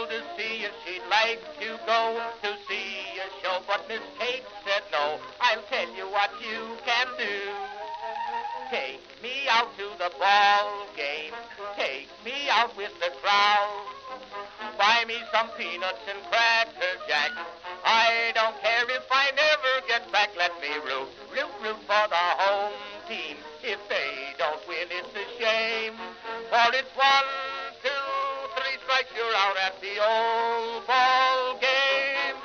called to see if she'd like to go to see a show, but Miss Kate said no. I'll tell you what you can do. Take me out to the ball game. Take me out with the crowd. Buy me some peanuts and cracker jack. I don't care if I never get back. Let me root for the home team. If they don't win, it's a shame. For it's 1, 2, 3 strikes, you're out at the old ball game.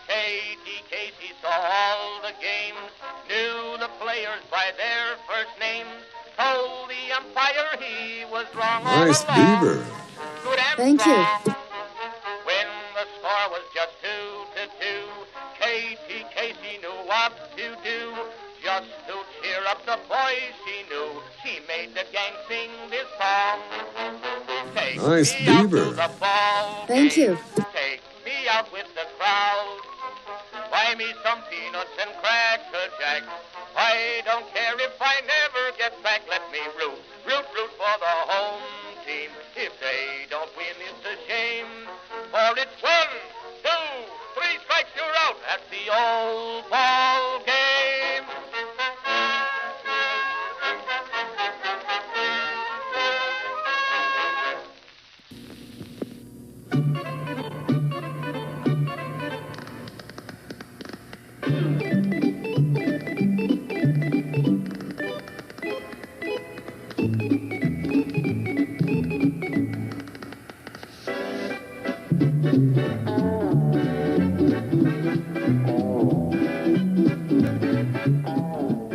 Katie Casey saw all the games, knew the players by their first names, told the umpire he was wrong all Nice along. beaver. Good and Thank you. strong. When the score was just 2-2, Katie Casey knew what to do. Just to cheer up the boys she knew, she made the gang sing this song. Take Nice me out beaver. to the ball Thank game. you. Take me out with the crowd. Buy me some peanuts and cracker jack. I don't care if I never get back. Let me root for the home team. If they don't win, it's a shame. For it's 1, 2, 3 strikes, you're out at the old ball game.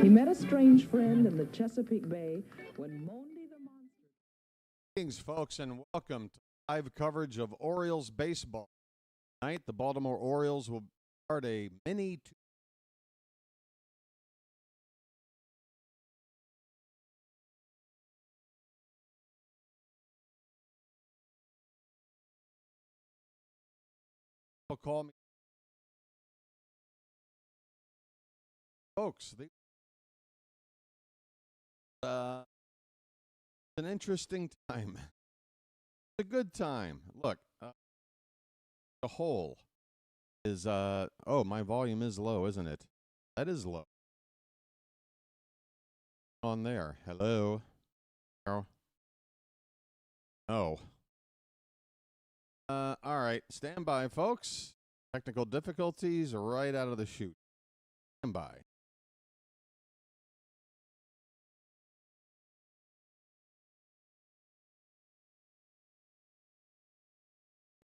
He met a strange friend in the Chesapeake Bay when Monday the Monster. Greetings, folks, and welcome to live coverage of Orioles baseball. Tonight, the Baltimore Orioles will start a mini call me. Folks, it's an interesting time. It's a good time. Look, the whole is, oh, my volume is low, isn't it? That is low. On there. Hello? Oh. Oh. All right. Stand by, folks. Technical difficulties right out of the chute. Stand by.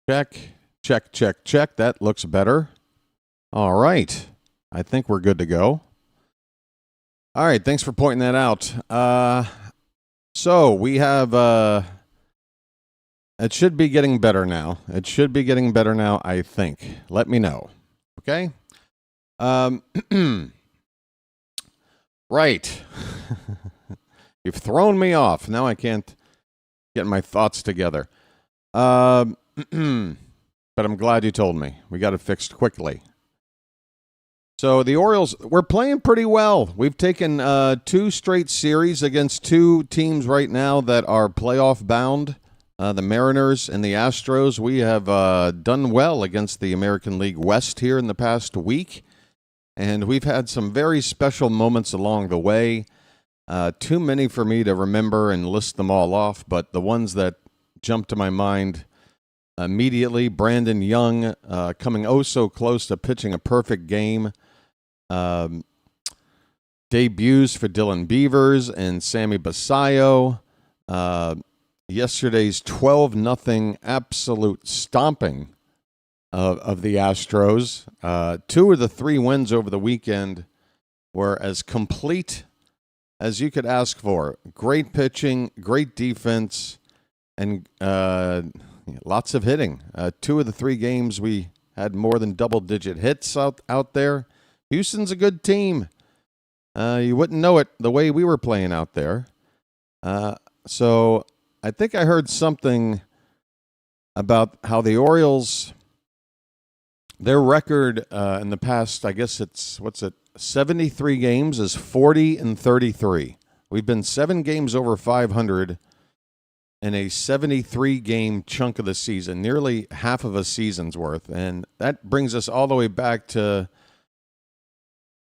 Check. That looks better. All right. I think we're good to go. All right. Thanks for pointing that out. So we have, it should be getting better now. I think. Let me know. Okay? Right. You've thrown me off. Now I can't get my thoughts together. But I'm glad you told me. We got it fixed quickly. So the Orioles, we're playing pretty well. We've taken 2 straight series against 2 teams right now that are playoff bound. The Mariners and the Astros. We have done well against the American League West here in the past week. And we've had some very special moments along the way. Too many for me to remember and list them all off, but the ones that jump to my mind immediately, Brandon Young coming oh so close to pitching a perfect game. Debuts for Dylan Beavers and Sammy Basayo. Yesterday's 12-0 absolute stomping of the Astros. 2 of the 3 wins over the weekend were as complete as you could ask for. Great pitching, great defense, and lots of hitting. 2 of the 3 games we had more than double-digit hits out there. Houston's a good team. You wouldn't know it the way we were playing out there. So I think I heard something about how the Orioles, their record in the past, I guess it's, 73 games is 40-33. We've been 7 games over 500 in a 73-game chunk of the season, nearly half of a season's worth. And that brings us all the way back to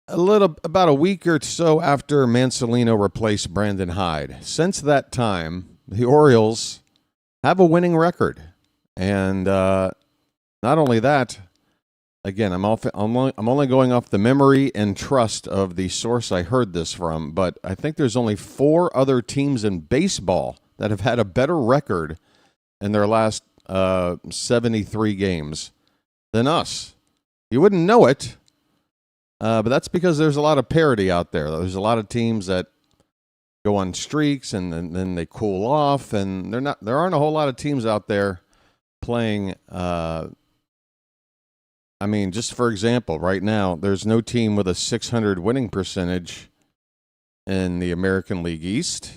about a week or so after Mansolino replaced Brandon Hyde. Since that time, the Orioles have a winning record. And not only that, again, I'm only going off the memory and trust of the source I heard this from, but I think there's only 4 other teams in baseball that have had a better record in their last 73 games than us. You wouldn't know it, but that's because there's a lot of parity out there. There's a lot of teams that go on streaks and then they cool off, and there aren't a whole lot of teams out there playing. Just for example, right now, there's no team with a 600 winning percentage in the American League East,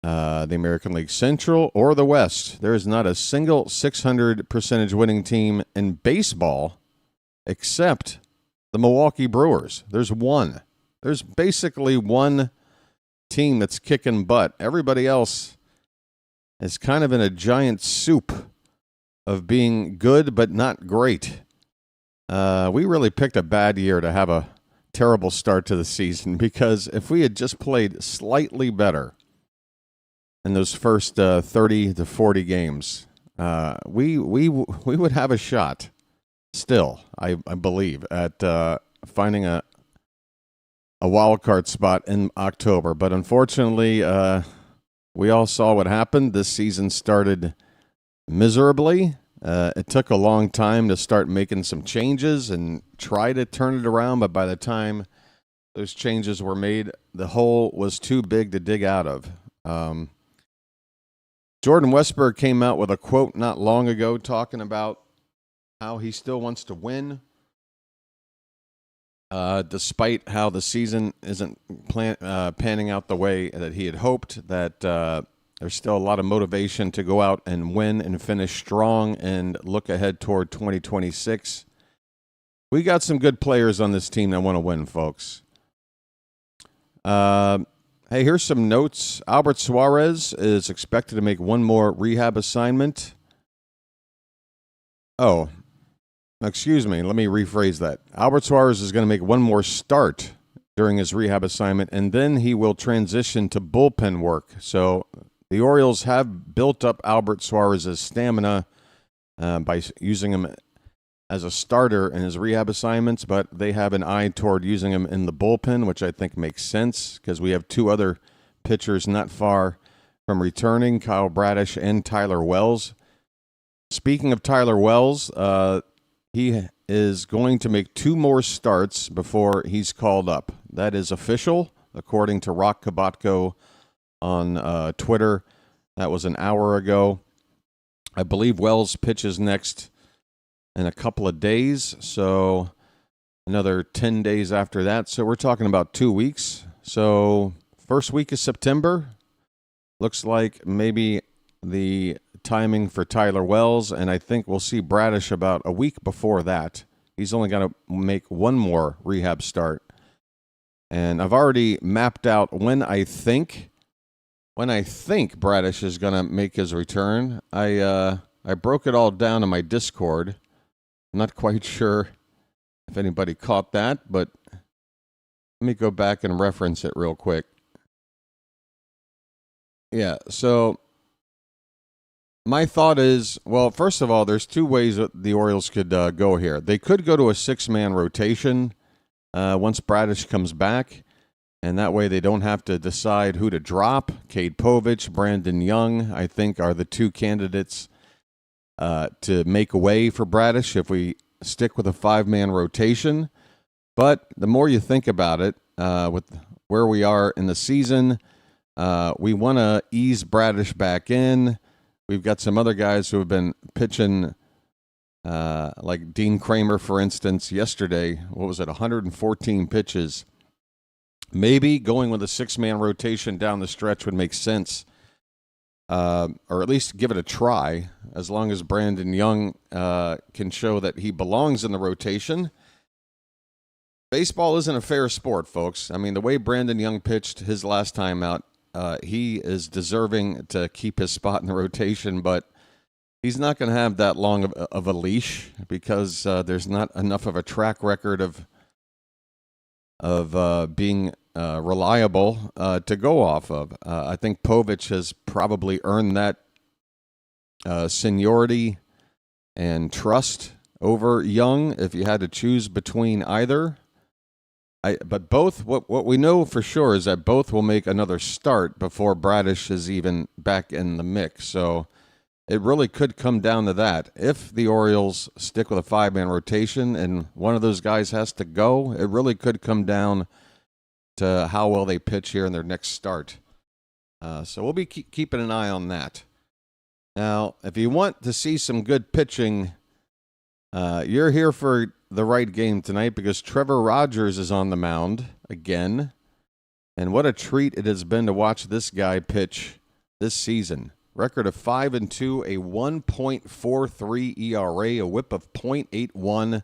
the American League Central, or the West. There is not a single 600 percentage winning team in baseball except the Milwaukee Brewers. There's one. There's basically one team that's kicking butt. Everybody else is kind of in a giant soup of being good but not great. We really picked a bad year to have a terrible start to the season, because if we had just played slightly better in those first 30 to 40 games, we would have a shot still, I believe, at finding a wild card spot in October. But unfortunately, we all saw what happened. This season started miserably. It took a long time to start making some changes and try to turn it around, but by the time those changes were made, the hole was too big to dig out of. Jordan Westberg came out with a quote not long ago talking about how he still wants to win, despite how the season isn't panning out the way that he had hoped, that there's still a lot of motivation to go out and win and finish strong and look ahead toward 2026. We got some good players on this team that want to win, folks. Hey, here's some notes. Albert Suarez is expected to make one more rehab assignment. Oh, excuse me. Let me rephrase that. Albert Suarez is going to make one more start during his rehab assignment, and then he will transition to bullpen work. So the Orioles have built up Albert Suarez's stamina by using him as a starter in his rehab assignments, but they have an eye toward using him in the bullpen, which I think makes sense because we have 2 other pitchers not far from returning, Kyle Bradish and Tyler Wells. Speaking of Tyler Wells, he is going to make 2 more starts before he's called up. That is official, according to Rock Kabatko on Twitter. That was an hour ago. I believe Wells pitches next in a couple of days, so another 10 days after that. So we're talking about 2 weeks. So first week of September looks like maybe the timing for Tyler Wells, and I think we'll see Bradish about a week before that. He's only got to make one more rehab start. And I've already mapped out when I think Bradish is going to make his return. I broke it all down in my Discord. I'm not quite sure if anybody caught that, but let me go back and reference it real quick. Yeah, so my thought is, well, first of all, there's 2 ways that the Orioles could go here. They could go to a 6-man rotation once Bradish comes back, and that way they don't have to decide who to drop. Cade Povich, Brandon Young, I think, are the 2 candidates to make way for Bradish if we stick with a 5-man rotation. But the more you think about it, with where we are in the season, we want to ease Bradish back in. We've got some other guys who have been pitching, like Dean Kramer, for instance, yesterday. What was it, 114 pitches? Maybe going with a 6-man rotation down the stretch would make sense, or at least give it a try, as long as Brandon Young can show that he belongs in the rotation. Baseball isn't a fair sport, folks. I mean, the way Brandon Young pitched his last time out, he is deserving to keep his spot in the rotation, but he's not going to have that long of a leash because there's not enough of a track record of being reliable to go off of. I think Povich has probably earned that seniority and trust over Young if you had to choose between either. But both, what we know for sure is that both will make another start before Bradish is even back in the mix. So it really could come down to that. If the Orioles stick with a 5-man rotation and one of those guys has to go, it really could come down to how well they pitch here in their next start. So we'll be keeping an eye on that. Now, if you want to see some good pitching, you're here for the right game tonight because Trevor Rogers is on the mound again. And what a treat it has been to watch this guy pitch this season. Record of 5-2, a 1.43 ERA, a whip of .81.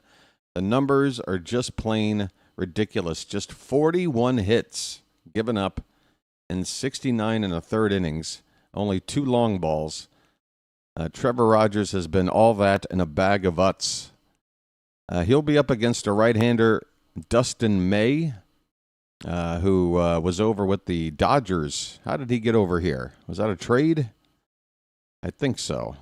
The numbers are just plain ridiculous. Just 41 hits given up in 69 and a third innings. Only 2 long balls. Trevor Rogers has been all that and a bag of uts. He'll be up against a right-hander, Dustin May, who was over with the Dodgers. How did he get over here? Was that a trade? I think so.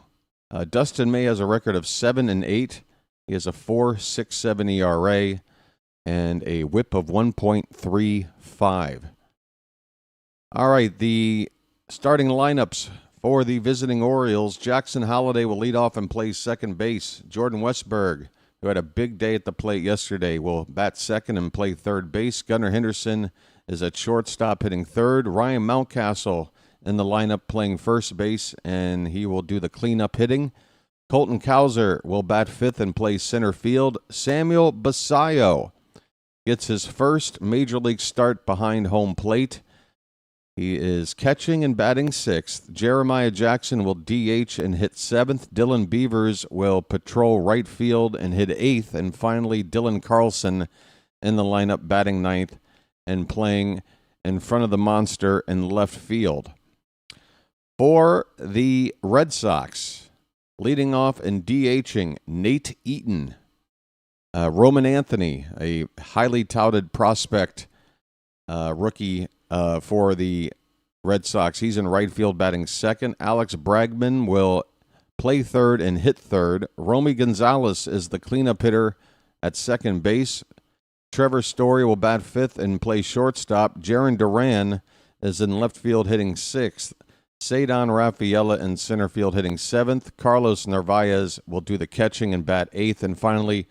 Dustin May has a record of 7-8. He has a 4.67 ERA and a whip of 1.35. All right, the starting lineups for the visiting Orioles. Jackson Holliday will lead off and play second base. Jordan Westberg, who had a big day at the plate yesterday, will bat second and play third base. Gunnar Henderson is at shortstop hitting third. Ryan Mountcastle in the lineup playing first base, and he will do the cleanup hitting. Colton Cowser will bat fifth and play center field. Samuel Basayo gets his first major league start behind home plate. He is catching and batting sixth. Jeremiah Jackson will DH and hit seventh. Dylan Beavers will patrol right field and hit eighth. And finally, Dylan Carlson in the lineup batting ninth and playing in front of the monster in left field. For the Red Sox, leading off and DHing, Nate Eaton. Roman Anthony, a highly touted prospect rookie for the Red Sox. He's in right field batting second. Alex Bregman will play third and hit third. Romy Gonzalez is the cleanup hitter at second base. Trevor Story will bat fifth and play shortstop. Jaron Duran is in left field hitting sixth. Cedar Rafaela in center field hitting seventh. Carlos Narvaez will do the catching and bat eighth. And finally,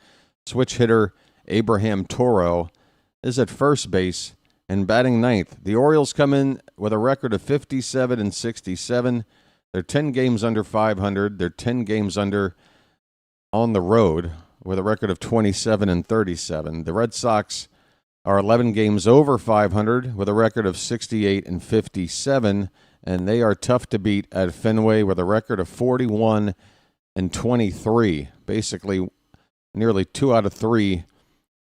switch hitter Abraham Toro is at first base and batting ninth. The Orioles come in with a record of 57 and 67. They're 10 games under 500. They're 10 games under on the road with a record of 27 and 37. The Red Sox are 11 games over 500 with a record of 68 and 57, and they are tough to beat at Fenway with a record of 41 and 23. Basically, nearly 2 out of 3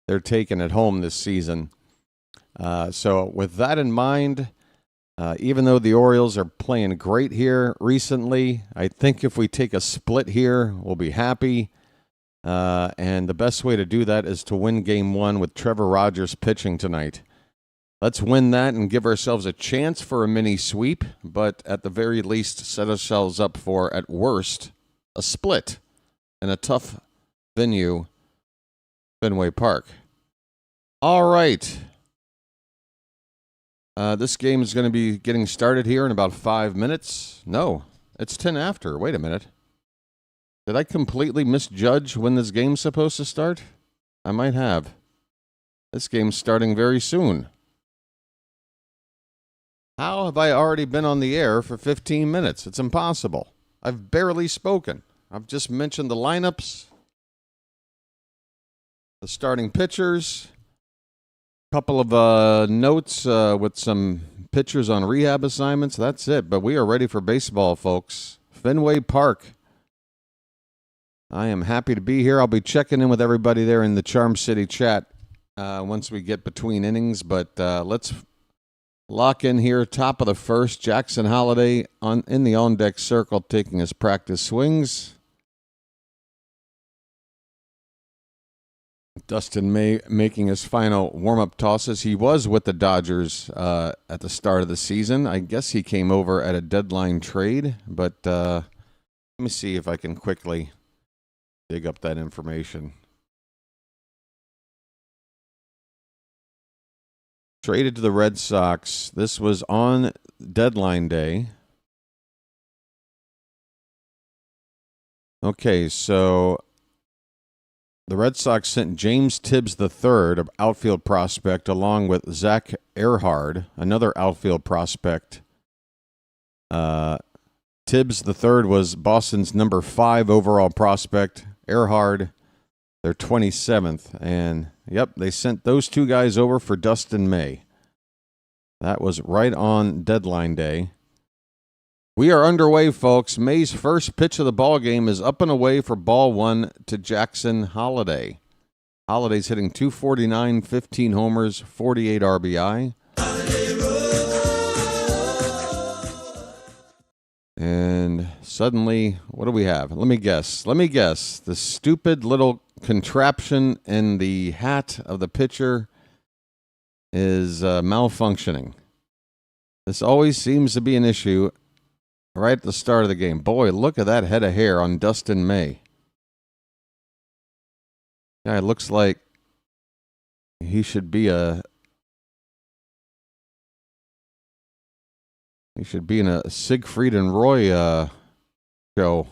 they're taking at home this season. So with that in mind, even though the Orioles are playing great here recently, I think if we take a split here, we'll be happy. And the best way to do that is to win Game 1 with Trevor Rogers pitching tonight. Let's win that and give ourselves a chance for a mini sweep, but at the very least set ourselves up for, at worst, a split in a tough venue, Fenway Park. All right. This game is going to be getting started here in about 5 minutes. No, it's 10 after. Wait a minute. Did I completely misjudge when this game's supposed to start? I might have. This game's starting very soon. How have I already been on the air for 15 minutes? It's impossible. I've barely spoken. I've just mentioned the lineups, the starting pitchers, a couple of notes with some pitchers on rehab assignments. That's it. But we are ready for baseball, folks. Fenway Park. I am happy to be here. I'll be checking in with everybody there in the Charm City chat once we get between innings. But let's lock in here. Top of the first, Jackson Holliday in the on-deck circle taking his practice swings. Dustin May making his final warm-up tosses. He was with the Dodgers at the start of the season. I guess he came over at a deadline trade, but let me see if I can quickly dig up that information. Traded to the Red Sox. This was on deadline day. Okay, so the Red Sox sent James Tibbs III, an outfield prospect, along with Zach Earhart, another outfield prospect. Tibbs III was Boston's number 5 overall prospect. Earhart, their 27th. And, yep, they sent those two guys over for Dustin May. That was right on deadline day. We are underway, folks. May's first pitch of the ball game is up and away for ball 1 to Jackson Holliday. Holliday's hitting .249, 15 homers, 48 RBI. And suddenly, what do we have? Let me guess. The stupid little contraption in the hat of the pitcher is malfunctioning. This always seems to be an issue right at the start of the game. Boy, look at that head of hair on Dustin May. Yeah, it looks like he should be in a Siegfried and Roy show.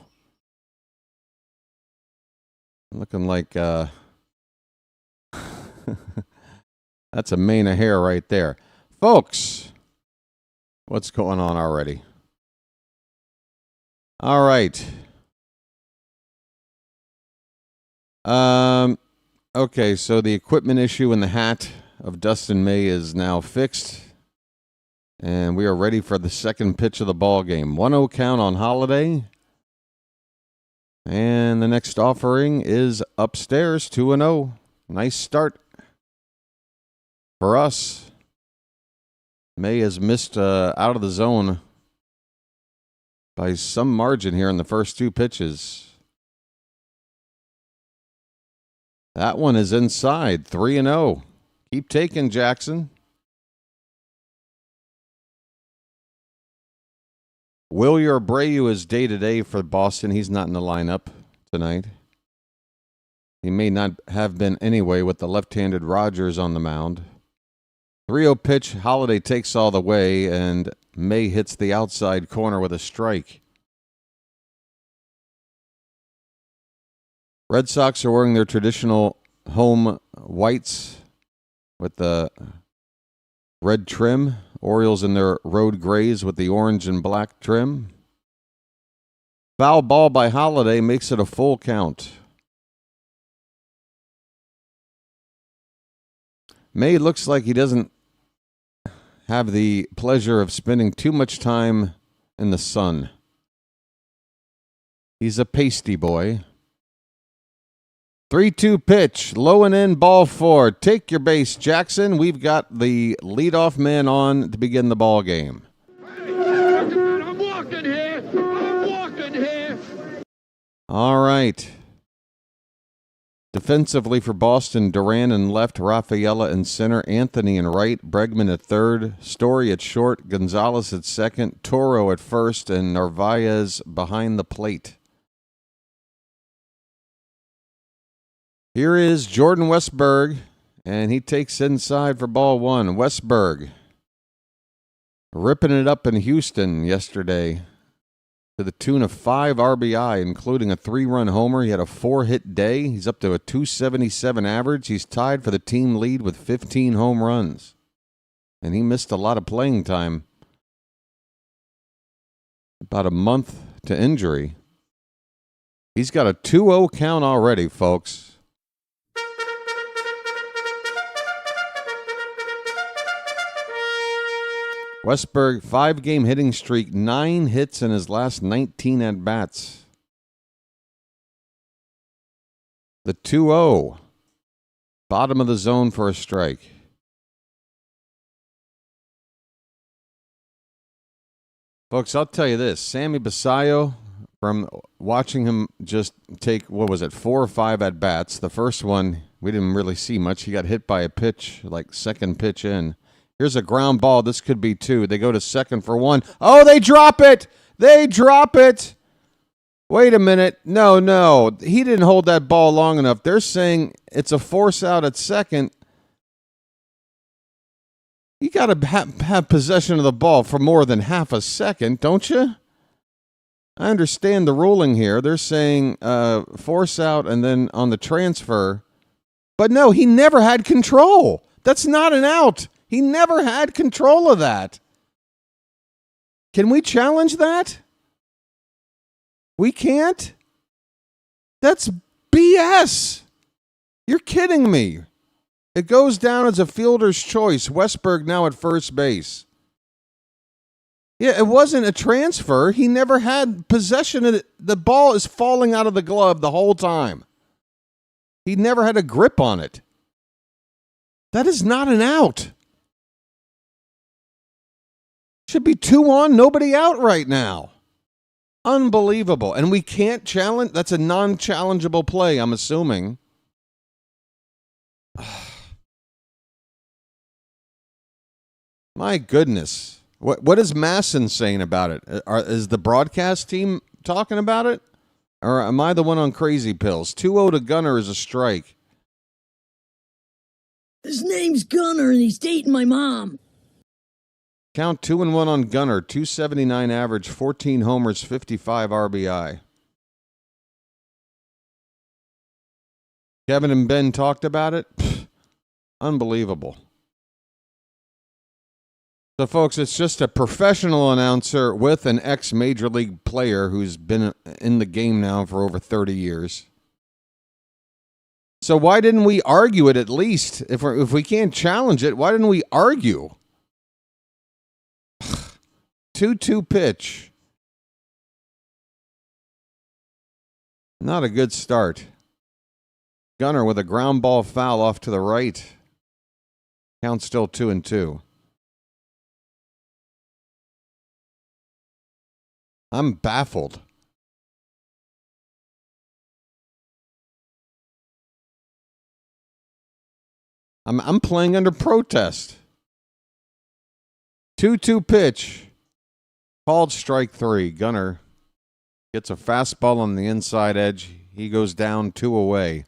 Looking like that's a mane of hair right there. Folks, what's going on already? All right. Okay, so the equipment issue in the hat of Dustin May is now fixed. And we are ready for the second pitch of the ball game. 1-0 count on Holliday. And the next offering is upstairs, 2-0. Nice start for us. May has missed out of the zone by some margin here in the first two pitches. That one is inside, 3-0. Keep taking, Jackson. Wilyer Abreu is day-to-day for Boston. He's not in the lineup tonight. He may not have been anyway with the left-handed Rogers on the mound. 3-0 pitch, Holliday takes all the way, and May hits the outside corner with a strike. Red Sox are wearing their traditional home whites with the red trim. Orioles in their road grays with the orange and black trim. Foul ball by Holliday makes it a full count. May looks like he doesn't have the pleasure of spending too much time in the sun. He's a pasty boy. 3-2 pitch, low and in, ball 4. Take your base, Jackson. We've got the leadoff man on to begin the ball game. I'm walking here. All right. Defensively for Boston, Duran in left, Rafaela in center, Anthony in right, Bregman at third, Story at short, Gonzalez at second, Toro at first, and Narvaez behind the plate. Here is Jordan Westberg, and he takes inside for ball 1. Westberg ripping it up in Houston yesterday to the tune of 5 RBI, including a 3-run homer. He had a 4-hit day. He's up to a .277 average. He's tied for the team lead with 15 home runs. And he missed a lot of playing time. About a month to injury. He's got a 2-0 count already, folks. Westberg, 5-game hitting streak, 9 hits in his last 19 at-bats. The 2-0. Bottom of the zone for a strike. Folks, I'll tell you this. Sammy Basayo, from watching him just take, 4 or 5 at-bats. The first one, we didn't really see much. He got hit by a pitch, like second pitch in. Here's a ground ball. This could be 2. They go to second for 1. Oh, they drop it! They drop it! Wait a minute. No. He didn't hold that ball long enough. They're saying it's a force out at second. You got to have possession of the ball for more than half a second, don't you? I understand the ruling here. They're saying force out and then on the transfer. But no, he never had control. That's not an out. He never had control of that. Can we challenge that? We can't? That's BS. You're kidding me. It goes down as a fielder's choice. Westberg now at first base. Yeah, it wasn't a transfer. He never had possession of it. The ball is falling out of the glove the whole time. He never had a grip on it. That is not an out. Should be 2 on, nobody out right now. Unbelievable. And we can't challenge. That's a non-challengeable play, I'm assuming. My goodness. What is Masson saying about it? Is the broadcast team talking about it? Or am I the one on crazy pills? 2-0 to Gunner is a strike. His name's Gunner, and he's dating my mom. Count 2-1 on Gunner. 279 average, 14 homers, 55 RBI. Kevin and Ben talked about it. Pfft, unbelievable. So, folks, it's just a professional announcer with an ex-major league player who's been in the game now for over 30 years. So why didn't we argue it at least? If we can't challenge it, why didn't we argue? 2-2 pitch. Not a good start. Gunner with a ground ball foul off to the right. Count still 2-2. I'm baffled. I'm playing under protest. 2-2 pitch. Called strike 3. Gunner gets a fastball on the inside edge. He goes down 2 away.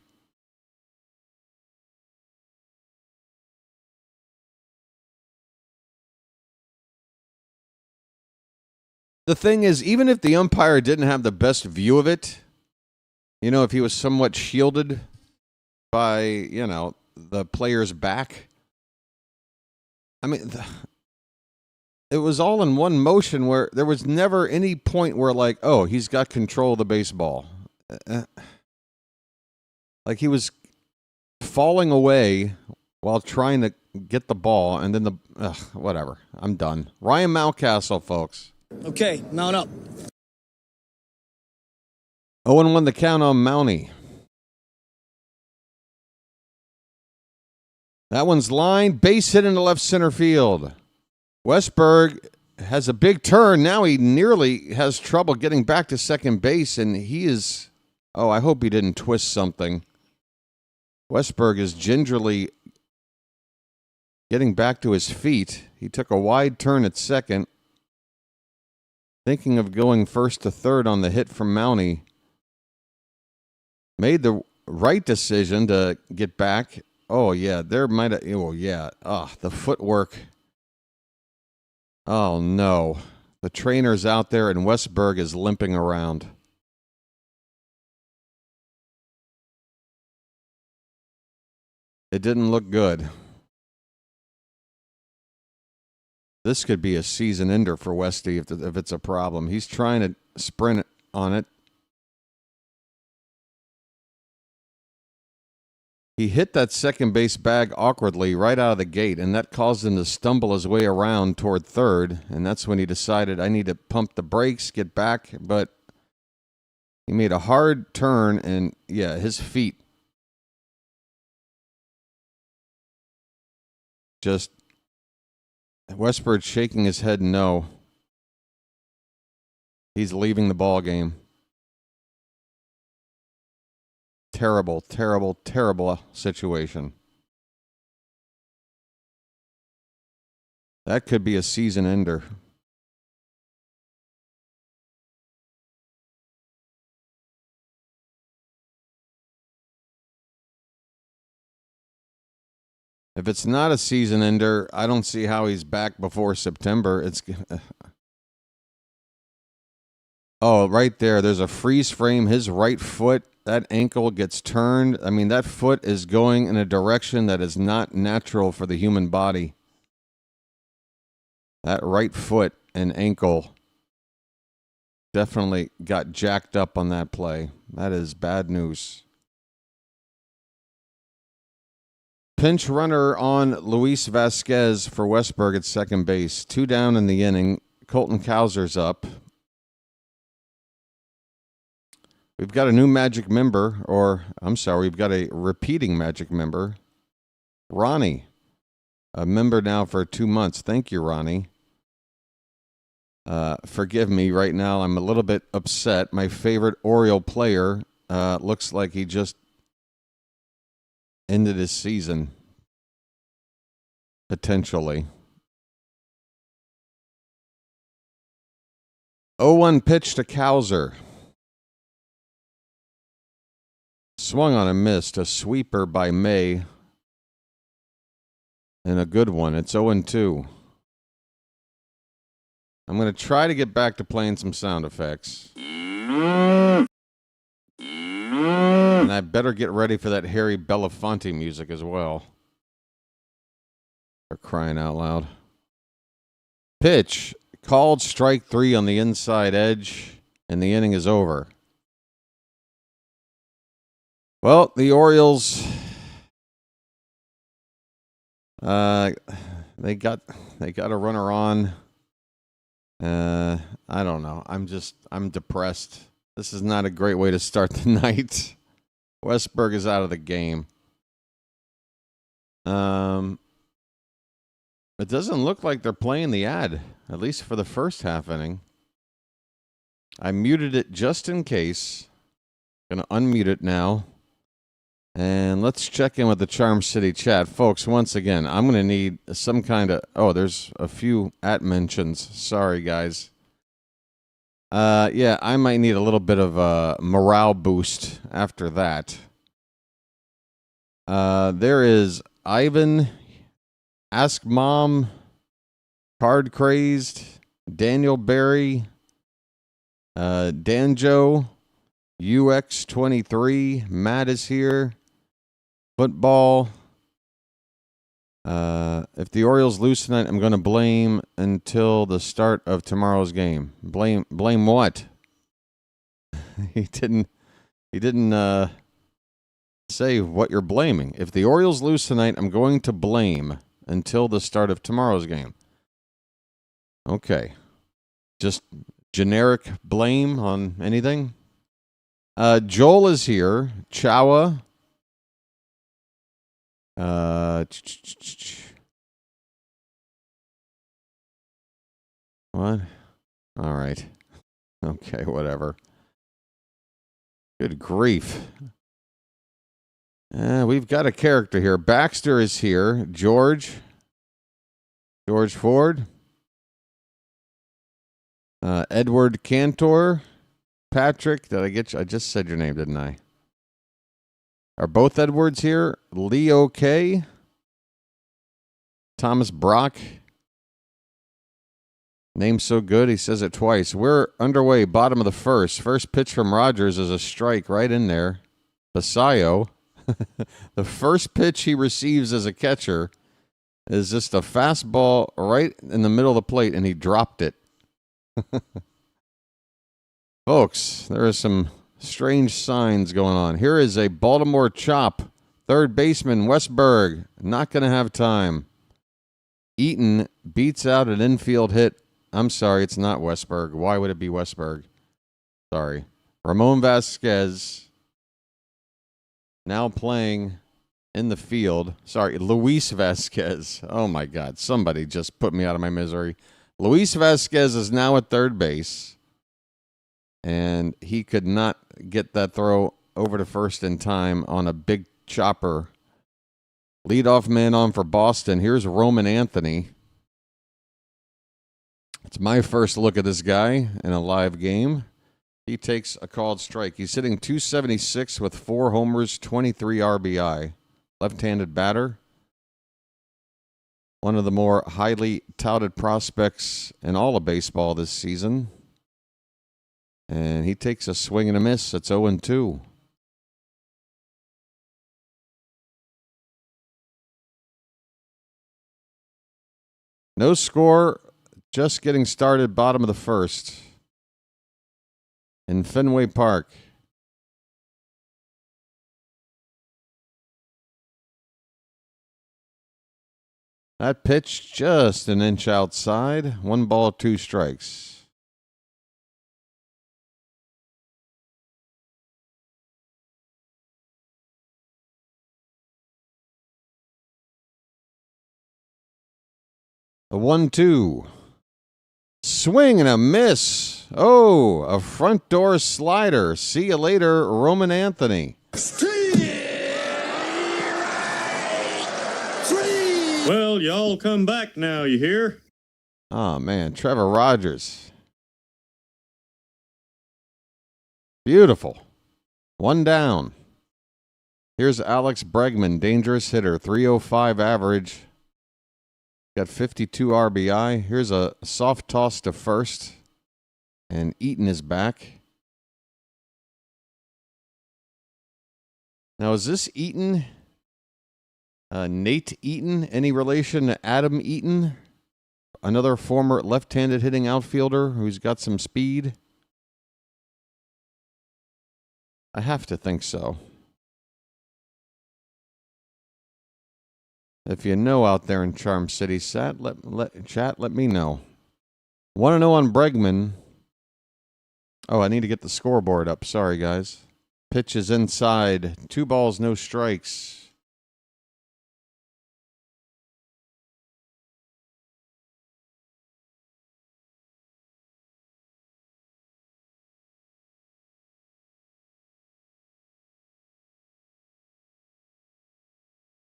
The thing is, even if the umpire didn't have the best view of it, if he was somewhat shielded by, the player's back, I mean, it was all in one motion where there was never any point where, like, oh, he's got control of the baseball. Like he was falling away while trying to get the ball, and then whatever. I'm done. Ryan Mountcastle, folks. Okay, mount up. 0-1 the count on Mountie. That one's lined. Base hit into left center field. Westberg has a big turn. Now he nearly has trouble getting back to second base, and he is... Oh, I hope he didn't twist something. Westberg is gingerly getting back to his feet. He took a wide turn at second, thinking of going first to third on the hit from Mountie. Made the right decision to get back. Oh, yeah, there might have... Oh, yeah. The footwork. Oh, no. The trainer's out there, and Westberg is limping around. It didn't look good. This could be a season ender for Westy if it's a problem. He's trying to sprint on it. He hit that second base bag awkwardly right out of the gate, and that caused him to stumble his way around toward third, and that's when he decided, I need to pump the brakes, get back, but he made a hard turn, and, yeah, his feet Just Westberg shaking his head no. He's leaving the ball game. Terrible, terrible, terrible situation. That could be a season ender. If it's not a season ender, I don't see how he's back before September. Oh, right there. There's a freeze frame. His right foot, that ankle gets turned. I mean, that foot is going in a direction that is not natural for the human body. That right foot and ankle definitely got jacked up on that play. That is bad news. Pinch runner on Luis Vasquez for Westberg at second base. 2 down in the inning. Colton Cowser's up. We've got a new Magic member, we've got a repeating Magic member. Ronnie, a member now for 2 months. Thank you, Ronnie. Forgive me right now. I'm a little bit upset. My favorite Oriole player looks like he just ended his season. Potentially. 0-1 pitch to Cowser. Swung on and missed. A sweeper by May. And a good one. It's 0-2. I'm going to try to get back to playing some sound effects. And I better get ready for that Harry Belafonte music as well. For crying out loud. Pitch. Called strike 3 on the inside edge. And the inning is over. Well, the Orioles, they got a runner on. I don't know. I'm depressed. This is not a great way to start the night. Westberg is out of the game. It doesn't look like they're playing the ad, at least for the first half inning. I muted it just in case. Gonna unmute it now. And let's check in with the Charm City chat. Folks, once again, I'm going to need some kind of... Oh, there's a few @mentions. Sorry, guys. Yeah, I might need a little bit of a morale boost after that. There is Ivan, Ask Mom, Card Crazed, Daniel Berry, Danjo, UX23, Matt is here. Football. If the Orioles lose tonight, I'm going to blame until the start of tomorrow's game. Blame what? He didn't say what you're blaming. If the Orioles lose tonight, I'm going to blame until the start of tomorrow's game. Okay. Just generic blame on anything? Joel is here. Chawa. What? All right. Okay, whatever. Good grief. We've got a character here. Baxter is here. George Ford. Edward Cantor. Patrick, did I get you? I just said your name, didn't I? Are both Edwards here? Leo K. Thomas Brock. Name's so good, he says it twice. We're underway, bottom of the first. First pitch from Rogers is a strike right in there. Basayo. The first pitch he receives as a catcher is just a fastball right in the middle of the plate, and he dropped it. Folks, there are some strange signs going on. Here is a Baltimore chop. Third baseman, Westberg. Not going to have time. Eaton beats out an infield hit. I'm sorry, it's not Westberg. Why would it be Westberg? Sorry. Ramon Vasquez now playing in the field. Sorry, Luis Vasquez. Oh, my God. Somebody just put me out of my misery. Luis Vasquez is now at third base, and he could not get that throw over to first in time on a big chopper. Leadoff man on for Boston. Here's Roman Anthony. It's my first look at this guy in a live game. He takes a called strike. He's hitting .276 with 4 homers, 23 RBI. Left-handed batter. One of the more highly touted prospects in all of baseball this season. And he takes a swing and a miss. It's 0-2. No score. Just getting started, bottom of the first. In Fenway Park. That pitch just an inch outside. 1 ball, 2 strikes. A 1-2. Swing and a miss. Oh, a front door slider. See you later, Roman Anthony. Well, y'all come back now, you hear? Oh, man. Trevor Rogers. Beautiful. 1 down. Here's Alex Bregman, dangerous hitter, 305 average. Got 52 RBI. Here's a soft toss to first. And Eaton is back. Now, is this Eaton? Nate Eaton? Any relation to Adam Eaton? Another former left-handed hitting outfielder who's got some speed? I have to think so. If you know out there in Charm City, chat, let me know. Want to know on Bregman? Oh, I need to get the scoreboard up. Sorry, guys. Pitch is inside. 2 balls, no strikes.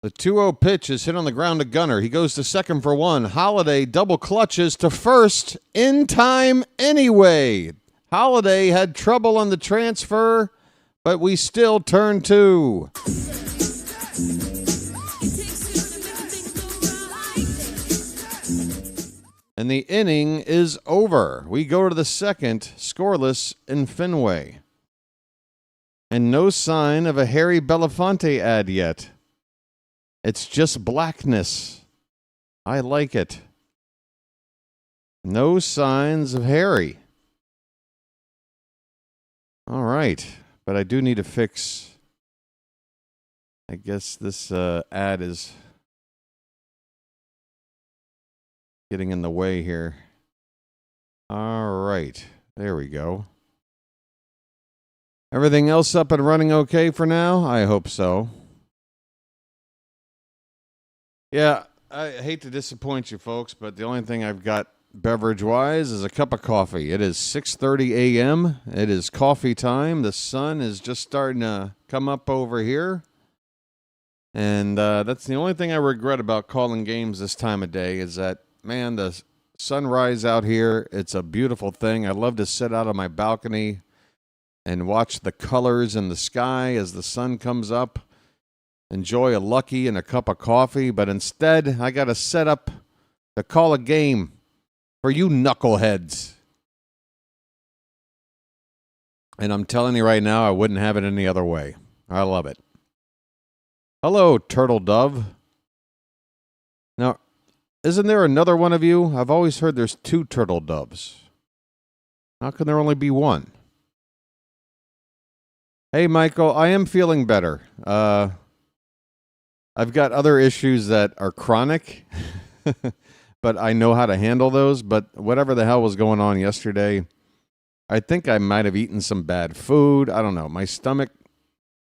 The 2-0 pitch is hit on the ground to Gunnar. He goes to second for 1. Holiday double clutches to first in time anyway. Holiday had trouble on the transfer, but we still turn 2. And the inning is over. We go to the second, scoreless in Fenway. And no sign of a Harry Belafonte ad yet. It's just blackness. I like it. No signs of Harry. All right. But I do need to fix. I guess this ad is getting in the way here. All right. There we go. Everything else up and running okay for now? I hope so. Yeah, I hate to disappoint you folks, but the only thing I've got beverage-wise is a cup of coffee. It is 6:30 a.m. It is coffee time. The sun is just starting to come up over here. And that's the only thing I regret about calling games this time of day is that, man, the sunrise out here, it's a beautiful thing. I love to sit out on my balcony and watch the colors in the sky as the sun comes up. Enjoy a Lucky and a cup of coffee, but instead, I got to set up to call a game for you knuckleheads. And I'm telling you right now, I wouldn't have it any other way. I love it. Hello, Turtle Dove. Now, isn't there another one of you? I've always heard there's 2 Turtle Doves. How can there only be 1? Hey, Michael, I am feeling better. I've got other issues that are chronic, but I know how to handle those. But whatever the hell was going on yesterday, I think I might have eaten some bad food. I don't know. My stomach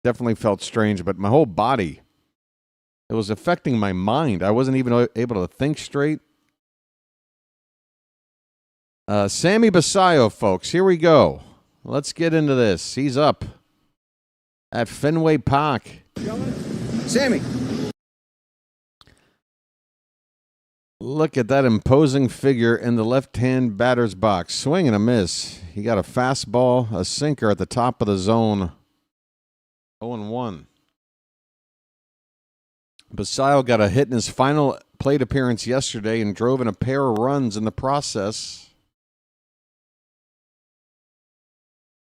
definitely felt strange, but my whole body It was affecting my mind. I wasn't even able to think straight. Sammy Basayo, folks. Here we go. Let's get into this. He's up at Fenway Park. Sammy. Look at that imposing figure in the left-hand batter's box. Swing and a miss. He got a fastball, a sinker at the top of the zone. 0-1. Basayo got a hit in his final plate appearance yesterday and drove in a pair of runs in the process.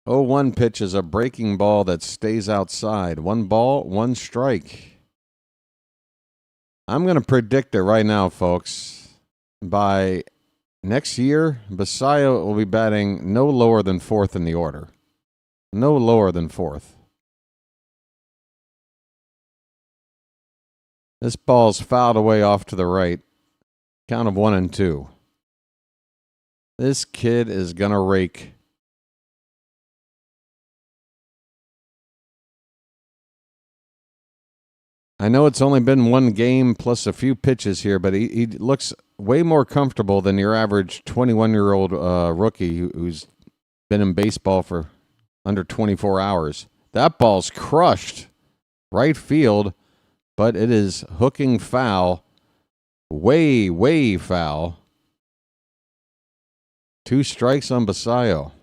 0-1 pitch is a breaking ball that stays outside. 1 ball, 1 strike. I'm going to predict it right now, folks. By next year, Basayo will be batting no lower than 4th in the order. No lower than 4th. This ball's fouled away off to the right. Count of 1-2. This kid is going to rake. I know it's only been 1 game plus a few pitches here, but he looks way more comfortable than your average 21-year-old rookie who's been in baseball for under 24 hours. That ball's crushed. Right field. But it is hooking foul. Way, way foul. 2 strikes on Basayo.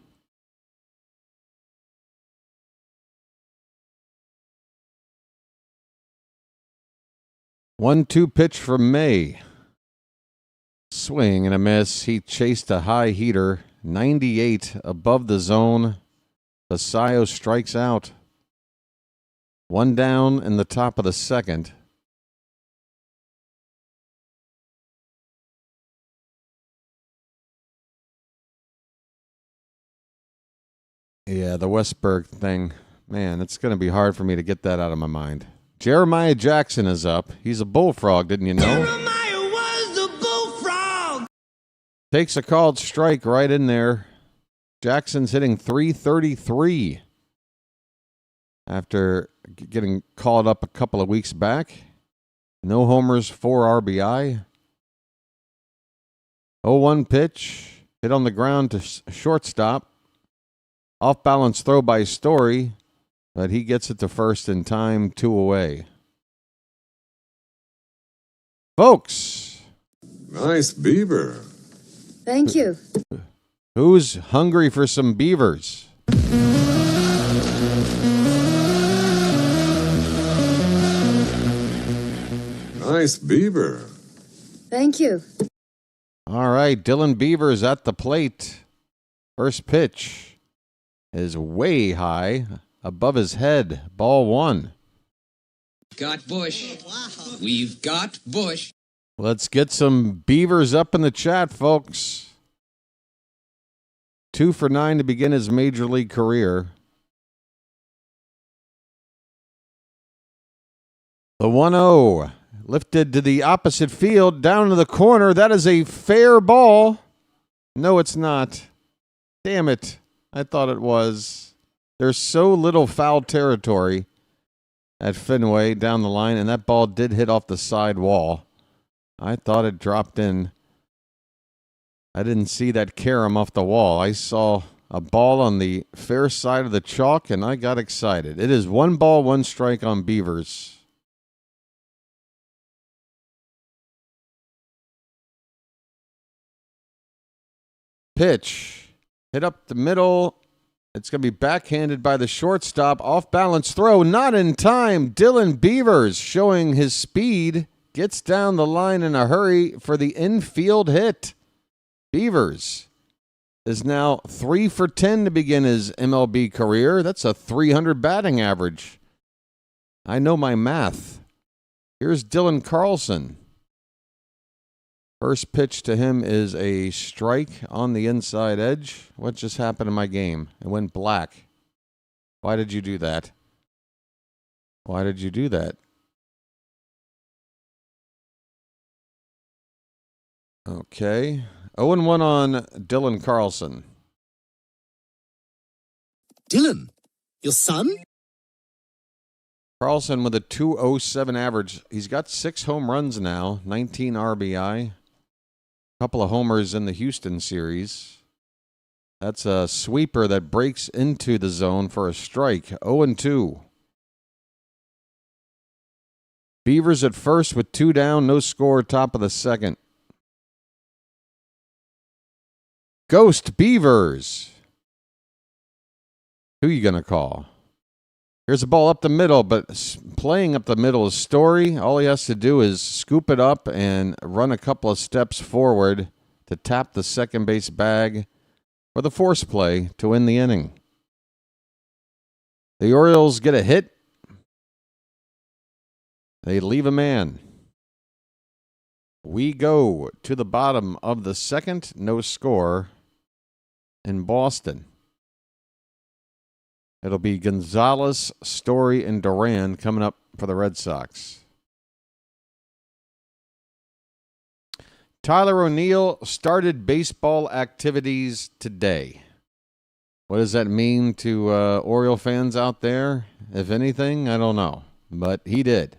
One-two pitch from May. Swing and a miss. He chased a high heater. 98 above the zone. Basayo strikes out. 1 down in the top of the 2nd. Yeah, the Westberg thing. Man, it's going to be hard for me to get that out of my mind. Jeremiah Jackson is up. He's a bullfrog, didn't you know? Jeremiah was the bullfrog. Takes a called strike right in there. Jackson's hitting .333 after getting called up a couple of weeks back. No homers, 4 RBI. 0-1 pitch. Hit on the ground to shortstop. Off-balance throw by Story, but he gets it to first in time, 2 away. Folks. Nice beaver. Thank you. Who's hungry for some beavers? Nice beaver. Thank you. All right, Dylan Beavers at the plate. First pitch is way high above his head. Ball 1. Got Bush. We've got Bush. Let's get some Beavers up in the chat, folks. 2 for 9 to begin his major league career. The 1-0. Lifted to the opposite field, down to the corner. That is a fair ball. No, it's not. Damn it. I thought it was. There's so little foul territory at Fenway down the line, and that ball did hit off the side wall. I thought it dropped in. I didn't see that carom off the wall. I saw a ball on the fair side of the chalk, and I got excited. It is 1 ball, 1 strike on Beavers. Pitch. Hit up the middle. It's going to be backhanded by the shortstop. Off balance throw. Not in time. Dylan Beavers showing his speed. Gets down the line in a hurry for the infield hit. Beavers is now 3 for 10 to begin his MLB career. That's a .300 batting average. I know my math. Here's Dylan Carlson. First pitch to him is a strike on the inside edge. What just happened in my game? It went black. Why did you do that? Why did you do that? Okay. 0-1 on Dylan Carlson. Dylan, your son? Carlson with a 2.07 average. He's got 6 home runs now, 19 RBI. A couple of homers in the Houston series. That's a sweeper that breaks into the zone for a strike. 0-2. Beavers at first with 2 down, no score, top of the second. Ghost Beavers. Who you going to call? Here's a ball up the middle, but playing up the middle is Story. All he has to do is scoop it up and run a couple of steps forward to tap the second base bag for the force play to win the inning. The Orioles get a hit. They leave a man. We go to the bottom of the second, no score in Boston. It'll be Gonzalez, Story, and Duran coming up for the Red Sox. Tyler O'Neill started baseball activities today. What does that mean to Oriole fans out there? If anything, I don't know. But he did.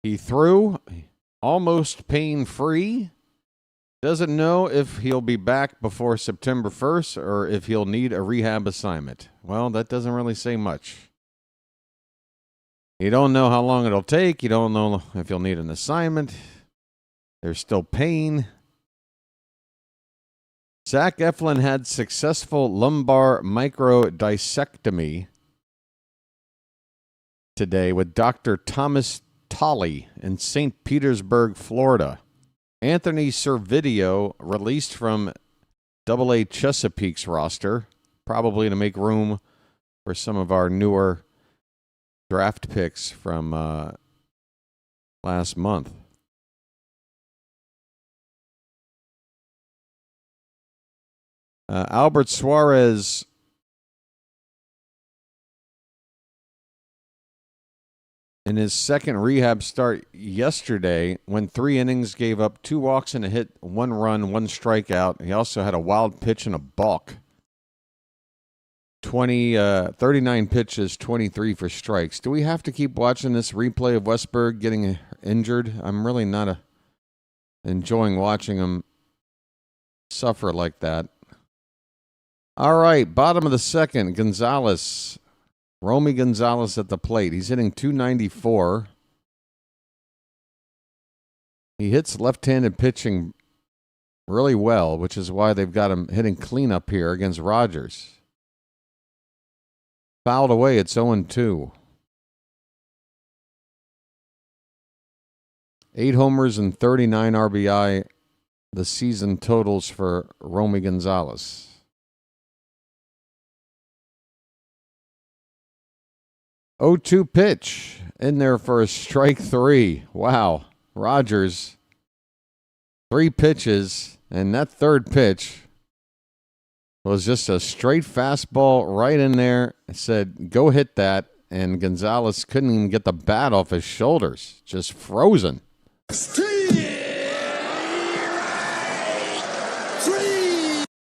He threw almost pain-free. Doesn't know if he'll be back before September 1st or if he'll need a rehab assignment. Well, that doesn't really say much. You don't know how long it'll take. You don't know if you'll need an assignment. There's still pain. Zach Eflin had successful lumbar microdiscectomy today with Dr. Thomas Tolley in St. Petersburg, Florida. Anthony Servideo released from AA Chesapeake's roster, probably to make room for some of our newer draft picks from last month. Albert Suarez in his second rehab start yesterday, went 3 innings, gave up 2 walks and a hit, 1 run, 1 strikeout. He also had a wild pitch and a balk. 39 pitches, 23 for strikes. Do we have to keep watching this replay of Westberg getting injured? I'm really not enjoying watching him suffer like that. All right, bottom of the second, Gonzalez. Romy Gonzalez at the plate. He's hitting .294. He hits left-handed pitching really well, which is why they've got him hitting cleanup here against Rogers. Fouled away, it's 0-2. 8 homers and 39 RBI, the season totals for Romy Gonzalez. 0-2 pitch in there for a strike 3. Wow. Rogers, 3 pitches, and that third pitch was just a straight fastball right in there. It said, go hit that, and Gonzalez couldn't even get the bat off his shoulders. Just frozen.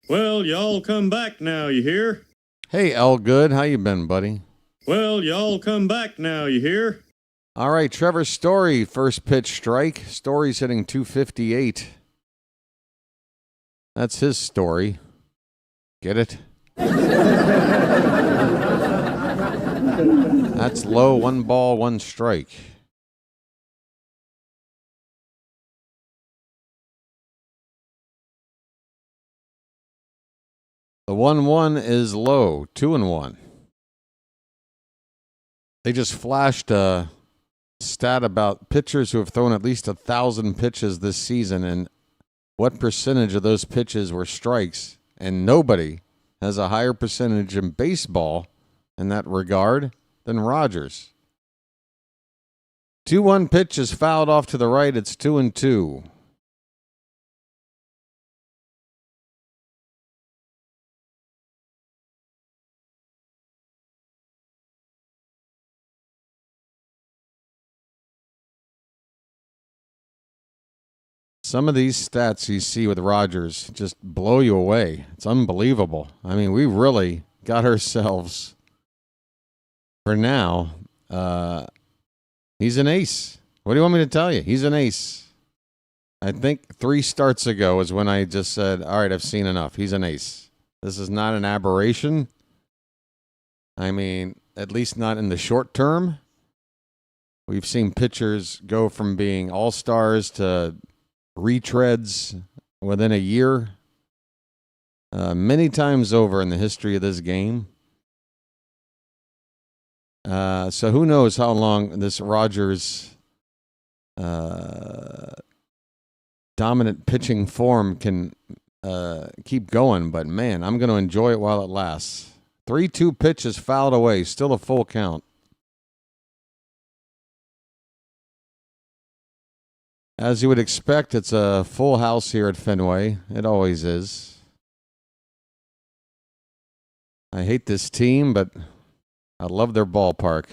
Well, y'all come back now, you hear? Hey, L. Good. How you been, buddy? Well, y'all come back now, you hear? All right, Trevor Story, first pitch strike. Story's hitting .258. That's his story. Get it? That's low, 1 ball, 1 strike. The 1-1 is low, 2-1. They just flashed a stat about pitchers who have thrown at least 1,000 pitches this season and what percentage of those pitches were strikes. And nobody has a higher percentage in baseball in that regard than Rogers. 2-1 pitch is fouled off to the right. It's 2-2. Some of these stats you see with Rogers just blow you away. It's unbelievable. I mean, we really got ourselves, for now, He's an ace. What do you want me to tell you? He's an ace. I think 3 starts ago is when I just said, all right, I've seen enough. He's an ace. This is not an aberration. I mean, at least not in the short term. We've seen pitchers go from being all-stars to retreads within a year. Many times over in the history of this game. So who knows how long this Rogers dominant pitching form can keep going. But, man, I'm going to enjoy it while it lasts. 3-2 pitch is fouled away. Still a full count. As you would expect, it's a full house here at Fenway. It always is. I hate this team, but I love their ballpark.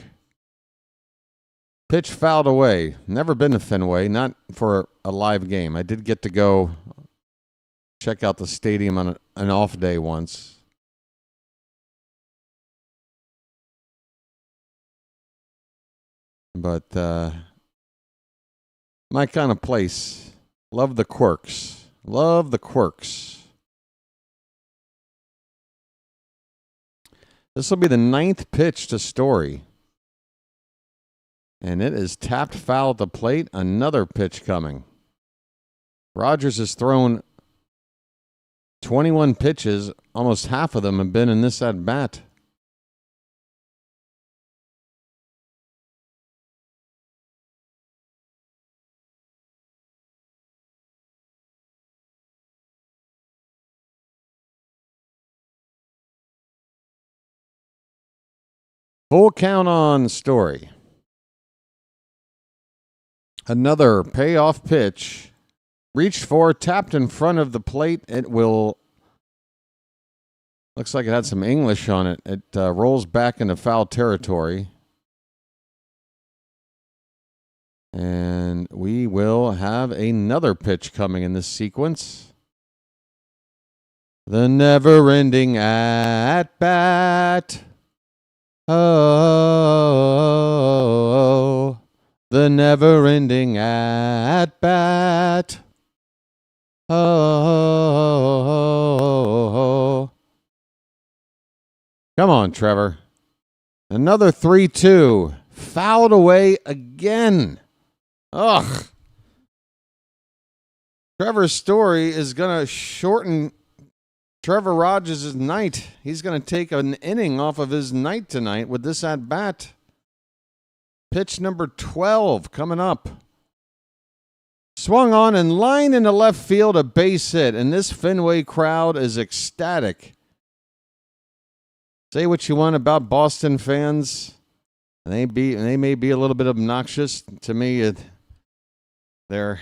Pitch fouled away. Never been to Fenway, not for a live game. I did get to go check out the stadium on an off day once. But my kind of place. Love the quirks. Love the quirks. This will be the 9th pitch to Story. And it is tapped foul at the plate. Another pitch coming. Rogers has thrown 21 pitches. Almost half of them have been in this at-bat. Full count on Story. Another payoff pitch. Reached for, tapped in front of the plate. It will. Looks like it had some English on it. It rolls back into foul territory. And we will have another pitch coming in this sequence. The never-ending at-bat. Oh, the never-ending at-bat. Oh, come on, Trevor. Another 3-2. Fouled away again. Ugh. Trevor Story is going to shorten Trevor Rogers' night. He's going to take an inning off of his night tonight with this at-bat. Pitch number 12 coming up. Swung on and line into left field, a base hit, and this Fenway crowd is ecstatic. Say what you want about Boston fans. They may be a little bit obnoxious. To me, they're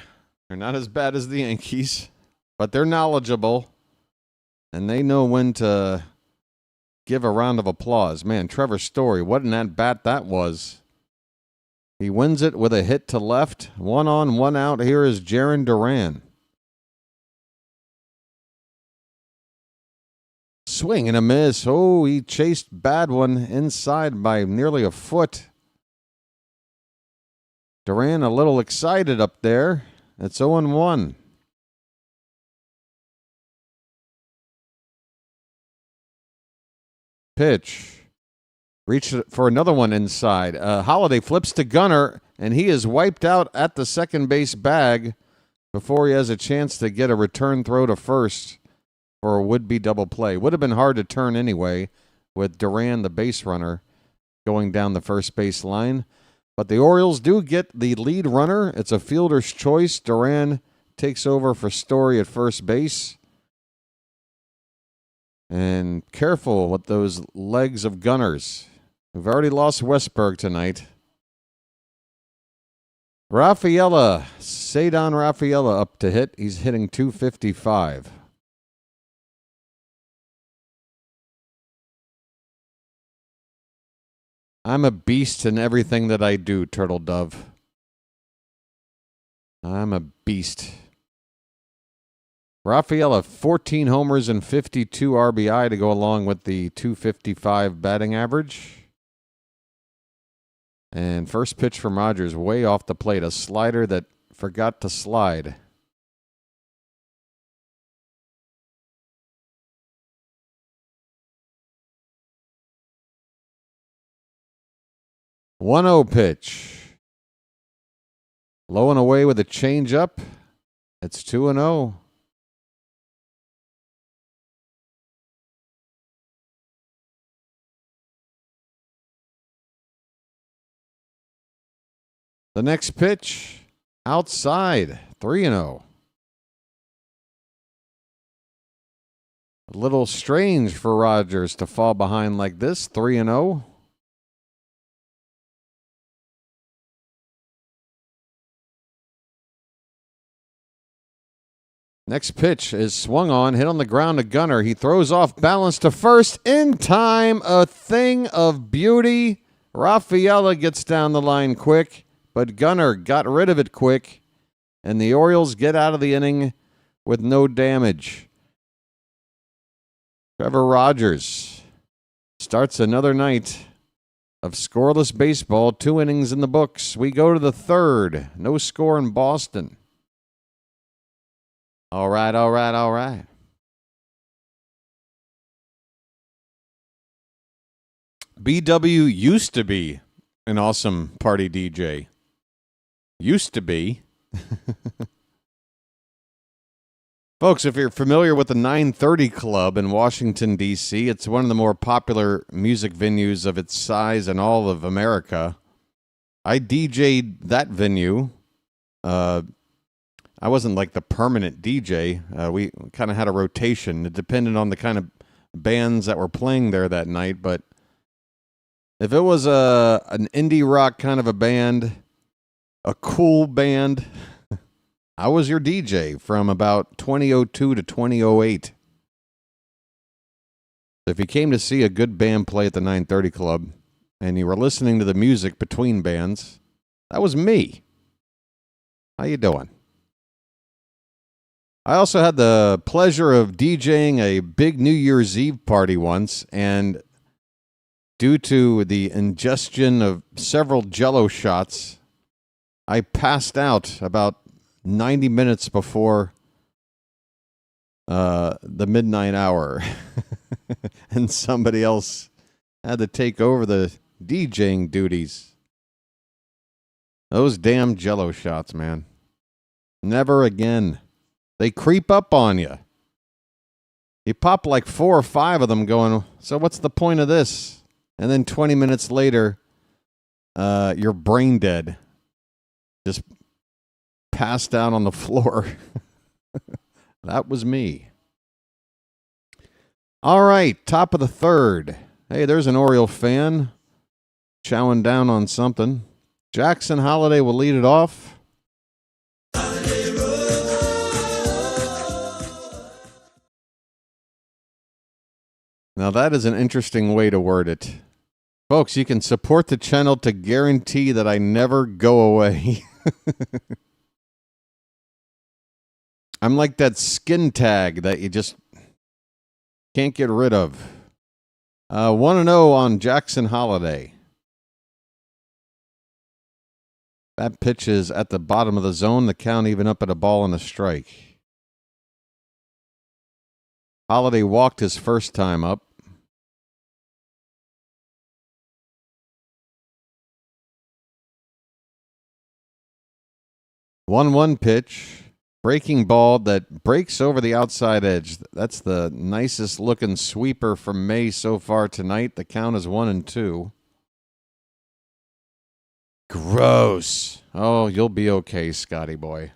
not as bad as the Yankees, but they're knowledgeable. And they know when to give a round of applause. Man, Trevor Story, what an at-bat that was. He wins it with a hit to left. 1 on, 1 out. Here is Jarren Duran. Swing and a miss. Oh, he chased bad one inside by nearly a foot. Duran a little excited up there. It's 0-1. Pitch. Reached for another one inside. Holiday flips to Gunnar, and he is wiped out at the second base bag before he has a chance to get a return throw to first for a would-be double play. Would have been hard to turn anyway with Duran, the base runner, going down the first base line. But the Orioles do get the lead runner. It's a fielder's choice. Duran takes over for Story at first base. And careful with those legs of Gunners. We've already lost Westberg tonight. Rafaela, Cedar Rafaela up to hit. He's hitting .255. I'm a beast in everything that I do, Turtle Dove. I'm a beast. Rafaela, 14 homers and 52 RBI to go along with the .255 batting average. And first pitch from Rogers, way off the plate. A slider that forgot to slide. One 0 pitch. Low and away with a changeup. It's 2-0. The next pitch, outside, 3-0. A little strange for Rogers to fall behind like this, 3-0. Next pitch is swung on, hit on the ground to Gunnar. He throws off balance to first in time. A thing of beauty. Rafaela gets down the line quick, but Gunnar got rid of it quick, and the Orioles get out of the inning with no damage. Trevor Rogers starts another night of scoreless baseball, 2 innings in the books. We go to the third. No score in Boston. All right. BW used to be an awesome party DJ. Used to be. Folks, if you're familiar with the 930 Club in Washington, D.C., it's one of the more popular music venues of its size in all of America. I DJ'd that venue. I wasn't like the permanent DJ. We kind of had a rotation. It depended on the kind of bands that were playing there that night. But if it was an indie rock kind of a band, a cool band, I was your DJ from about 2002 to 2008. If you came to see a good band play at the 930 Club and you were listening to the music between bands, that was me. How you doing? I also had the pleasure of DJing a big New Year's Eve party once, and due to the ingestion of several Jell-O shots, I passed out about 90 minutes before the midnight hour, and somebody else had to take over the DJing duties. Those damn Jell-O shots, man. Never again. They creep up on you. You pop like 4 or 5 of them going, so what's the point of this? And then 20 minutes later, you're brain dead. Just passed out on the floor. That was me. All right, top of the third. Hey, there's an Oriole fan chowing down on something. Jackson Holliday will lead it off. Now, that is an interesting way to word it. Folks, you can support the channel to guarantee that I never go away. I'm like that skin tag that you just can't get rid of. 1-0 on Jackson Holliday. That pitch is at the bottom of the zone. The count even up at a ball and a strike. Holliday walked his first time up. One pitch, breaking ball that breaks over the outside edge. That's the nicest looking sweeper from May so far tonight. The count is 1-2. Gross. Oh, you'll be okay, Scotty boy.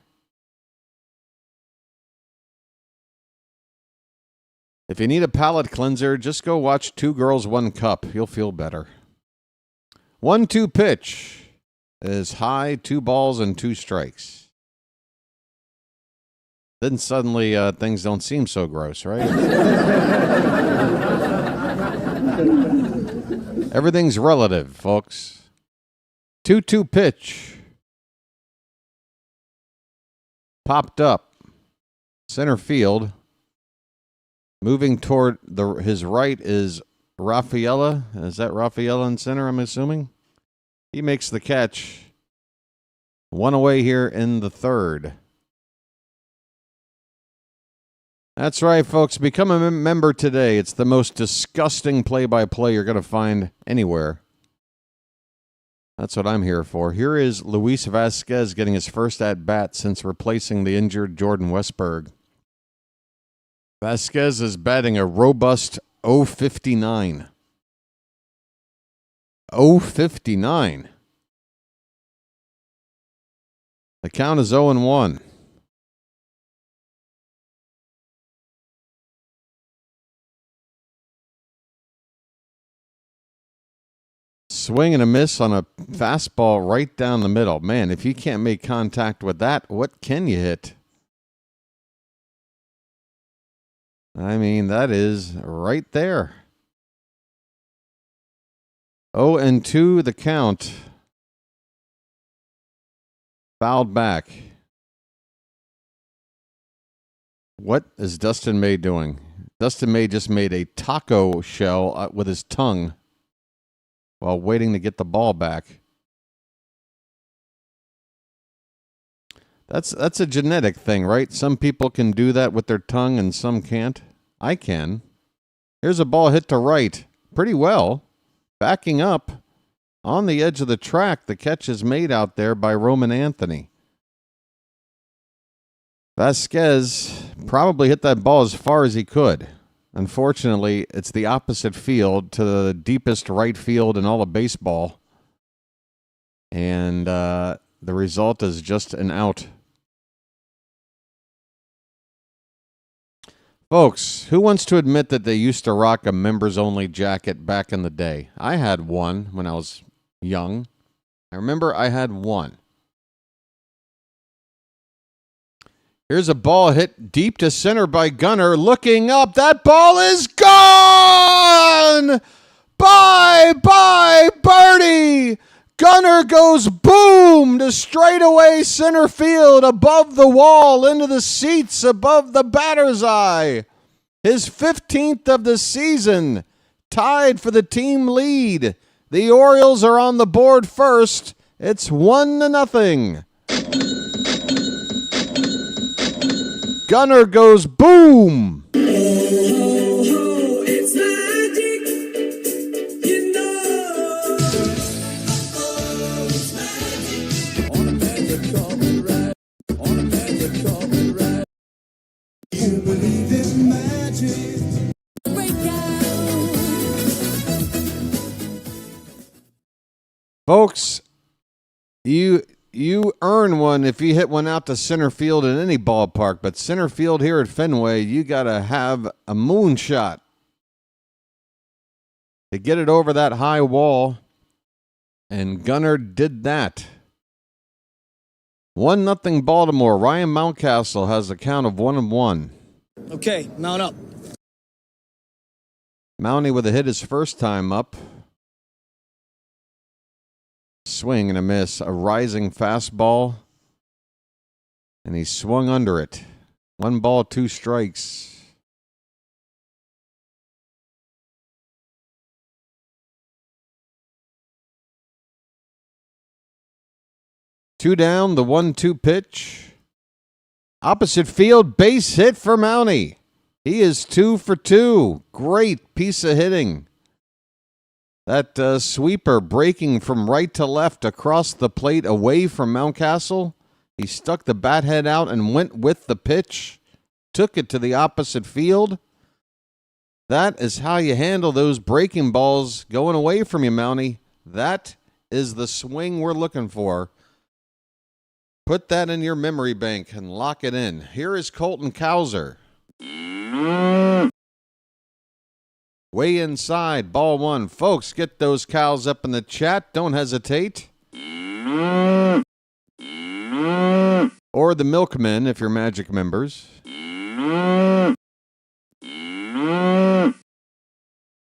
If you need a palate cleanser, just go watch 2 Girls, 1 Cup. You'll feel better. 1-2 pitch is high, 2 balls and 2 strikes. Then suddenly things don't seem so gross, right? Everything's relative, folks. 2-2 pitch. Popped up. Center field. Moving toward his right is Rafaela. Is that Rafaela in center, I'm assuming? He makes the catch. One away here in the third. That's right, folks. Become a member today. It's the most disgusting play-by-play you're going to find anywhere. That's what I'm here for. Here is Luis Vasquez getting his first at-bat since replacing the injured Jordan Westberg. Vasquez is batting a robust .059. .059. The count is 0-1. Swing and a miss on a fastball right down the middle. Man, if you can't make contact with that, what can you hit? I mean, that is right there. 0-2 the count. Fouled back. What is Dustin May doing? Dustin May just made a taco shell with his tongue while waiting to get the ball back. That's a genetic thing, right? Some people can do that with their tongue and some can't. I can. Here's a ball hit to right. Pretty well. Backing up. On the edge of the track, the catch is made out there by Roman Anthony. Vasquez probably hit that ball as far as he could. Unfortunately, it's the opposite field to the deepest right field in all of baseball. And the result is just an out. Folks, who wants to admit that they used to rock a members-only jacket back in the day? I had one when I was young. I remember I had one. Here's a ball hit deep to center by Gunnar. Looking up, that ball is gone! Bye, birdie! Gunnar goes boom to straightaway center field, above the wall, into the seats, above the batter's eye. His 15th of the season, tied for the team lead. The Orioles are on the board first. It's 1-0. Gunnar goes boom. It's magic, you know. It's magic. On a magic carpet ride. On a magic carpet ride. You believe in magic. Folks, you earn one if you hit one out to center field in any ballpark, but center field here at Fenway, you got to have a moonshot to get it over that high wall, and Gunnar did that. 1-0 Baltimore. Ryan Mountcastle has a count of 1-1. Okay, mount up. Mountie with a hit his first time up. Swing and a miss. A rising fastball. And he swung under it. 1 ball, 2 strikes. Two down, the 1-2 pitch. Opposite field, base hit for Mountie. He is 2 for 2. Great piece of hitting. That sweeper breaking from right to left across the plate away from Mountcastle. He stuck the bat head out and went with the pitch. Took it to the opposite field. That is how you handle those breaking balls going away from you, Mountie. That is the swing we're looking for. Put that in your memory bank and lock it in. Here is Colton Cowser. Way inside, ball 1. Folks, get those cows up in the chat. Don't hesitate. Or the milkmen, if you're Magic members.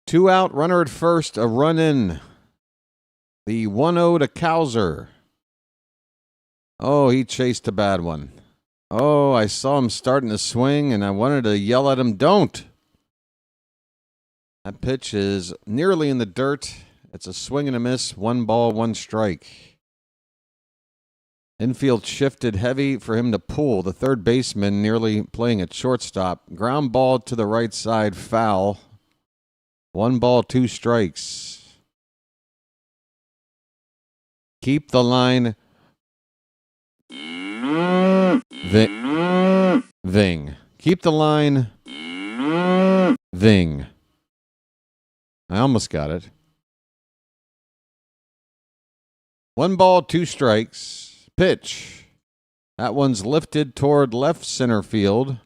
2 out, runner at first, a run in. The 1-0 to Cowser. Oh, he chased a bad one. Oh, I saw him starting to swing, and I wanted to yell at him, don't. That pitch is nearly in the dirt, It's a swing and a miss. 1 ball, 1 strike. Infield shifted heavy for him to pull. The third baseman nearly playing at shortstop. Ground ball to the right side, foul. 1 ball, 2 strikes. Keep the line. Ving. Keep the line. Ving. I almost got it. 1 ball, 2 strikes. Pitch. That one's lifted toward left center field.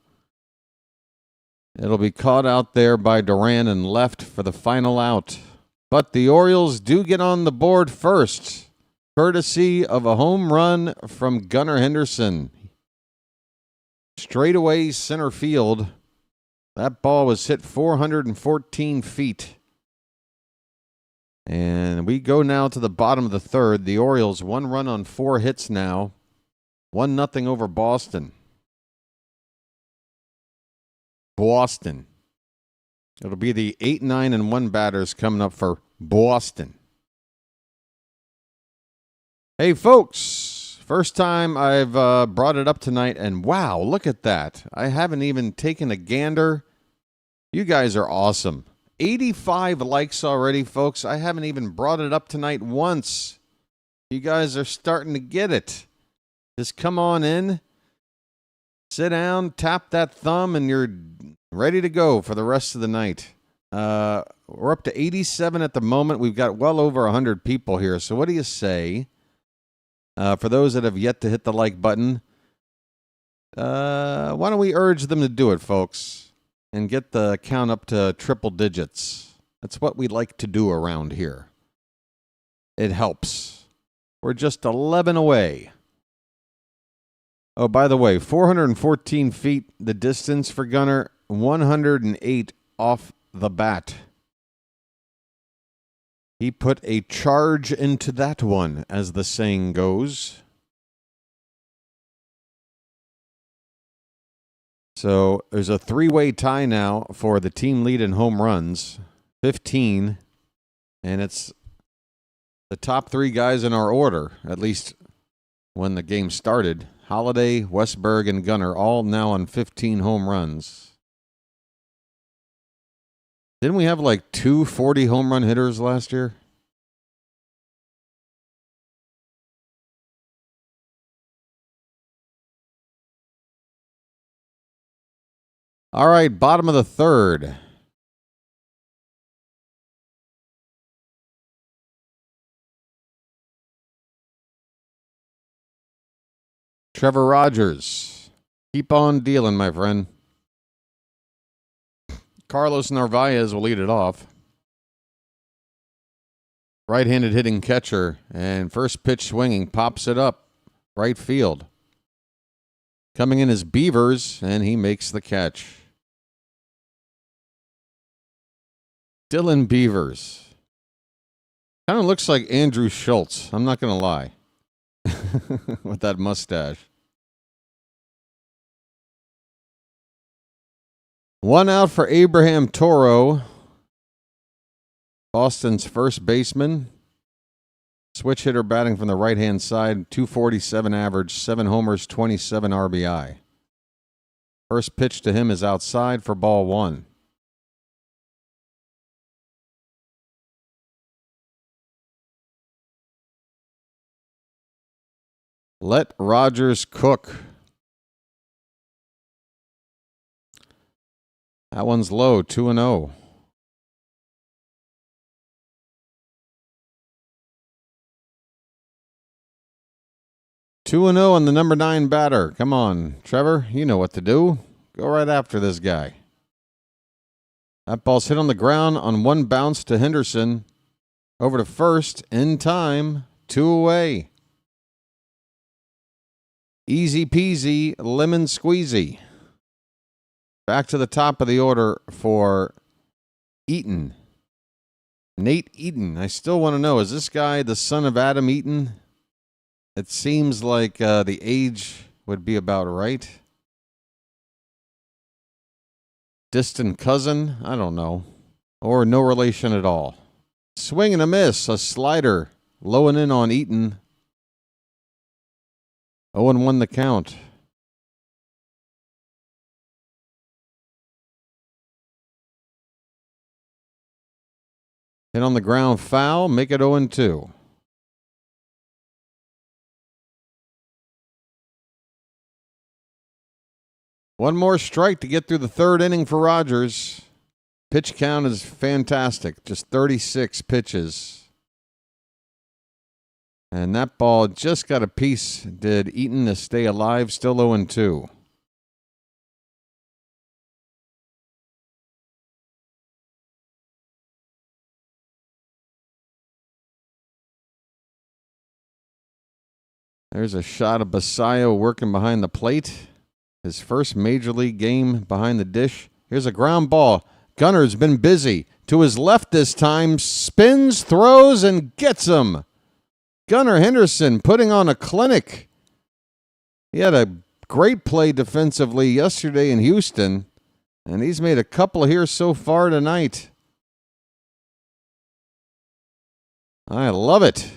It'll be caught out there by Duran and left for the final out. But the Orioles do get on the board first, courtesy of a home run from Gunnar Henderson. Straightaway center field. That ball was hit 414 feet. And we go now to the bottom of the third. The Orioles 1 run on 4 hits now. 1-0 over Boston. Boston. It'll be the 8, 9, and 1 batters coming up for Boston. Hey, folks. First time I've brought it up tonight, and wow, look at that. I haven't even taken a gander. You guys are awesome. 85 likes already, folks. I haven't even brought it up tonight once. You guys are starting to get it. Just come on in, sit down, tap that thumb, and you're ready to go for the rest of the night. We're up to 87 at the moment. We've got well over 100 people here. So what do you say? For those that have yet to hit the like button, why don't we urge them to do it, folks, and get the count up to triple digits. That's what we like to do around here. It helps. We're just 11 away. Oh, by the way, 414 feet the distance for Gunnar, 108 off the bat. He put a charge into that one, as the saying goes. So there's a 3-way tie now for the team lead in home runs, 15, and it's the top 3 guys in our order, at least when the game started. Holiday, Westberg, and Gunnar all now on 15 home runs. Didn't we have like 2 40 home run hitters last year? All right, bottom of the third. Trevor Rogers. Keep on dealing, my friend. Carlos Narvaez will lead it off. Right-handed hitting catcher, and first pitch swinging, pops it up. Right field. Coming in is Beavers, and he makes the catch. Dylan Beavers. Kind of looks like Andrew Schultz. I'm not going to lie. With that mustache. 1 out for Abraham Toro. Boston's first baseman. Switch hitter batting from the right-hand side. 247 average, 7 homers, 27 RBI. First pitch to him is outside for ball 1. Let Rogers cook. That one's low, 2-0. Two and 0 on the number 9 batter. Come on, Trevor. You know what to do. Go right after this guy. That ball's hit on the ground on 1 bounce to Henderson. Over to first in time. 2 away. Easy peasy, lemon squeezy. Back to the top of the order for Eaton. Nate Eaton. I still want to know, is this guy the son of Adam Eaton? It seems like the age would be about right. Distant cousin? I don't know. Or no relation at all. Swing and a miss. A slider. Low and in on Eaton. 0-1 the count. Hit on the ground foul. Make it 0-2. One more strike to get through the third inning for Rogers. Pitch count is fantastic. Just 36 pitches. And that ball just got a piece. Did Eaton to stay alive. Still 0-2. There's a shot of Basayo working behind the plate. His first major league game behind the dish. Here's a ground ball. Gunner's been busy. To his left this time. Spins, throws, and gets him. Gunnar Henderson putting on a clinic. He had a great play defensively yesterday in Houston, and he's made a couple here so far tonight. I love it.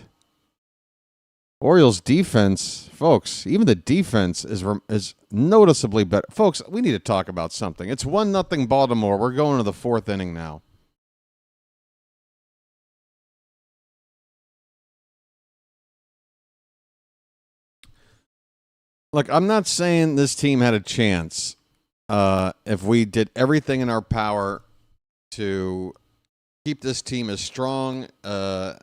Orioles defense, folks, even the defense is noticeably better. Folks, we need to talk about something. It's 1-0 Baltimore. We're going to the fourth inning now. Look, I'm not saying this team had a chance if we did everything in our power to keep this team as strong as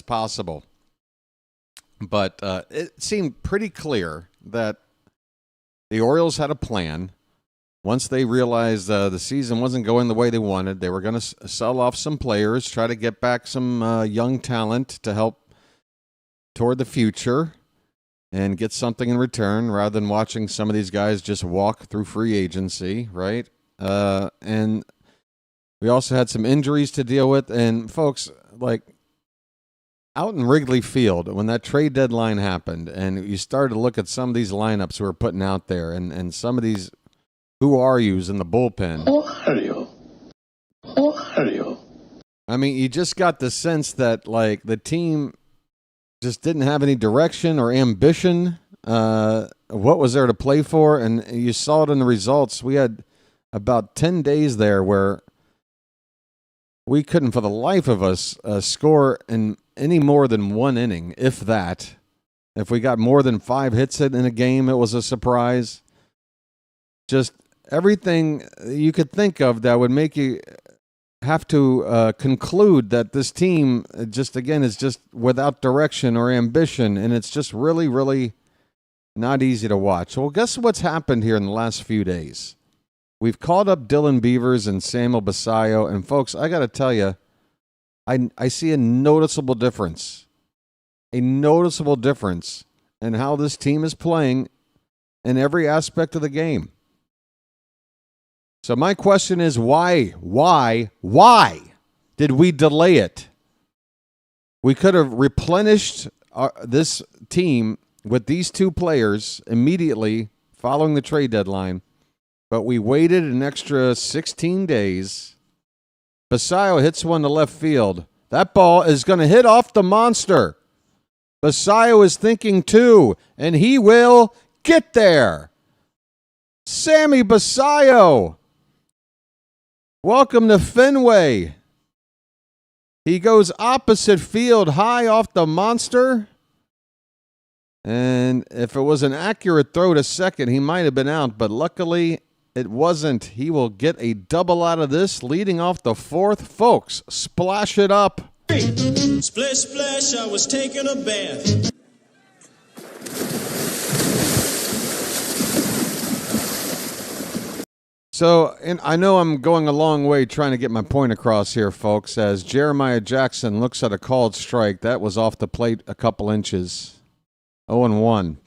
possible. But it seemed pretty clear that the Orioles had a plan. Once they realized the season wasn't going the way they wanted, they were going to sell off some players, try to get back some young talent to help toward the future and get something in return rather than watching some of these guys just walk through free agency, right? And we also had some injuries to deal with. And, folks, like, out in Wrigley Field, when that trade deadline happened and you started to look at some of these lineups we were putting out there and some of these who are yous in the bullpen. Who are you? Who are you? I mean, you just got the sense that, like, the team just didn't have any direction or ambition. What was there to play for? And you saw it in the results. We had about 10 days there where we couldn't, for the life of us, score in any more than one inning, if that. If we got more than 5 hits in a game, it was a surprise. Just everything you could think of that would make you have to conclude that this team just, again, is just without direction or ambition, and it's just really, really not easy to watch. Well, guess what's happened here in the last few days? We've called up Dylan Beavers and Samuel Basayo, and folks, I got to tell you, I see a noticeable difference in how this team is playing in every aspect of the game. So my question is, why did we delay it? We could have replenished this team with these 2 players immediately following the trade deadline, but we waited an extra 16 days. Basayo hits one to left field. That ball is going to hit off the monster. Basayo is thinking too, and he will get there. Sammy Basayo. Welcome to Fenway. He goes opposite field high off the monster. And if it was an accurate throw to second, he might have been out, but luckily it wasn't. He will get a double out of this, leading off the 4th. Folks, splash it up. Splish, splash, I was taking a bath. So, and I know I'm going a long way trying to get my point across here, folks, as Jeremiah Jackson looks at a called strike. That was off the plate a couple inches. 0-1.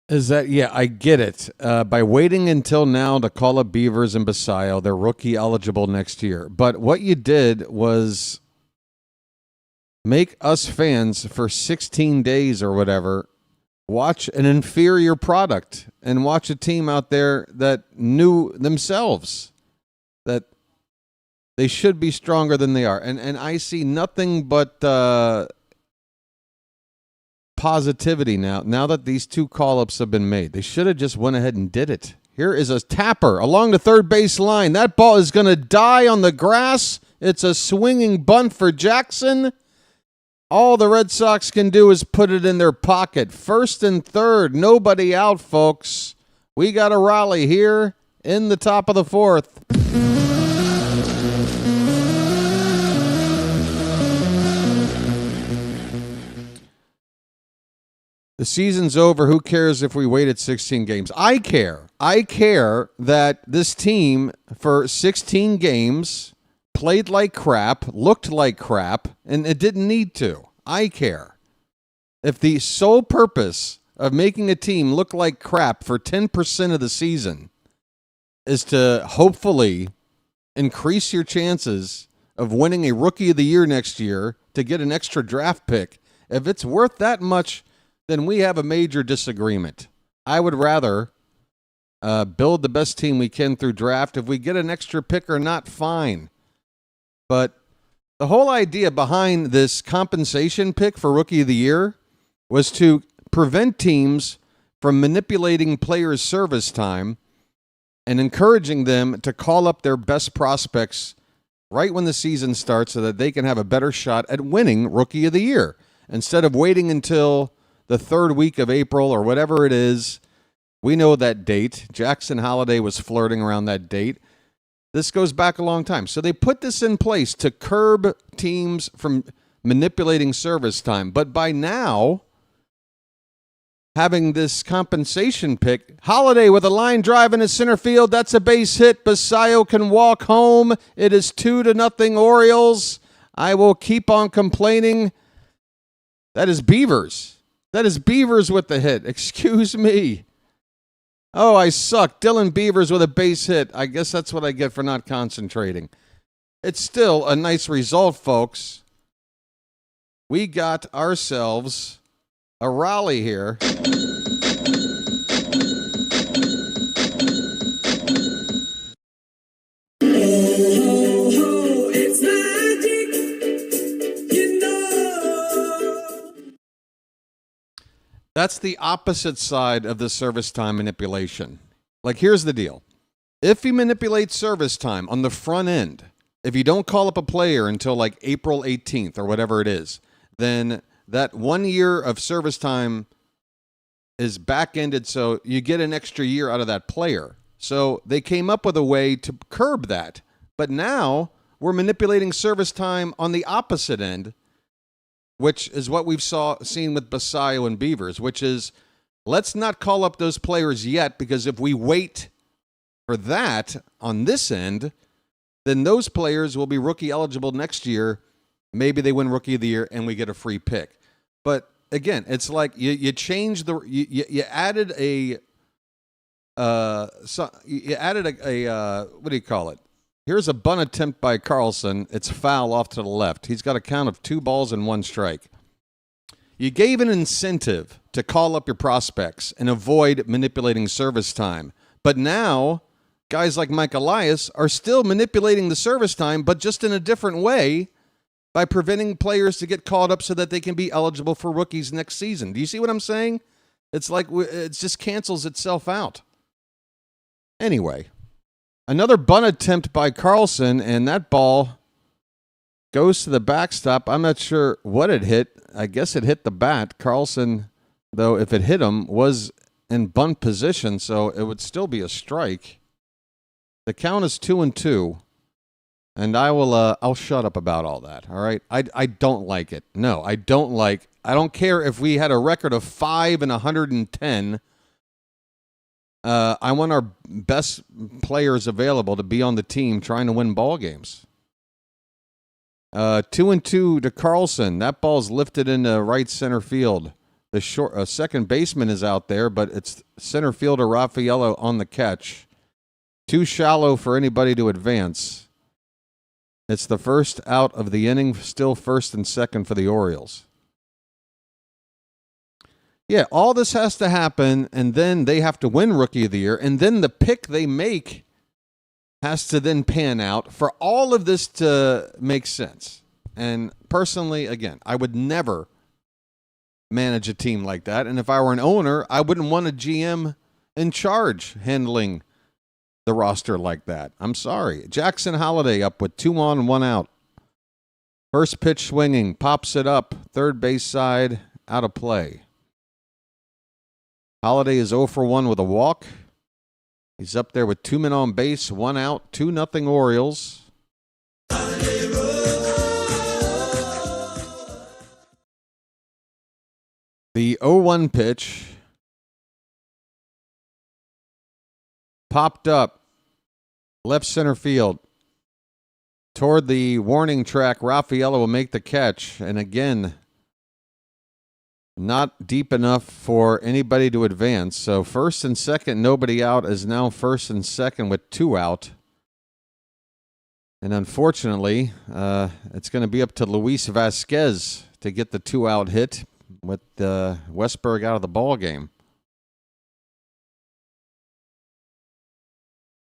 Is that, yeah, I get it. By waiting until now to call up Beavers and Basayo, they're rookie eligible next year. But what you did was make us fans for 16 days or whatever watch an inferior product and watch a team out there that knew themselves that They should be stronger than they are. And I see nothing but positivity now that these 2 call-ups have been made. They should have just went ahead and did it. Here is a tapper along the third base line. That ball is going to die on the grass. It's a swinging bunt for Jackson. All the Red Sox can do is put it in their pocket. First and third, nobody out, folks. We got a rally here in the top of the 4th. The season's over. Who cares if we waited 16 games? I care. I care that this team, for 16 games, played like crap, looked like crap, and it didn't need to. I care. If the sole purpose of making a team look like crap for 10% of the season is to hopefully increase your chances of winning a Rookie of the Year next year to get an extra draft pick, if it's worth that much, then we have a major disagreement. I would rather build the best team we can through draft. If we get an extra pick or not, fine. But the whole idea behind this compensation pick for Rookie of the Year was to prevent teams from manipulating players' service time and encouraging them to call up their best prospects right when the season starts so that they can have a better shot at winning Rookie of the Year, instead of waiting until the 3rd week of April or whatever it is. We know that date. Jackson Holliday was flirting around that date. This goes back a long time. So they put this in place to curb teams from manipulating service time. But by now, having this compensation pick, Holliday with a line drive in his center field, that's a base hit. Basayo can walk home. It is 2-0 Orioles. I will keep on complaining. That is Beavers. That is Beavers with the hit. Excuse me. Oh, I suck. Dylan Beavers with a base hit. I guess that's what I get for not concentrating. It's still a nice result, folks. We got ourselves a rally here. That's the opposite side of the service time manipulation. Like, here's the deal. If you manipulate service time on the front end, if you don't call up a player until like April 18th or whatever it is, then that 1 year of service time is back-ended, so you get an extra year out of that player. So they came up with a way to curb that. But now we're manipulating service time on the opposite end, which is what we've seen with Basayo and Beavers, which is, let's not call up those players yet, because if we wait for that on this end, then those players will be rookie eligible next year. Maybe they win Rookie of the Year and we get a free pick. But again, it's like you changed the you added a what do you call it? Here's a bunt attempt by Carlson. It's foul off to the left. He's got a count of 2 balls and 1 strike. You gave an incentive to call up your prospects and avoid manipulating service time. But now, guys like Mike Elias are still manipulating the service time, but just in a different way, by preventing players to get called up so that they can be eligible for rookies next season. Do you see what I'm saying? It's like it just cancels itself out. Anyway, another bunt attempt by Carlson, and that ball goes to the backstop. I'm not sure what it hit. I guess it hit the bat. Carlson, though, if it hit him, was in bunt position, so it would still be a strike. The count is 2-2. And I'll shut up about all that, all right? I don't like it. No, I don't care if we had a record of 5-110. I want our best players available to be on the team trying to win ball games. 2-2 to Carlson. That ball's lifted into right center field. The second baseman is out there, but it's center fielder Raffaello on the catch. Too shallow for anybody to advance. It's the first out of the inning, still first and second for the Orioles. Yeah, all this has to happen, and then they have to win Rookie of the Year, and then the pick they make has to then pan out for all of this to make sense. And personally, again, I would never manage a team like that. And if I were an owner, I wouldn't want a GM in charge handling the roster like that. I'm sorry. Jackson Holliday up with 2 on, 1 out. First pitch swinging, pops it up, third base side, out of play. Holliday is 0 for 1 with a walk. He's up there with 2 men on base, 1 out, 2-0 Orioles. The 0-1 pitch popped up left center field toward the warning track. Raffaello will make the catch, and again, not deep enough for anybody to advance. So first and second, nobody out, is now first and second with 2 out. And unfortunately, it's going to be up to Luis Vasquez to get the 2-out hit with Westberg out of the ball game.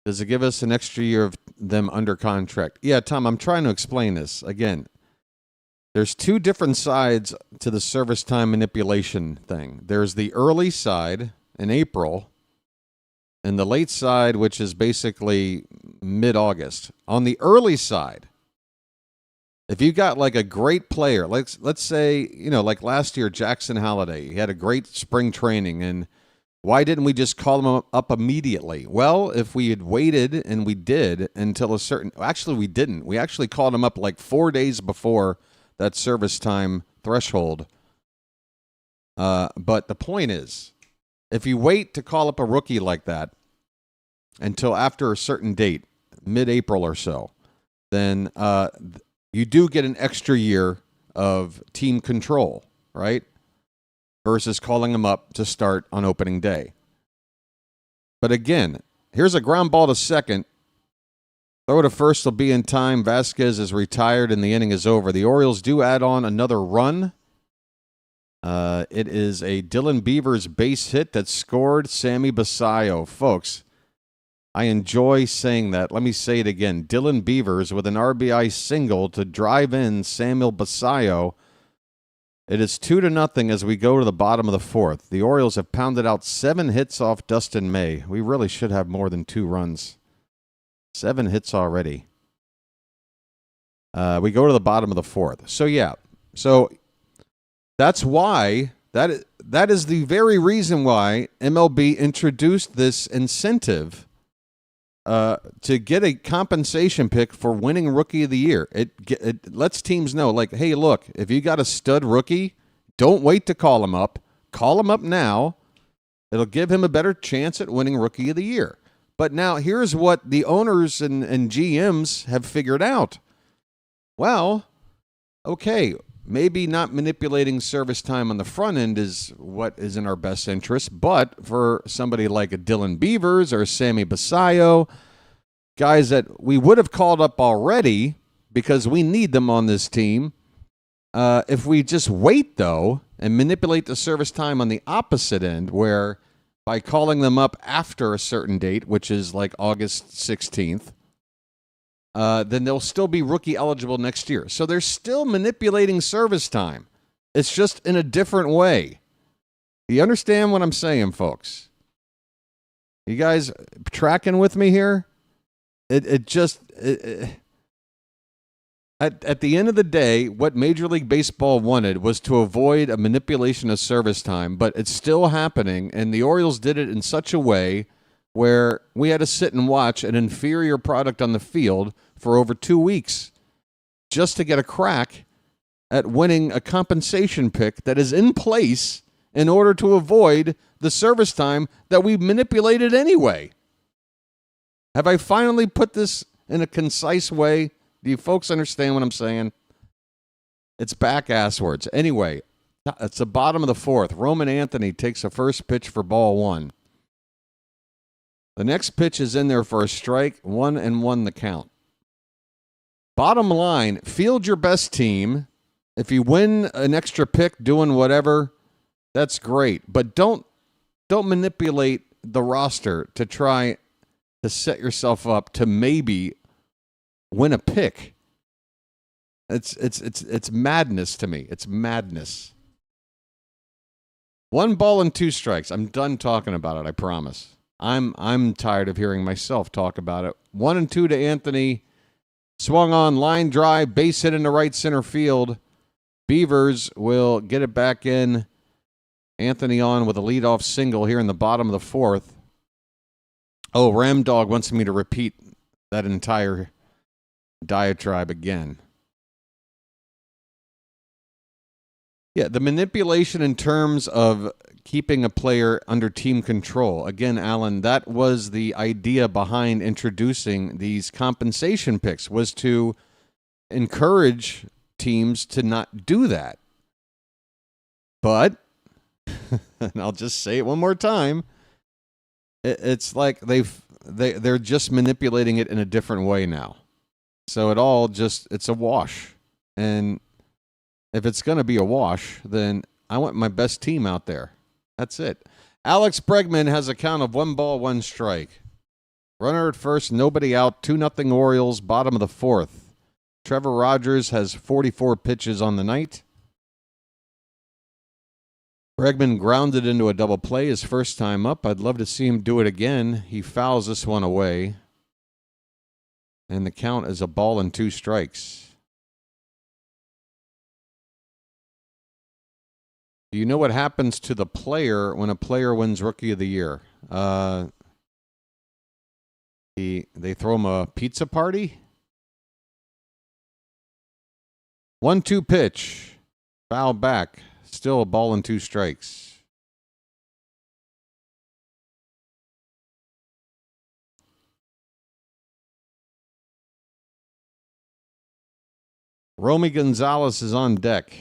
Does it give us an extra year of them under contract? Yeah, Tom, I'm trying to explain this. Again, there's 2 different sides to the service time manipulation thing. There's the early side in April and the late side, which is basically mid-August. On the early side, if you got like a great player, let's say, like last year, Jackson Holliday, he had a great spring training, and why didn't we just call him up immediately? Well, if we had waited, and we did, until a certain... Actually, we didn't. We actually called him up like 4 days before that service time threshold. But the point is, if you wait to call up a rookie like that until after a certain date, mid-April or so, then you do get an extra year of team control, right? Versus calling them up to start on opening day. But again, here's a ground ball to second. Throw to first will be in time. Vasquez is retired and the inning is over. The Orioles do add on another run. It is a Dylan Beavers base hit that scored Sammy Basayo. Folks, I enjoy saying that. Let me say it again. Dylan Beavers with an RBI single to drive in Samuel Basayo. It is 2-0 as we go to the bottom of the 4th. The Orioles have pounded out 7 hits off Dustin May. We really should have more than 2 runs. 7 hits already. We go to the bottom of the 4th. So, yeah. So, that's why, that is the very reason why MLB introduced this incentive to get a compensation pick for winning Rookie of the Year. It lets teams know, like, hey, look, if you got a stud rookie, don't wait to call him up. Call him up now. It'll give him a better chance at winning Rookie of the Year. But now here's what the owners and GMs have figured out. Well, okay, maybe not manipulating service time on the front end is what is in our best interest, but for somebody like a Dylan Beavers or Sammy Basayo, guys that we would have called up already because we need them on this team, if we just wait, though, and manipulate the service time on the opposite end, where by calling them up after a certain date, which is like August 16th, then they'll still be rookie eligible next year. So they're still manipulating service time. It's just in a different way. You understand what I'm saying, folks? You guys tracking with me here? At the end of the day, what Major League Baseball wanted was to avoid a manipulation of service time, but it's still happening, and the Orioles did it in such a way where we had to sit and watch an inferior product on the field for over 2 weeks just to get a crack at winning a compensation pick that is in place in order to avoid the service time that we manipulated anyway. Have I finally put this in a concise way? Do you folks understand what I'm saying? It's back-asswards. Anyway, it's the bottom of the 4th. Roman Anthony takes a first pitch for ball 1. The next pitch is in there for a strike, 1-1 the count. Bottom line, field your best team. If you win an extra pick doing whatever, that's great. But don't manipulate the roster to try to set yourself up to maybe win a pick. It's madness to me. It's madness. 1 ball and 2 strikes. I'm done talking about it, I promise. I'm tired of hearing myself talk about it. 1 and 2 to Anthony. Swung on, line drive, base hit into right center field. Beavers will get it back in. Anthony on with a leadoff single here in the bottom of the 4th. Oh, Ram Dog wants me to repeat that entire diatribe again. Yeah, the manipulation in terms of keeping a player under team control. Again, Alan, that was the idea behind introducing these compensation picks, was to encourage teams to not do that. But, and I'll just say it one more time, it's like they're just manipulating it in a different way now. So it's a wash. And if it's going to be a wash, then I want my best team out there. That's it. Alex Bregman has a count of 1 ball, 1 strike. Runner at first, nobody out, 2-0 Orioles, bottom of the 4th. Trevor Rogers has 44 pitches on the night. Bregman grounded into a double play his first time up. I'd love to see him do it again. He fouls this one away. And the count is 1 ball and 2 strikes. Do you know what happens to the player when a player wins Rookie of the Year? They throw him a pizza party? 1-2 pitch. Foul back. Still 1 ball and 2 strikes. Romy Gonzalez is on deck.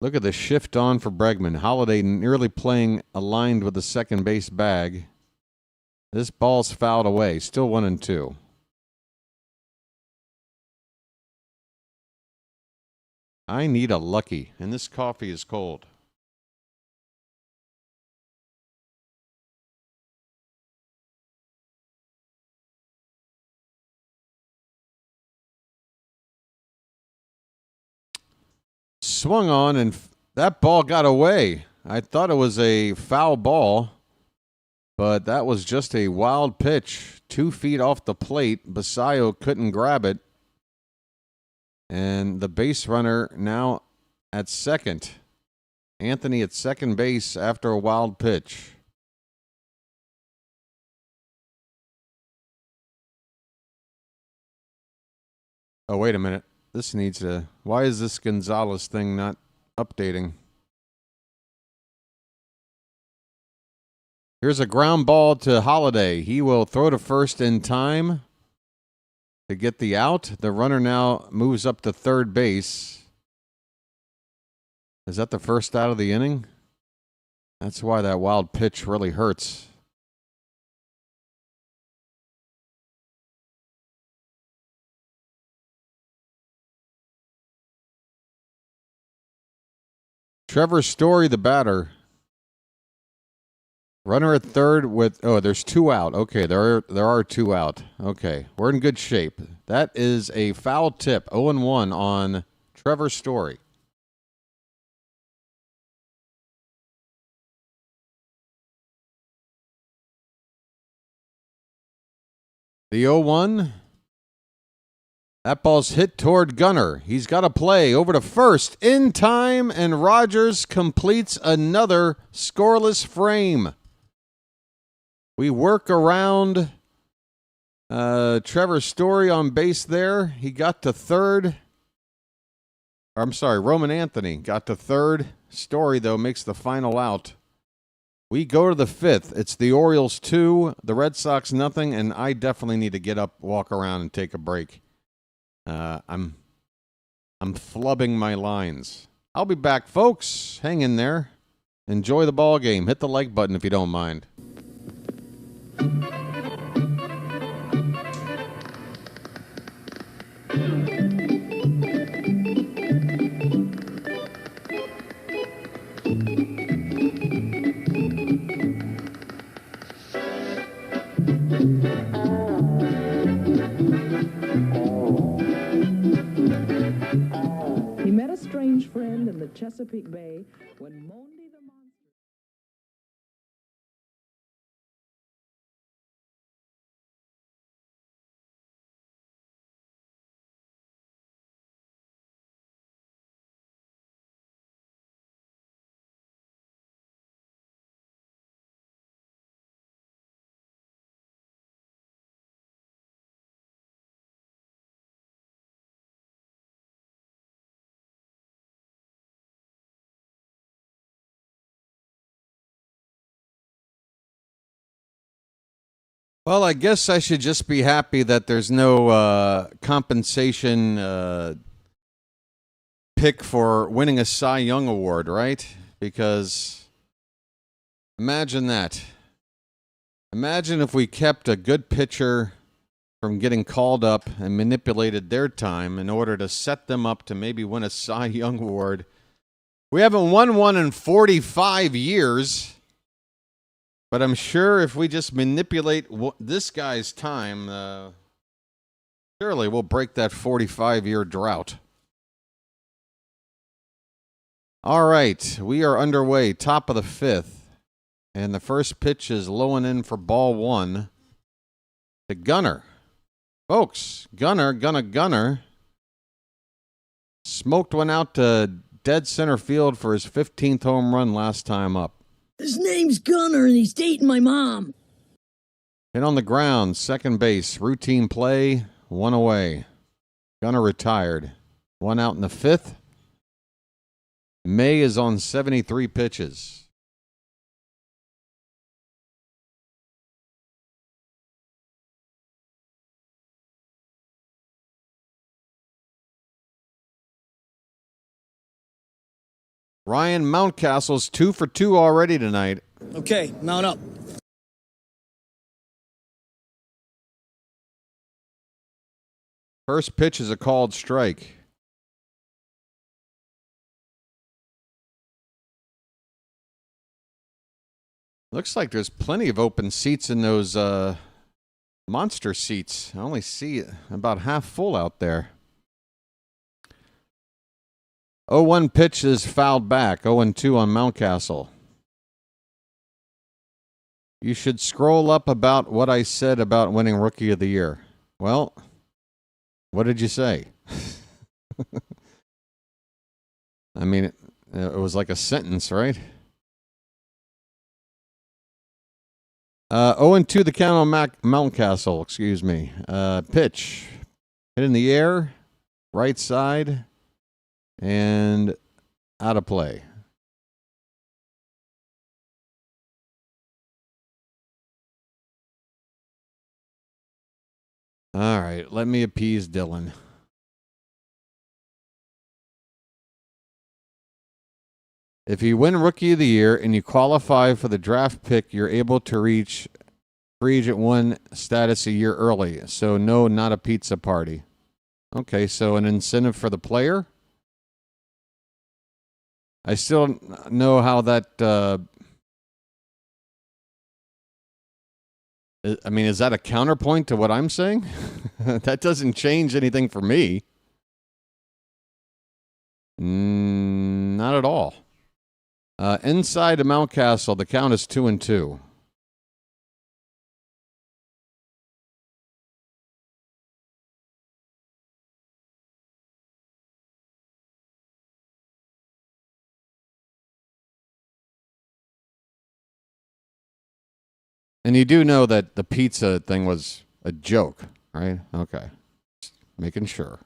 Look at the shift on for Bregman. Holiday nearly playing aligned with the second base bag. This ball's fouled away. Still 1-2. I need a lucky, and this coffee is cold. Swung on, and that ball got away. I thought it was a foul ball, but that was just a wild pitch. 2 feet off the plate. Basayo couldn't grab it. And the base runner now at second. Anthony at second base after a wild pitch. Oh, wait a minute. This needs to... Why is this Gonzalez thing not updating? Here's a ground ball to Holiday. He will throw to first in time to get the out. The runner now moves up to third base. Is that the first out of the inning? That's why that wild pitch really hurts. Trevor Story, the batter. Runner at third with... Oh, there's 2 out. Okay, there are 2 out. Okay, we're in good shape. That is a foul tip. 0-1 on Trevor Story. The 0-1. That ball's hit toward Gunner. He's got a play over to first in time, and Rogers completes another scoreless frame. We work around Trevor Story on base there. He got to third. I'm sorry, Roman Anthony got to third. Story, though, makes the final out. We go to the 5th. It's the Orioles 2, the Red Sox nothing, and I definitely need to get up, walk around, and take a break. I'm flubbing my lines. I'll be back, folks. Hang in there. Enjoy the ball game. Hit the like button if you don't mind. Chesapeake Bay when Monday the Monster. Well, I guess I should just be happy that there's no compensation pick for winning a Cy Young Award, right? Because imagine that. Imagine if we kept a good pitcher from getting called up and manipulated their time in order to set them up to maybe win a Cy Young Award. We haven't won one in 45 years. But I'm sure if we just manipulate this guy's time, surely we'll break that 45-year drought. All right, we are underway, top of the fifth. And the first pitch is low and in for ball one. The Gunner. Folks, Gunner. Smoked one out to dead center field for his 15th home run last time up. His name's Gunner, and he's dating my mom. Hit on the ground, second base, routine play, one away. Gunner retired. One out in the fifth. May is on 73 pitches. Ryan Mountcastle's 2 for 2 already tonight. Okay, mount up. First pitch is a called strike. Looks like there's plenty of open seats in those monster seats. I only see about half full out there. 0-1 pitch is fouled back. 0-2 on Mountcastle. You should scroll up about what I said about winning Rookie of the Year. Well, what did you say? I mean, it was like a sentence, right? 0-2 the count on Mountcastle, excuse me. Pitch. Hit in the air. Right side. And out of play. All right, let me appease Dylan. If you win Rookie of the Year and you qualify for the draft pick, you're able to reach free agent one status a year early. So no, not a pizza party. Okay, so an incentive for the player? I still don't know how that, I mean, is that a counterpoint to what I'm saying? That doesn't change anything for me. Not at all. Inside of Mountcastle, the count is 2-2. And you do know that the pizza thing was a joke, right? Okay. Just making sure.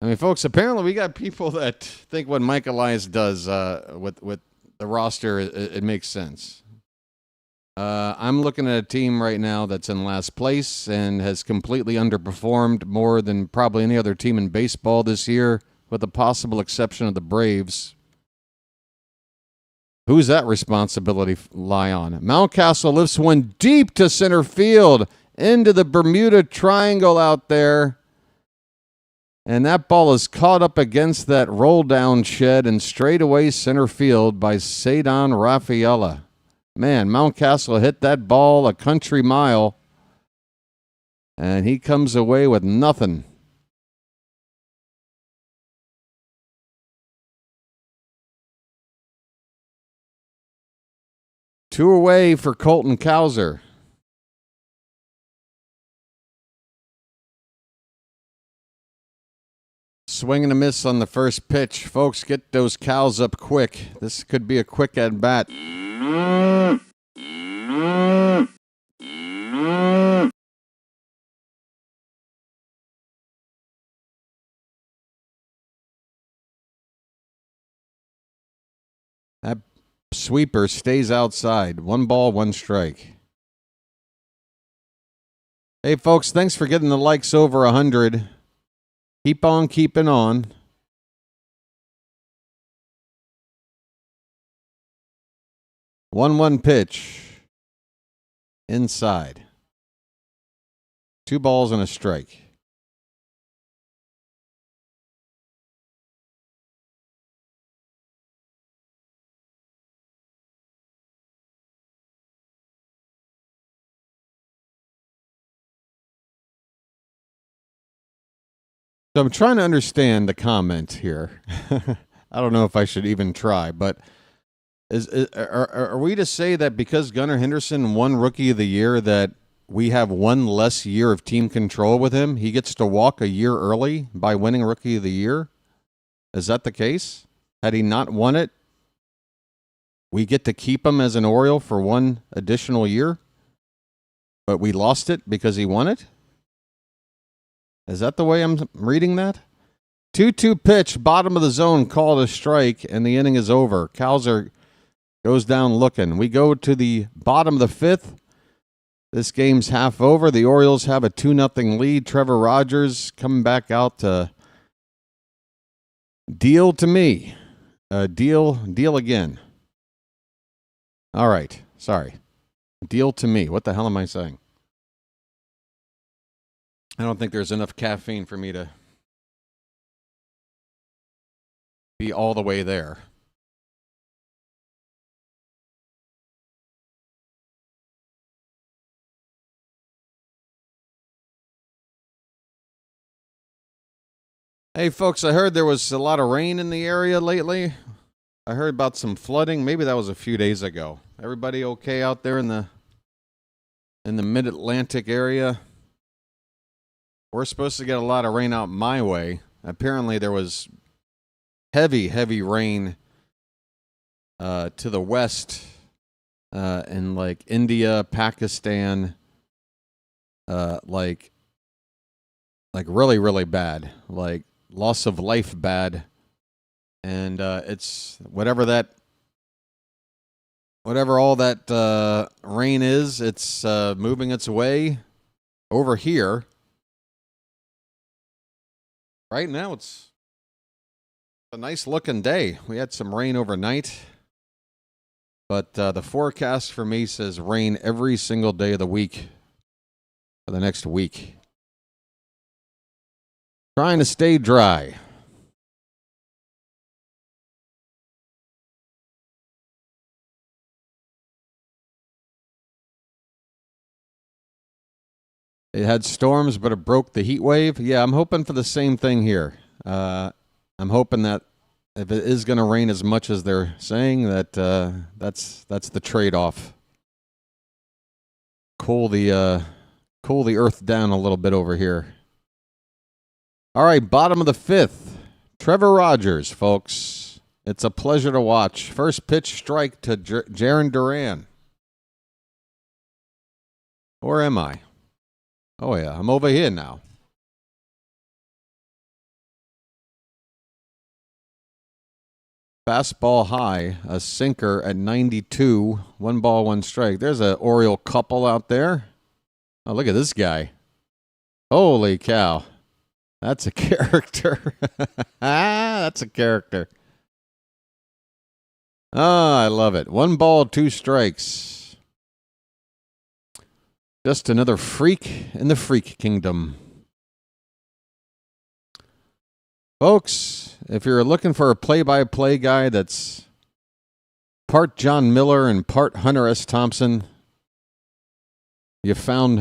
I mean, folks, apparently we got people that think what Mike Elias does with the roster, it makes sense. I'm looking at a team right now that's in last place and has completely underperformed more than probably any other team in baseball this year, with the possible exception of the Braves. Who's that responsibility lie on? Mountcastle lifts one deep to center field into the Bermuda Triangle out there. And that ball is caught up against that roll-down shed and straight away center field by Cedon Rafaela. Man, Mountcastle hit that ball a country mile. And he comes away with nothing. 2 away for Colton Cowser. Swing and a miss on the first pitch. Folks, get those cows up quick. This could be a quick at bat. That sweeper stays outside. 1 ball, 1 strike. Hey, folks, thanks for getting the likes over 100. Keep on keeping on. One pitch. Inside. 2 balls and a strike. So I'm trying to understand the comment here. I don't know if I should even try, but are we to say that because Gunnar Henderson won Rookie of the Year that we have 1 less year of team control with him? He gets to walk a year early by winning Rookie of the Year? Is that the case? Had he not won it, we get to keep him as an Oriole for 1 additional year, but we lost it because he won it? Is that the way I'm reading that? 2-2 pitch, bottom of the zone, called a strike, and the inning is over. Cowser goes down looking. We go to the bottom of the 5th. This game's half over. The Orioles have a 2-0 lead. Trevor Rogers coming back out to deal to me. Deal again. All right. Sorry. Deal to me. What the hell am I saying? I don't think there's enough caffeine for me to be all the way there. Hey, folks, I heard there was a lot of rain in the area lately. I heard about some flooding. Maybe that was a few days ago. Everybody okay out there in the mid-Atlantic area? We're supposed to get a lot of rain out my way. Apparently there was heavy rain to the west in like India, Pakistan, like really bad, like loss of life bad. And it's whatever all that rain is, it's moving its way over here. Right now, it's a nice looking day. We had some rain overnight, but the forecast for me says rain every single day of the week for the next week. Trying to stay dry. It had storms, but it broke the heat wave. Yeah, I'm hoping for the same thing here. I'm hoping that if it is going to rain as much as they're saying, that that's the trade-off. Cool the earth down a little bit over here. All right, bottom of the 5th. Trevor Rogers, folks. It's a pleasure to watch. First pitch strike to Jaron Duran. Or am I? Oh, yeah, I'm over here now. Fastball high, a sinker at 92, 1 ball, 1 strike. There's an Oriole couple out there. Oh, look at this guy. Holy cow. That's a character. That's a character. Oh, I love it. 1 ball, 2 strikes. Just another freak in the freak kingdom. Folks, if you're looking for a play-by-play guy that's part John Miller and part Hunter S. Thompson, you found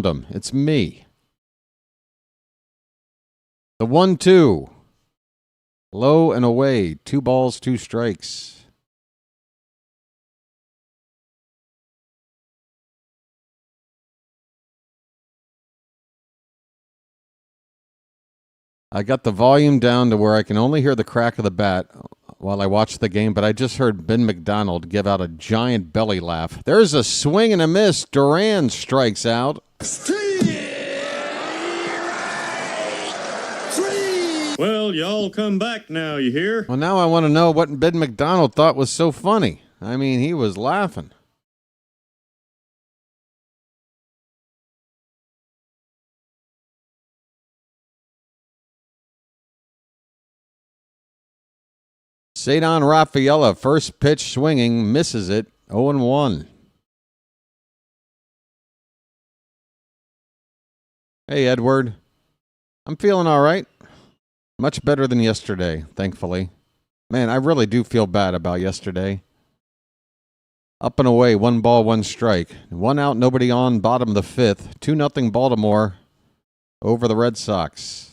him. It's me. The 1-2. Low and away. 2 balls, 2 strikes. I got the volume down to where I can only hear the crack of the bat while I watch the game, but I just heard Ben McDonald give out a giant belly laugh. There's a swing and a miss. Duran strikes out. Well, y'all come back now, you hear? Well, now I want to know what Ben McDonald thought was so funny. I mean, he was laughing. Cedar Rafaela, first pitch swinging, misses it, 0-1. Hey, Edward. I'm feeling all right. Much better than yesterday, thankfully. Man, I really do feel bad about yesterday. Up and away, 1 ball, 1 strike. 1 out, nobody on, bottom of the 5th. 2-0 Baltimore over the Red Sox.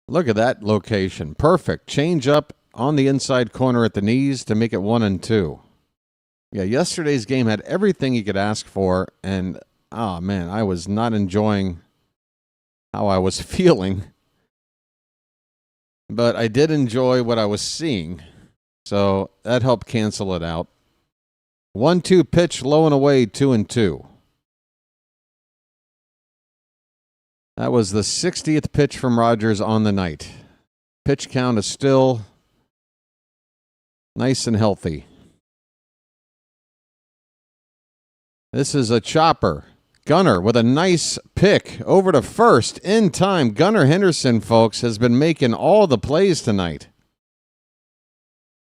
Look at that location. Perfect. Change up on the inside corner at the knees to make it 1-2. Yeah, yesterday's game had everything you could ask for, and, oh, man, I was not enjoying how I was feeling. But I did enjoy what I was seeing, so that helped cancel it out. 1-2 pitch, low and away, 2-2. That was the 60th pitch from Rogers on the night. Pitch count is still nice and healthy. This is a chopper. Gunnar with a nice pick over to first in time. Gunnar Henderson, folks, has been making all the plays tonight.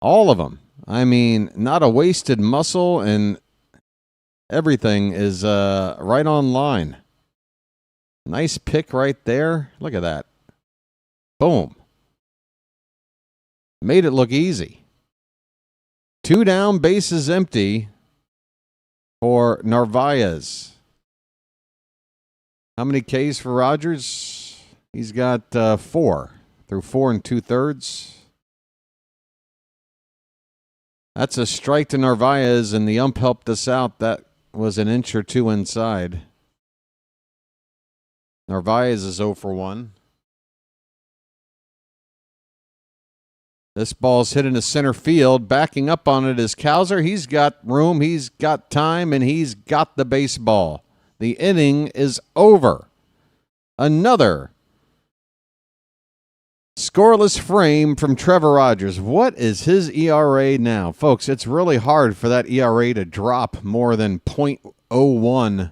All of them. I mean, not a wasted muscle, and everything is right on line. Nice pick right there. Look at that. Boom. Made it look easy. 2 down, bases empty for Narvaez. How many Ks for Rogers? He's got 4 through 4 2/3. That's a strike to Narvaez, and the ump helped us out. That was an inch or 2 inside. Narvaez is 0 for 1. This ball's hit into center field. Backing up on it is Cowser. He's got room, he's got time, and he's got the baseball. The inning is over. Another scoreless frame from Trevor Rogers. What is his ERA now? Folks, it's really hard for that ERA to drop more than .01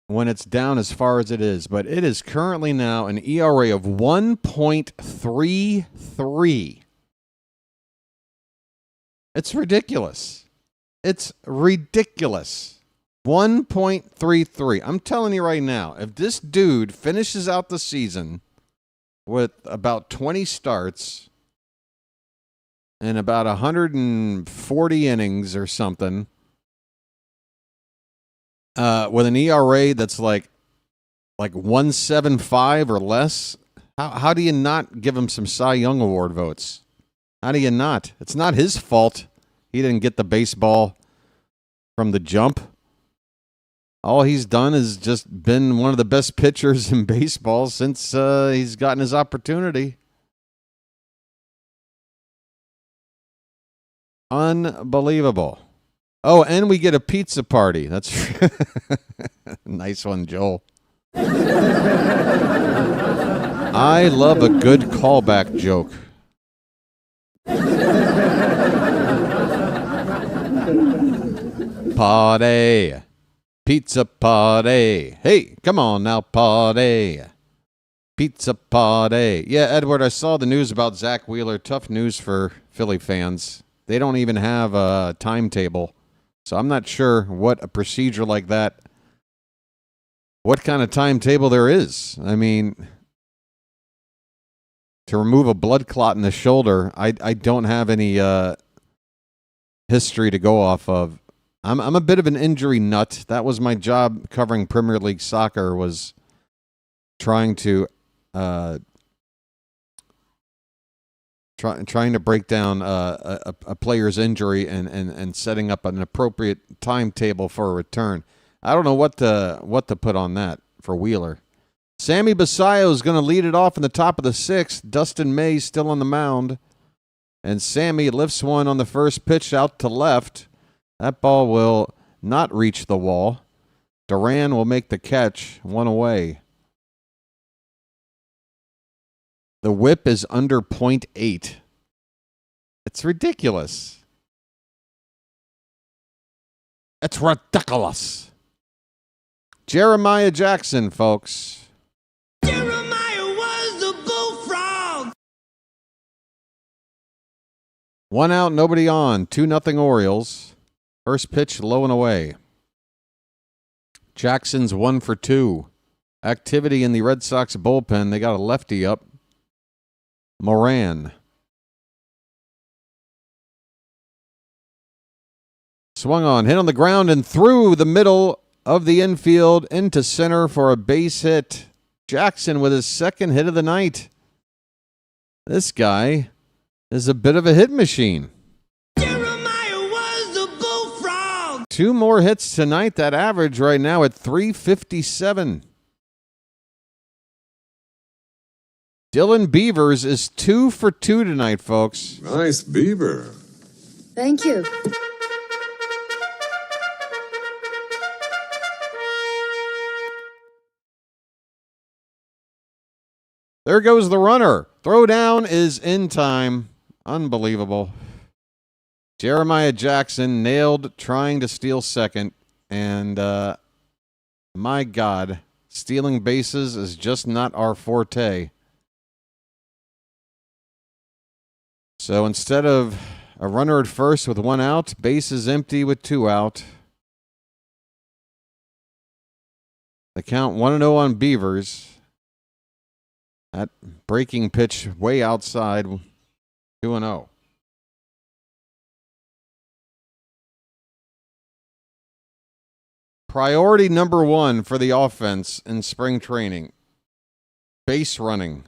when it's down as far as it is. But it is currently now an ERA of 1.33. It's ridiculous. It's ridiculous. 1.33. I'm telling you right now, if this dude finishes out the season with about 20 starts and about 140 innings or something, with an ERA that's like 1.75 or less, how do you not give him some Cy Young Award votes? How do you not? It's not his fault he didn't get the baseball from the jump. All he's done is just been one of the best pitchers in baseball since he's gotten his opportunity. Unbelievable. Oh, and we get a pizza party. That's nice one, Joel. I love a good callback joke. Party. Pizza party. Hey, come on now, party. Pizza party. Yeah, Edward, I saw the news about Zach Wheeler. Tough news for Philly fans. They don't even have a timetable. So I'm not sure what a procedure like that, what kind of timetable there is. I mean, to remove a blood clot in the shoulder, I don't have any history to go off of. I'm a bit of an injury nut. That was my job covering Premier League soccer, was trying to trying to break down a player's injury and setting up an appropriate timetable for a return. I don't know what to put on that for Wheeler. Sammy Basayo is going to lead it off in the top of the 6th. Dustin May still on the mound. And Sammy lifts one on the first pitch out to left. That ball will not reach the wall. Duran will make the catch, 1 away. The whip is under .8. It's ridiculous. It's ridiculous. Jeremiah Jackson, folks. Jeremiah was the bullfrog. 1 out, nobody on. 2-0 Orioles. First pitch low and away. Jackson's 1 for 2. Activity in the Red Sox bullpen. They got a lefty up. Moran. Swung on, hit on the ground and through the middle of the infield into center for a base hit. Jackson with his second hit of the night. This guy is a bit of a hit machine. Jeremiah was the bullfrog. 2 more hits tonight. That average right now at 357. Dylan Beavers is 2 for 2 tonight, folks. Nice Beaver. Thank you. There goes the runner. Throwdown is in time. Unbelievable. Jeremiah Jackson nailed trying to steal second. And, my God, stealing bases is just not our forte. So instead of a runner at first with 1 out, base is empty with 2 out. The count 1-0 on Beavers. That breaking pitch way outside, 2-0. Priority number 1 for the offense in spring training. Base running.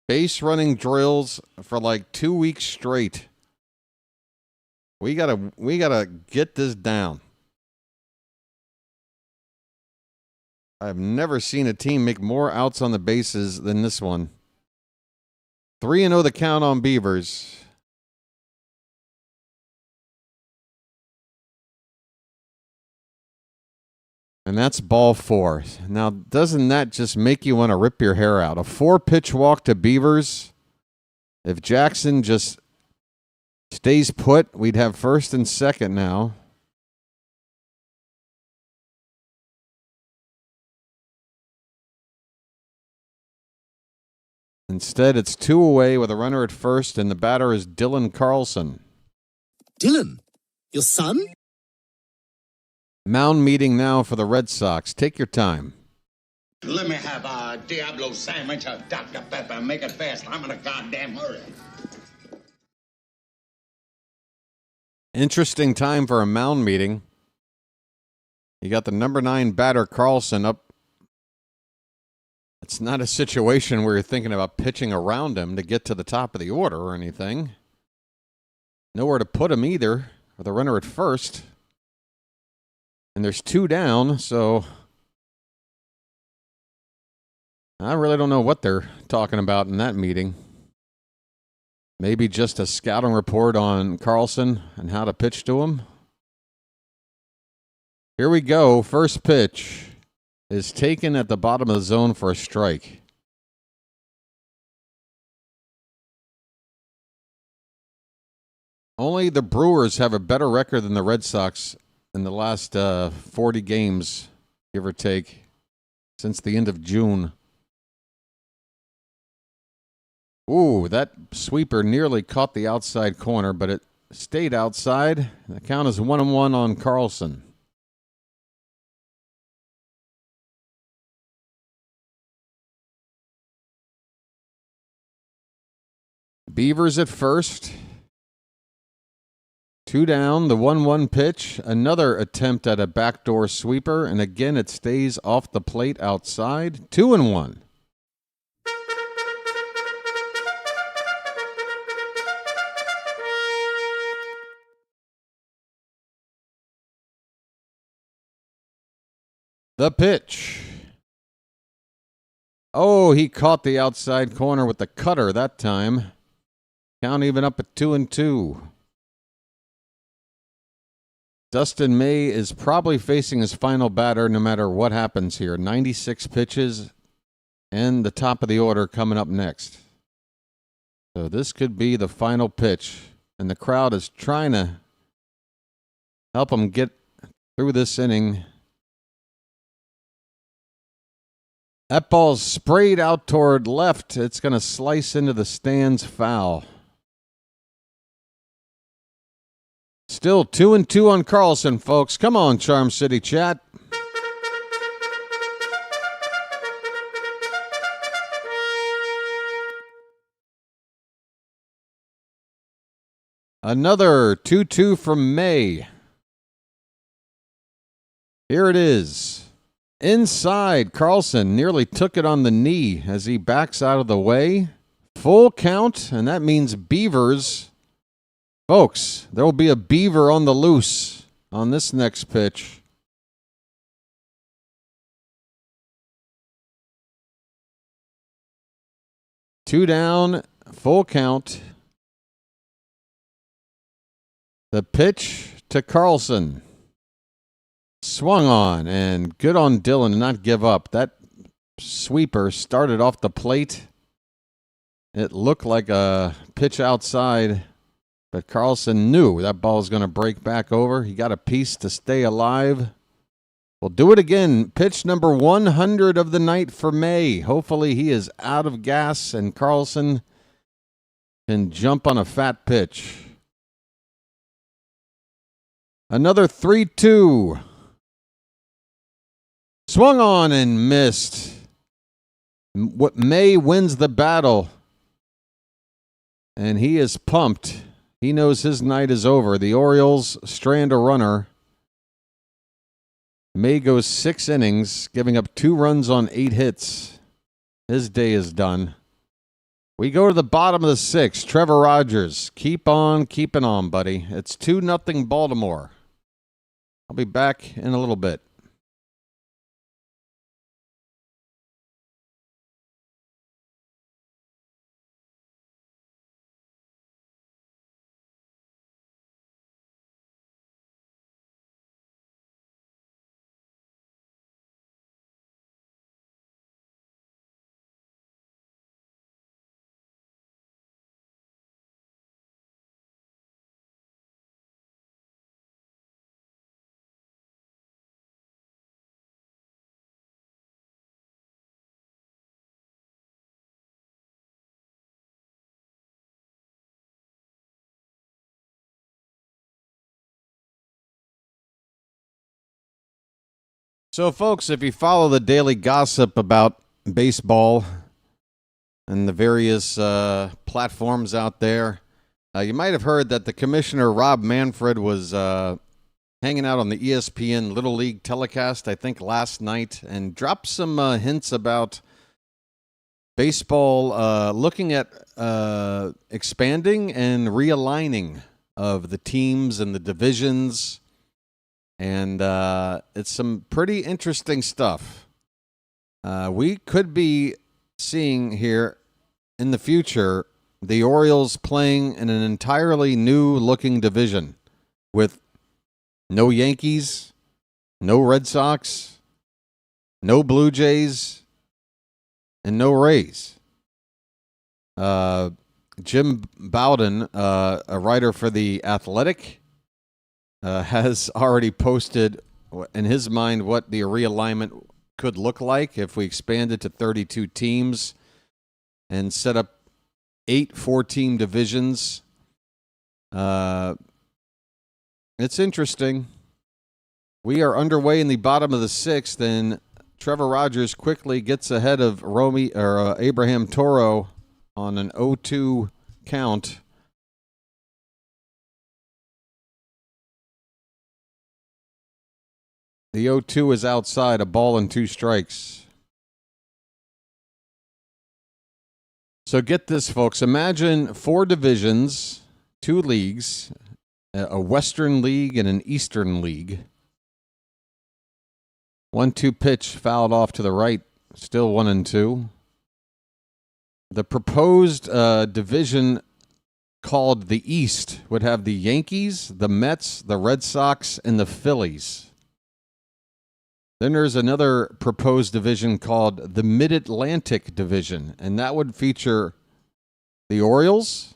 Base running drills for like 2 weeks straight. We gotta get this down. I've never seen a team make more outs on the bases than this one. 3-0 the count on Beavers. And that's ball 4. Now, doesn't that just make you want to rip your hair out? A 4-pitch walk to Beavers. If Jackson just stays put, we'd have first and second now. Instead, it's 2 away with a runner at first, and the batter is Dylan Carlson. Dylan, your son? Mound meeting now for the Red Sox. Take your time. Let me have a Diablo sandwich, a Dr. Pepper. Make it fast. I'm in a goddamn hurry. Interesting time for a mound meeting. You got the number 9 batter Carlson up. It's not a situation where you're thinking about pitching around him to get to the top of the order or anything. Nowhere to put him either, with a runner at first. And there's 2 down, so I really don't know what they're talking about in that meeting. Maybe just a scouting report on Carlson and how to pitch to him. Here we go. First pitch is taken at the bottom of the zone for a strike. Only the Brewers have a better record than the Red Sox in the last 40 games, give or take, since the end of June. Ooh, that sweeper nearly caught the outside corner, but it stayed outside. The count is 1-1 on Carlson. Beavers at first. 2 down, the 1-1 pitch. Another attempt at a backdoor sweeper, and again it stays off the plate outside. 2-1. The pitch. Oh, he caught the outside corner with the cutter that time. Count even up at 2-2. Dustin May is probably facing his final batter no matter what happens here. 96 pitches and the top of the order coming up next. So this could be the final pitch. And the crowd is trying to help him get through this inning. That ball's sprayed out toward left. It's going to slice into the stands, foul. Still 2-2 on Carlson, folks. Come on, Charm City chat. Another 2-2 from May. Here it is. Inside, Carlson nearly took it on the knee as he backs out of the way. Full count, and that means Beavers. Folks, there will be a beaver on the loose on this next pitch. Two down, full count. The pitch to Carlson. Swung on, and good on Dylan to not give up. That sweeper started off the plate. It looked like a pitch outside, but Carlson knew that ball was going to break back over. He got a piece to stay alive. We'll do it again. Pitch number 100 of the night for May. Hopefully he is out of gas, and Carlson can jump on a fat pitch. Another 3-2. Swung on and missed. What May wins the battle. And he is pumped. He knows his night is over. The Orioles strand a runner. May goes 6 innings, giving up 2 runs on 8 hits. His day is done. We go to the bottom of the 6th. Trevor Rogers. Keep on keeping on, buddy. It's 2-0 Baltimore. I'll be back in a little bit. So, folks, if you follow the daily gossip about baseball and the various platforms out there, you might have heard that the commissioner, Rob Manfred, was hanging out on the ESPN Little League telecast, I think, last night, and dropped some hints about baseball looking at expanding and realigning of the teams and the divisions. And it's some pretty interesting stuff. We could be seeing here in the future the Orioles playing in an entirely new-looking division with no Yankees, no Red Sox, no Blue Jays, and no Rays. Jim Bowden, a writer for The Athletic, has already posted in his mind what the realignment could look like if we expanded to 32 teams and set up 8 4-team divisions. It's interesting. We are underway in the bottom of the 6th, and Trevor Rogers quickly gets ahead of Abraham Toro on an 0-2 count. The 0-2 is outside, a ball and 2 strikes. So get this, folks. Imagine 4 divisions, 2 leagues, a Western League and an Eastern League. 1-2 pitch fouled off to the right. Still 1-2. The proposed division called the East would have the Yankees, the Mets, the Red Sox, and the Phillies. Then there's another proposed division called the Mid-Atlantic Division, and that would feature the Orioles.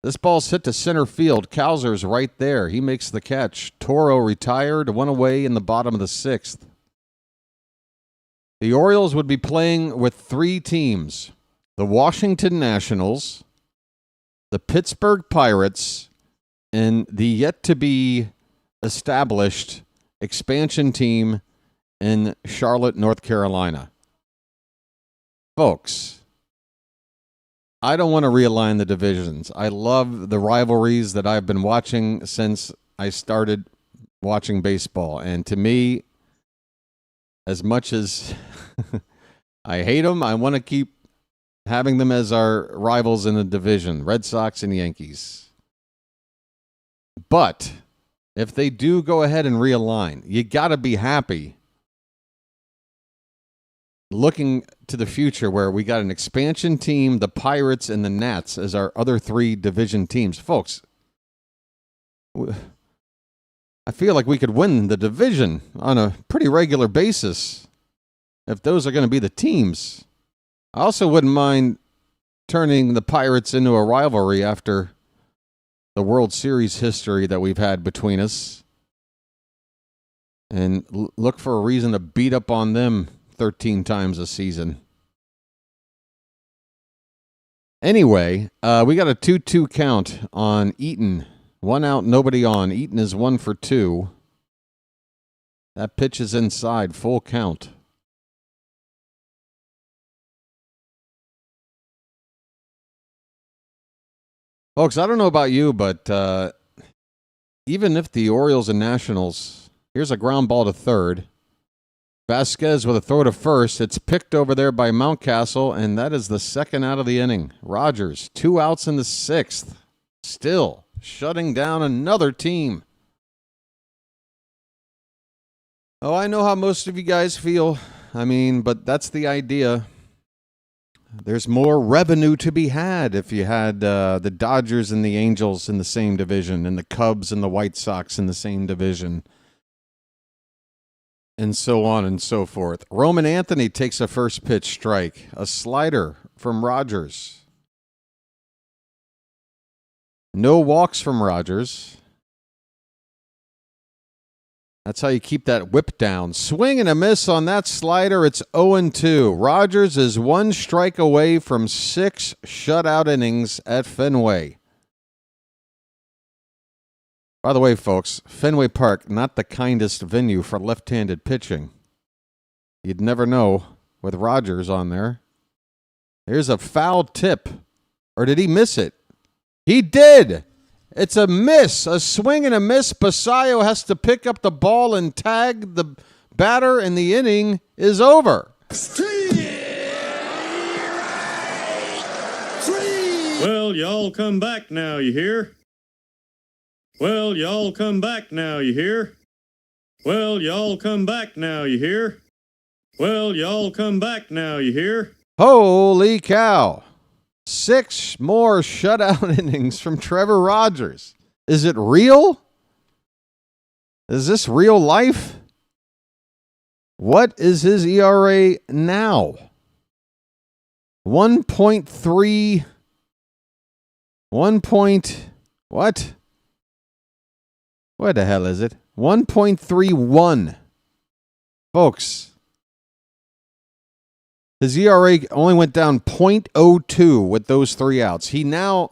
This ball's hit to center field. Kowser's right there. He makes the catch. Toro retired, one away in the bottom of the 6th. The Orioles would be playing with 3 teams: the Washington Nationals, the Pittsburgh Pirates, and the yet-to-be-established expansion team in Charlotte, North Carolina. Folks, I don't want to realign the divisions. I love the rivalries that I've been watching since I started watching baseball. And to me, as much as I hate them, I want to keep having them as our rivals in the division, Red Sox and Yankees. But if they do go ahead and realign, you got to be happy looking to the future where we got an expansion team, the Pirates, and the Nats as our other 3 division teams. Folks, I feel like we could win the division on a pretty regular basis if those are going to be the teams. I also wouldn't mind turning the Pirates into a rivalry after the World Series history that we've had between us and look for a reason to beat up on them 13 times a season. Anyway, we got a 2-2 count on Eaton. 1 out, nobody on. Eaton is 1 for 2. That pitch is inside, full count. Folks, I don't know about you, but even if the Orioles and Nationals, here's a ground ball to third. Vasquez with a throw to first. It's picked over there by Mountcastle, and that is the 2nd out of the inning. Rogers, 2 outs in the 6th. Still shutting down another team. Oh, I know how most of you guys feel. But that's the idea. There's more revenue to be had if you had the Dodgers and the Angels in the same division and the Cubs and the White Sox in the same division. And so on and so forth. Roman Anthony takes a first pitch strike. A slider from Rogers. No walks from Rogers. That's how you keep that whip down. Swing and a miss on that slider. It's 0-2. Rogers is 1 strike away from 6 shutout innings at Fenway. By the way, folks, Fenway Park, not the kindest venue for left-handed pitching. You'd never know with Rogers on there. There's a foul tip. Or did he miss it? He did! It's a miss, a swing and a miss. Basayo has to pick up the ball and tag the batter, and the inning is over. Well, y'all come back now, you hear? Well, y'all come back now, you hear? Well, y'all come back now, you hear? Well, y'all come back now, you hear? Holy cow. 6 more shutout innings from Trevor Rogers. Is it real? Is this real life? What is his ERA now? 1.3. What? What the hell is it? 1.31. Folks, his ERA only went down 0.02 with those 3 outs. He now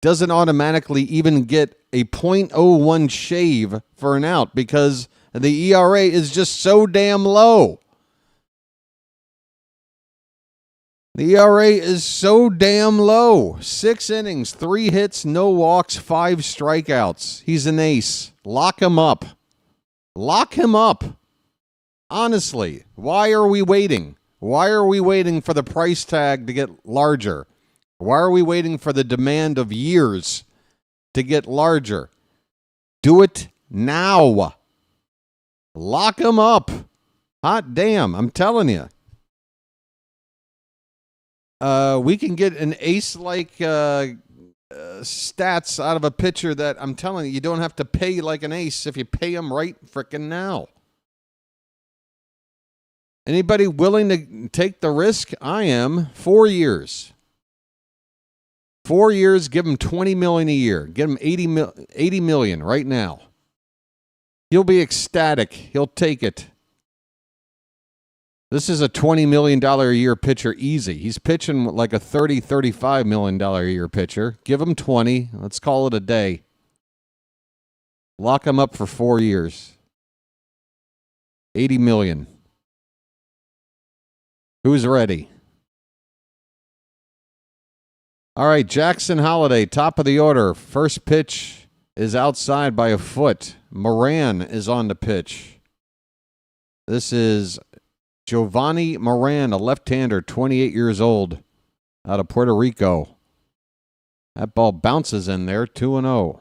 doesn't automatically even get a 0.01 shave for an out because the ERA is just so damn low. The ERA is so damn low. 6 innings, 3 hits, no walks, 5 strikeouts. He's an ace. Lock him up. Lock him up. Honestly, why are we waiting? Why are we waiting for the price tag to get larger? Why are we waiting for the demand of years to get larger? Do it now. Lock him up. Hot damn, I'm telling you. We can get an ace-like stats out of a pitcher that I'm telling you, you don't have to pay like an ace if you pay him right frickin' now. Anybody willing to take the risk? I am. 4 years. 4 years, give him $20 million a year. Give him $80 million right now. He'll be ecstatic. He'll take it. This is a $20 million a year pitcher easy. He's pitching like a $30, $35 million a year pitcher. Give him 20. Let's call it a day. Lock him up for 4 years. $80 million. Who's ready? All right, Jackson Holliday, top of the order. First pitch is outside by a foot. Moran is on the pitch. This is Giovanni Moran, a left-hander, 28 years old, out of Puerto Rico. That ball bounces in there, 2-0.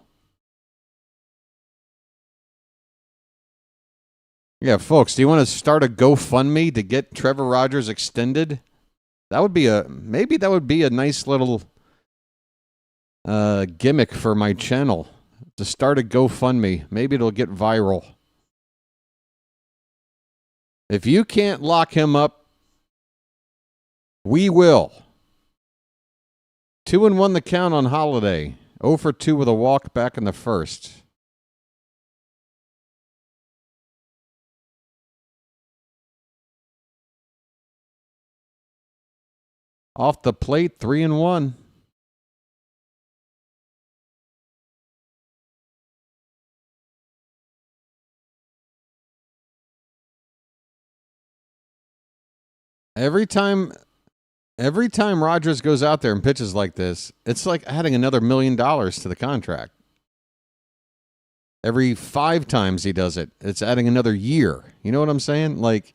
Yeah, folks, do you want to start a GoFundMe to get Trevor Rogers extended? That would be maybe that would be a nice little gimmick for my channel. To start a GoFundMe. Maybe it'll get viral. If you can't lock him up, we will. 2-1 the count on Holiday. 0 for 2 with a walk back in the first. Off the plate, 3-1. Every time Rogers goes out there and pitches like this, it's like adding another $1 million to the contract. Every 5 times he does it, it's adding another year. You know what I'm saying? Like,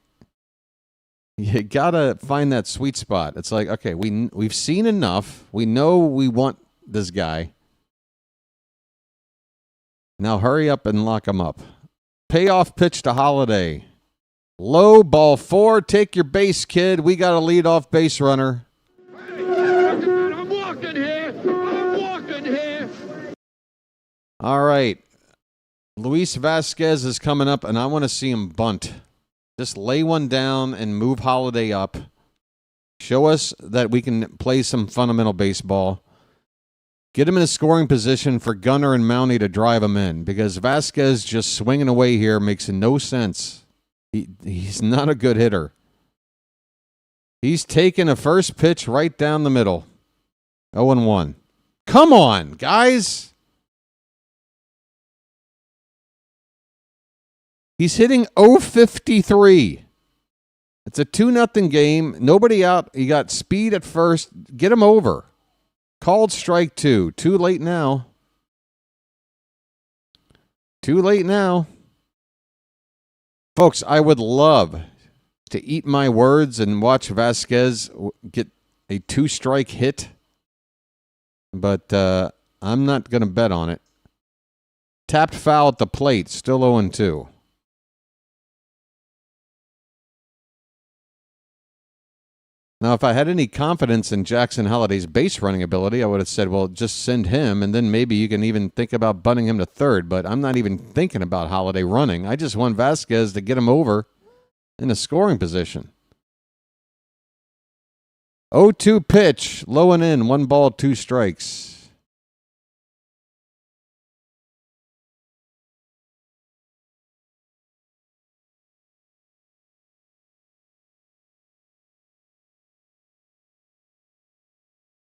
you gotta find that sweet spot. It's like, okay, we've seen enough. We know we want this guy. Now hurry up and lock him up. Payoff pitch to Holiday. Low, ball 4. Take your base, kid. We got a leadoff base runner. I'm walking here. I'm walking here. All right. Luis Vasquez is coming up, and I want to see him bunt. Just lay one down and move Holiday up. Show us that we can play some fundamental baseball. Get him in a scoring position for Gunnar and Mountie to drive him in, because Vasquez just swinging away here makes no sense. He's not a good hitter. He's taking a first pitch right down the middle. 0-1. Come on, guys. He's hitting .053. It's a 2-0 game. Nobody out. He got speed at first. Get him over. Called strike 2. Too late now. Too late now. Folks, I would love to eat my words and watch Vasquez get a 2-strike hit, but I'm not going to bet on it. Tapped foul at the plate, still 0-2. Now, if I had any confidence in Jackson Holliday's base running ability, I would have said, well, just send him, and then maybe you can even think about bunting him to third. But I'm not even thinking about Holliday running. I just want Vasquez to get him over in a scoring position. 0-2 pitch, low and in, 1 ball, 2 strikes.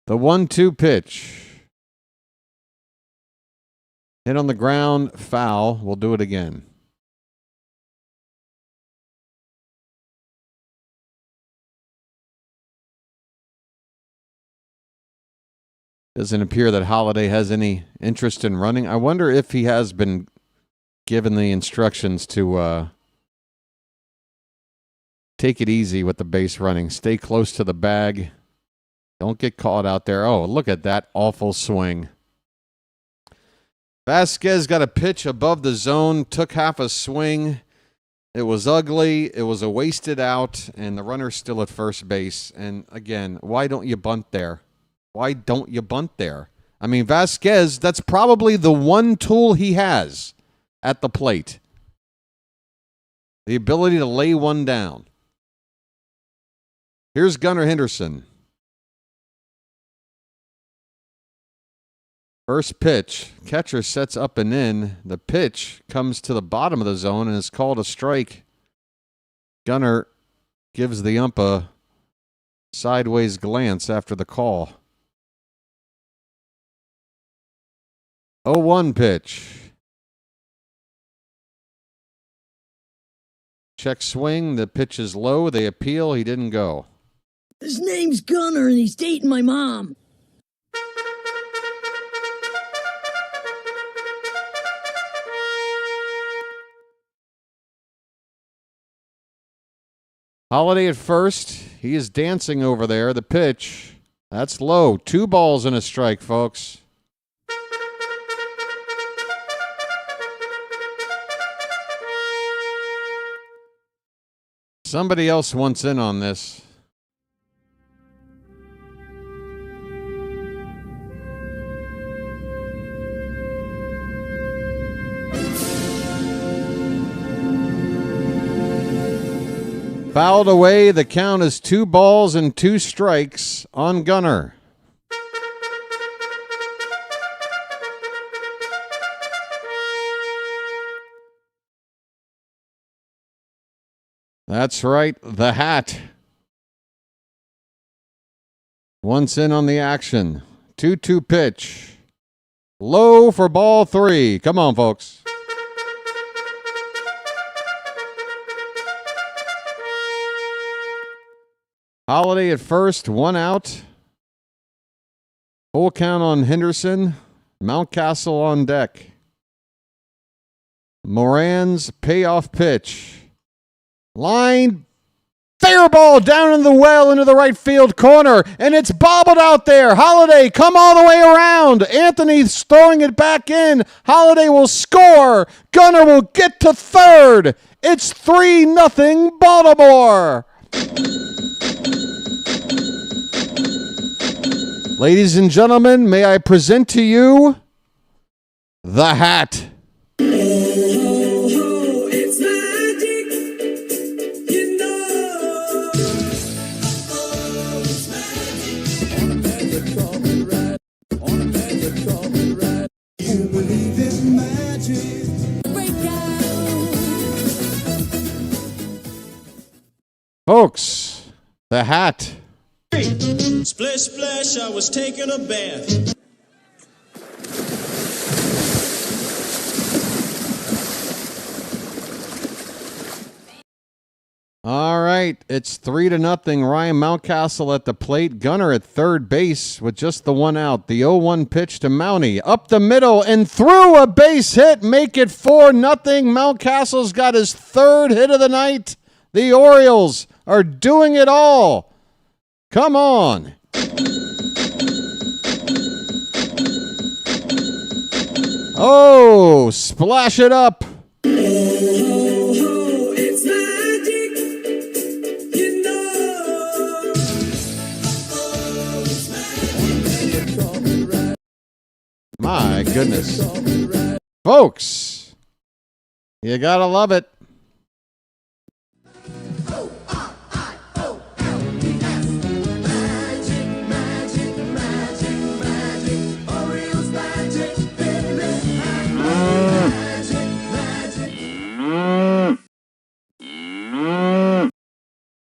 The 1-2 pitch. Hit on the ground, foul. We'll do it again. Doesn't appear that Holliday has any interest in running. I wonder if he has been given the instructions to take it easy with the base running. Stay close to the bag. Don't get caught out there. Oh, look at that awful swing. Vasquez got a pitch above the zone, took half a swing, It was ugly. It was a wasted out, and the runner's still at first base. And again, why don't you bunt there? Why don't you bunt there? I mean, Vasquez, that's probably the one tool he has at the plate. The ability to lay one down. Here's Gunnar Henderson. First pitch, catcher sets up and in. The pitch comes to the bottom of the zone and is called a strike. Gunnar gives the ump a sideways glance after the call. 0-1 pitch. Check swing. The pitch is low. They appeal. He didn't go. His name's Gunnar and he's dating my mom. Holiday at first. He is dancing over there. The pitch. That's low. 2 balls and a strike, folks. Somebody else wants in on this. Fouled away. The count is 2 balls and 2 strikes on Gunnar. That's right, the hat. Once in on the action. 2-2 pitch. Low for ball 3. Come on, folks. Holiday at first, 1 out. Full count on Henderson. Mountcastle on deck. Moran's payoff pitch. Line, fair ball down in the well into the right field corner, and it's bobbled out there. Holiday, come all the way around. Anthony's throwing it back in. Holiday will score. Gunnar will get to third. It's 3-0 Baltimore. Ladies and gentlemen, may I present to you the hat. Folks, the hat. Splish, splash, I was taking a bath. All right, it's 3-0. Ryan Mountcastle at the plate. Gunnar at third base with just the 1 out. The 0-1 pitch to Mountie. Up the middle and through a base hit. Make it 4-0. Mountcastle's got his 3rd hit of the night. The Orioles are doing it all. Come on. Oh, splash it up. It's magic, you know. My goodness. Folks, you gotta love it.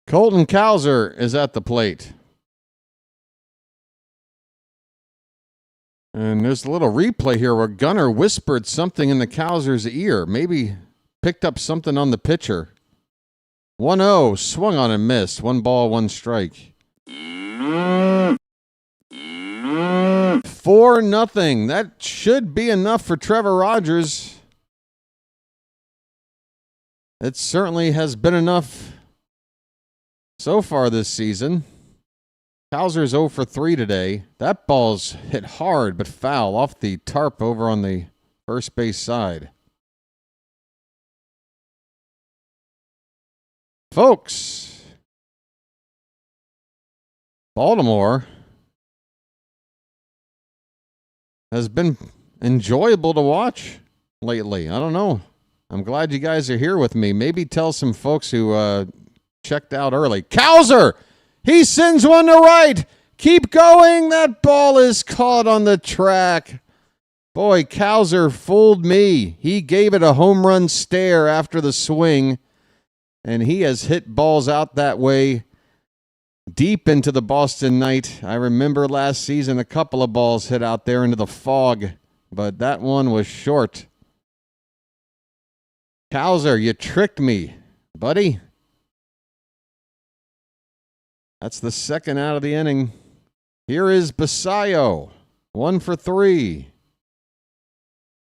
Colton Cowser is at the plate. And there's a little replay here where Gunnar whispered something in the Cowser's ear. Maybe picked up something on the pitcher. 1-0, swung on and missed. 1 ball, 1 strike. 4-0. That should be enough for Trevor Rogers. It certainly has been enough so far this season. Cowser's 0 for 3 today. That ball's hit hard but foul off the tarp over on the first base side. Folks, Baltimore has been enjoyable to watch lately. I don't know. I'm glad you guys are here with me. Maybe tell some folks who checked out early. Cowser! He sends one to right. Keep going. That ball is caught on the track. Boy, Cowser fooled me. He gave it a home run stare after the swing, and he has hit balls out that way deep into the Boston night. I remember last season a couple of balls hit out there into the fog, but that one was short. Cowser, you tricked me, buddy. That's the second out of the inning. Here is Basayo, 1 for 3.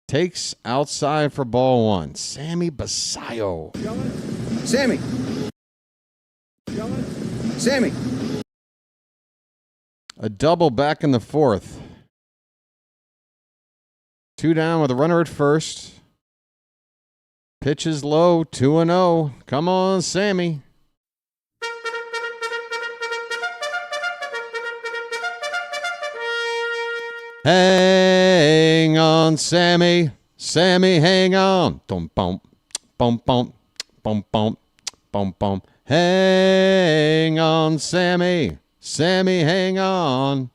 Takes outside for ball 1. Sammy Basayo. Sammy. Sammy. A double back in the 4th. 2 down with a runner at first. Pitches low, 2-0. Come on, Sammy. Hang on, Sammy. Sammy, hang on. Dum bum, bum bum, bum bum, bum bum. Hang on, Sammy. Sammy, hang on.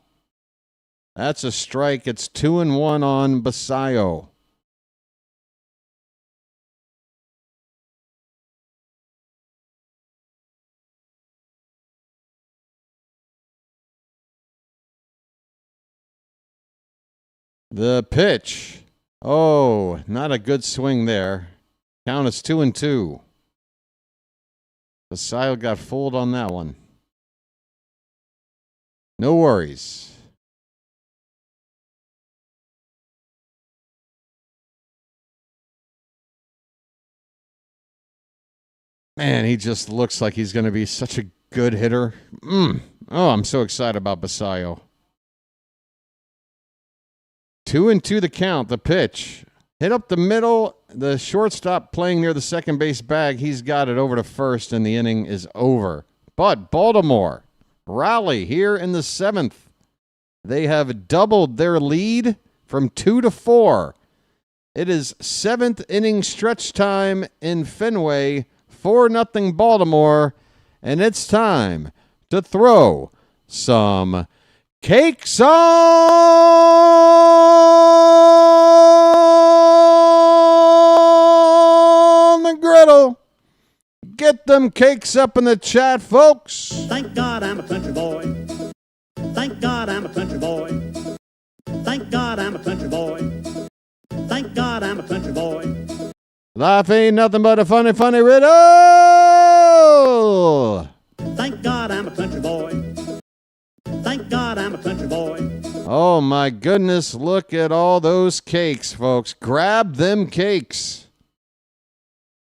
That's a strike. It's 2-1 on Basayo. The pitch. Oh, not a good swing there. Count is 2-2. Basayo got fooled on that one. No worries. Man, he just looks like he's going to be such a good hitter. Oh, I'm so excited about Basayo. 2-2 the count, the pitch. Hit up the middle. The shortstop playing near the second base bag. He's got it over to first, and the inning is over. But Baltimore rally here in the 7th. They have doubled their lead from 2 to 4. It is 7th inning stretch time in Fenway. 4-0 Baltimore. And it's time to throw some cakes on the griddle. Get them cakes up in the chat, folks. Thank God I'm a country boy. Thank God I'm a country boy. Thank God I'm a country boy. Thank God I'm a country boy. Life ain't nothing but a funny, funny riddle. Thank God I'm a country boy. Thank God I'm a country boy. Oh, my goodness. Look at all those cakes, folks. Grab them cakes.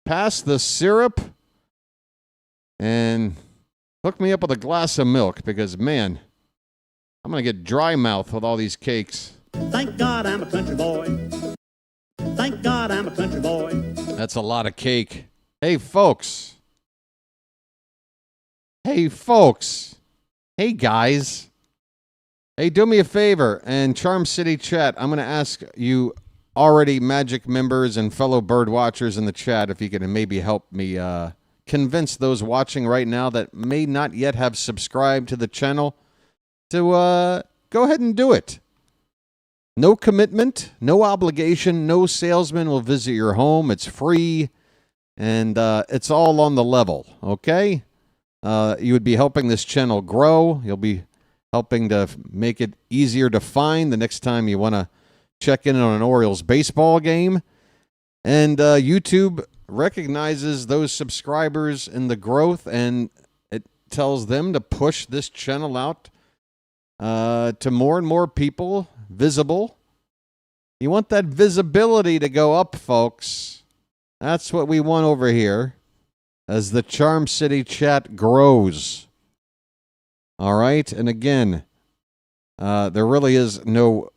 Pass the syrup. And hook me up with a glass of milk because, man, I'm going to get dry mouth with all these cakes. Thank God I'm a country boy. Thank God I'm a country boy. That's a lot of cake. Hey, folks. Hey, folks. Hey, guys. Hey, do me a favor. And Charm City chat, I'm going to ask you already Magic members and fellow bird watchers in the chat if you can maybe help me convince those watching right now that may not yet have subscribed to the channel to go ahead and do it. No commitment, no obligation, no salesman will visit your home. It's free, and it's all on the level, okay? You would be helping this channel grow. You'll be helping to make it easier to find the next time you want to check in on an Orioles baseball game. And YouTube recognizes those subscribers in the growth, and it tells them to push this channel out to more and more people, visible. You want that visibility to go up, folks. That's what we want over here as the Charm City chat grows. All right, and again, there really is no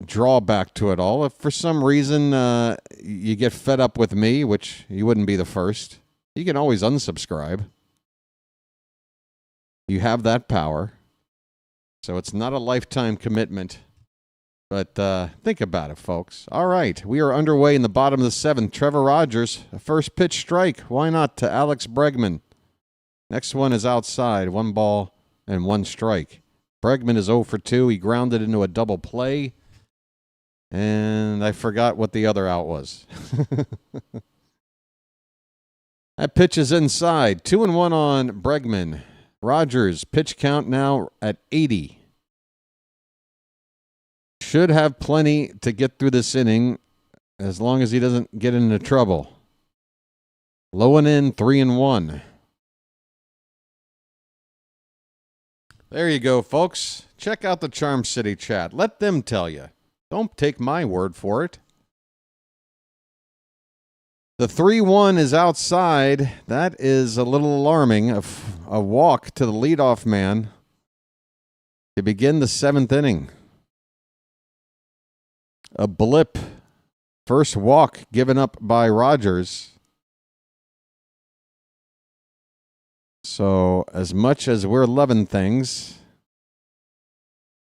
drawback to it all. If for some reason you get fed up with me, which you wouldn't be the first, you can always unsubscribe. You have that power. So it's not a lifetime commitment. But think about it, folks. All right, we are underway in the bottom of the 7th. Trevor Rogers, a first pitch strike. Why not to Alex Bregman? Next one is outside, 1 ball and 1 strike. Bregman is 0 for 2. He grounded into a double play. And I forgot what the other out was. That pitch is inside. 2-1 on Bregman. Rogers, pitch count now at 80. Should have plenty to get through this inning as long as he doesn't get into trouble. Low and in, 3-1. There you go, folks. Check out the Charm City chat. Let them tell you. Don't take my word for it. The 3-1 is outside. That is a little alarming. A walk to the leadoff man to begin the 7th inning. A blip. First walk given up by Rogers. So as much as we're loving things,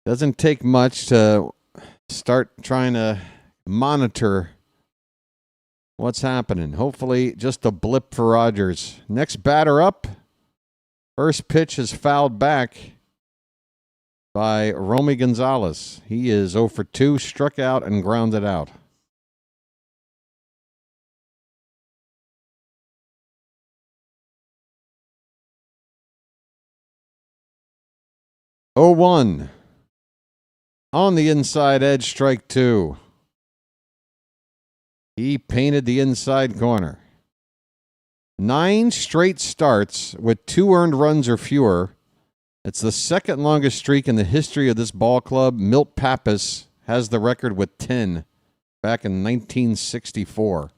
doesn't take much to start trying to monitor what's happening. Hopefully just a blip for Rogers. Next batter up. First pitch is fouled back by Romy Gonzalez. He is 0 for 2, struck out and grounded out. Oh, 1. On the inside edge, strike 2. He painted the inside corner. 9 straight starts with 2 earned runs or fewer. It's the second longest streak in the history of this ball club. Milt Pappas has the record with 10 back in 1964.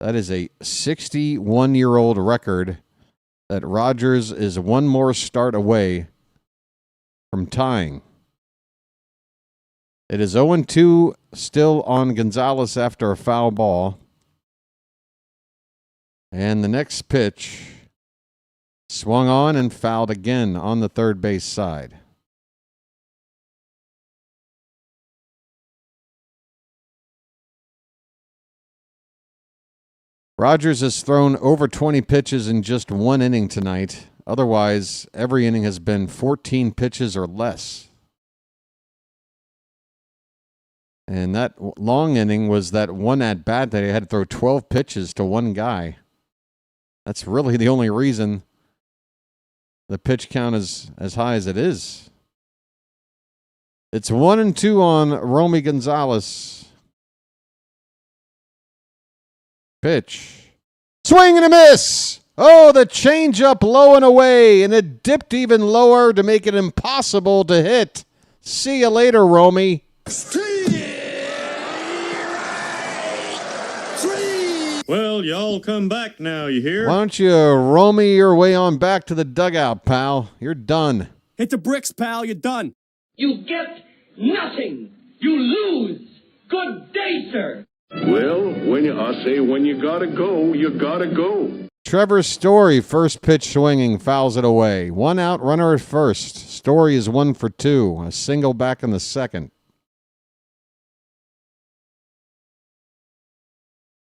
That is a 61-year-old record that Rogers is 1 more start away from tying. It is 0-2 still on Gonzalez after a foul ball. And the next pitch swung on and fouled again on the third base side. Rogers has thrown over 20 pitches in just 1 inning tonight. Otherwise, every inning has been 14 pitches or less. And that long inning was that one at-bat that he had to throw 12 pitches to one guy. That's really the only reason the pitch count is as high as it is. It's 1-2 on Romy Gonzalez. Pitch. Swing and a miss! Oh, the changeup low and away, and it dipped even lower to make it impossible to hit. See you later, Romy. Well, y'all come back now, you hear? Why don't you Romy your way on back to the dugout, pal? You're done. Hit the bricks, pal. You're done. You get nothing. You lose. Good day, sir. Well, when you gotta go, you gotta go. Trevor Story, first pitch swinging, fouls it away. 1 out, runner at first. Story is 1 for 2. A single back in the second.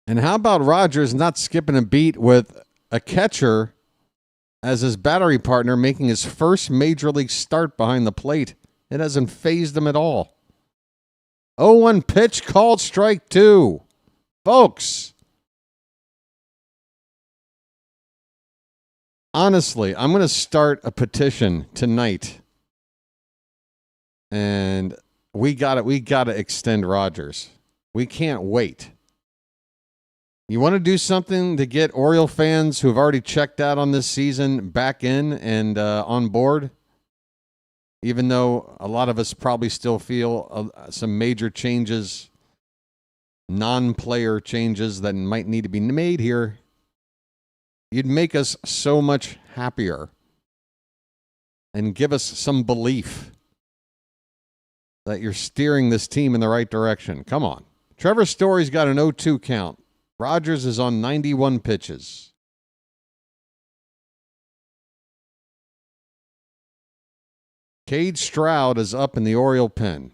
And how about Rogers not skipping a beat with a catcher as his battery partner making his first major league start behind the plate? It hasn't fazed him at all. 0-1 pitch called strike 2. Folks, honestly, I'm going to start a petition tonight. And we got to extend Rogers. We can't wait. You want to do something to get Oriole fans who have already checked out on this season back in and on board? Even though a lot of us probably still feel some major changes, non-player changes that might need to be made here, you'd make us so much happier and give us some belief that you're steering this team in the right direction. Come on. Trevor Story's got an 0-2 count. Rogers is on 91 pitches. Cade Stroud is up in the Oriole pen.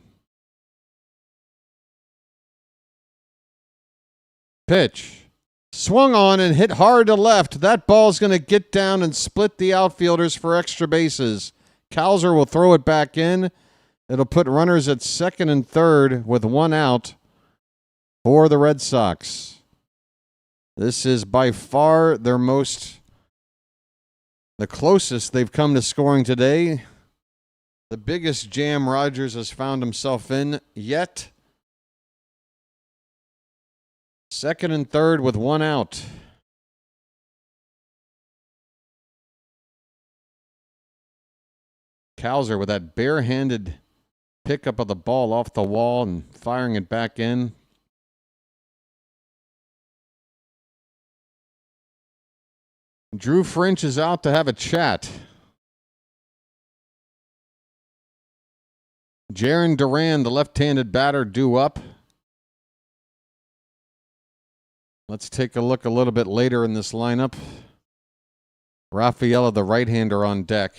Pitch. Swung on and hit hard to left. That ball's going to get down and split the outfielders for extra bases. Cowser will throw it back in. It'll put runners at second and third with one out for the Red Sox. This is by far the closest they've come to scoring today. The biggest jam Rogers has found himself in yet. Second and third with one out. Cowser with that barehanded pickup of the ball off the wall and firing it back in. Drew French is out to have a chat. Jarren Duran, the left-handed batter, due up. Let's take a look a little bit later in this lineup. Rafaela, the right-hander, on deck.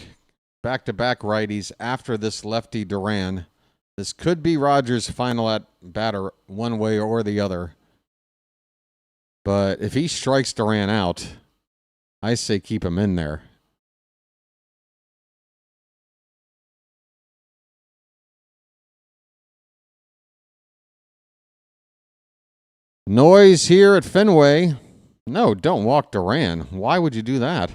Back-to-back righties after this lefty Duran. This could be Rogers' final at batter one way or the other. But if he strikes Duran out, I say keep him in there. Noise here at Fenway. No, don't walk Duran. Why would you do that?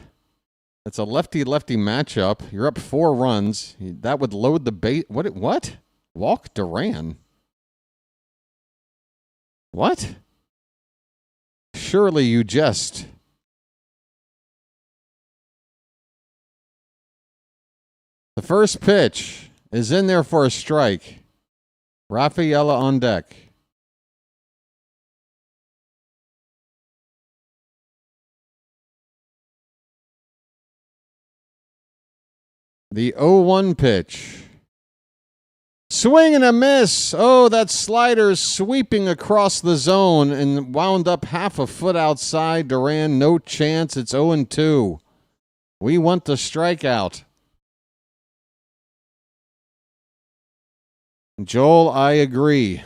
It's a lefty-lefty matchup. You're up 4 runs. That would load the base. What? Walk Duran? What? Surely you jest. The first pitch is in there for a strike. Rafaela on deck. The 0-1 pitch. Swing and a miss. Oh, that slider sweeping across the zone and wound up half a foot outside. Duran, no chance. It's 0-2. We want the strikeout. Joel, I agree.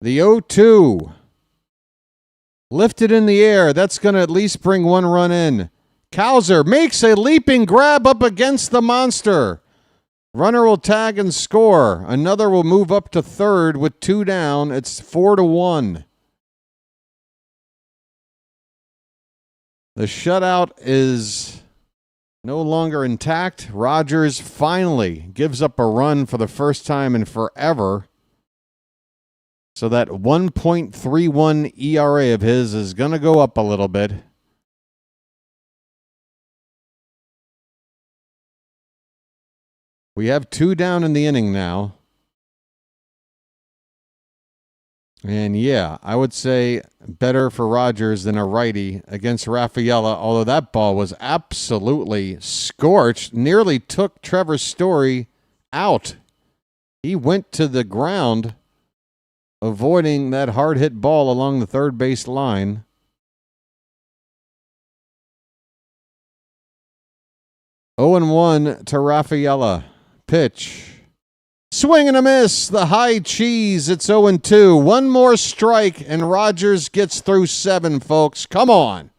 The 0-2. Lifted in the air. That's going to at least bring one run in. Cowser makes a leaping grab up against the monster. Runner will tag and score. Another will move up to third with 2 down. It's 4-1. The shutout is no longer intact. Rogers finally gives up a run for the first time in forever. So that 1.31 ERA of his is going to go up a little bit. We have 2 down in the inning now. And yeah, I would say better for Rogers than a righty against Rafaela, although that ball was absolutely scorched. Nearly took Trevor Story out. He went to the ground, avoiding that hard-hit ball along the third base line. Oh and 1 to Rafaela. Pitch. Swing and a miss. The high cheese. It's 0-2. One more strike, and Rogers gets through 7, folks. Come on.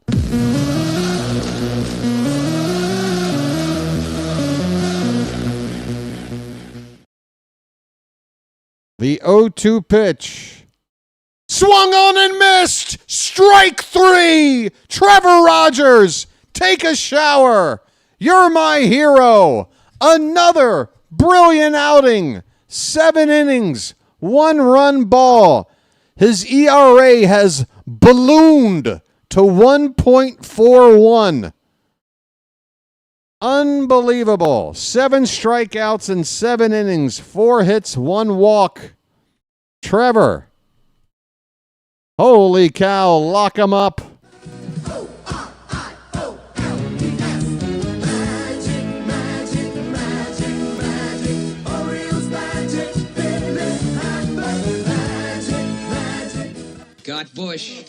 The 0-2 pitch. Swung on and missed. Strike 3. Trevor Rogers, take a shower. You're my hero. Another brilliant outing. 7 innings, 1-run ball. His ERA has ballooned to 1.41. Unbelievable. 7 strikeouts in 7 innings, 4 hits, 1 walk. Trevor. Holy cow, lock him up. Got Bush.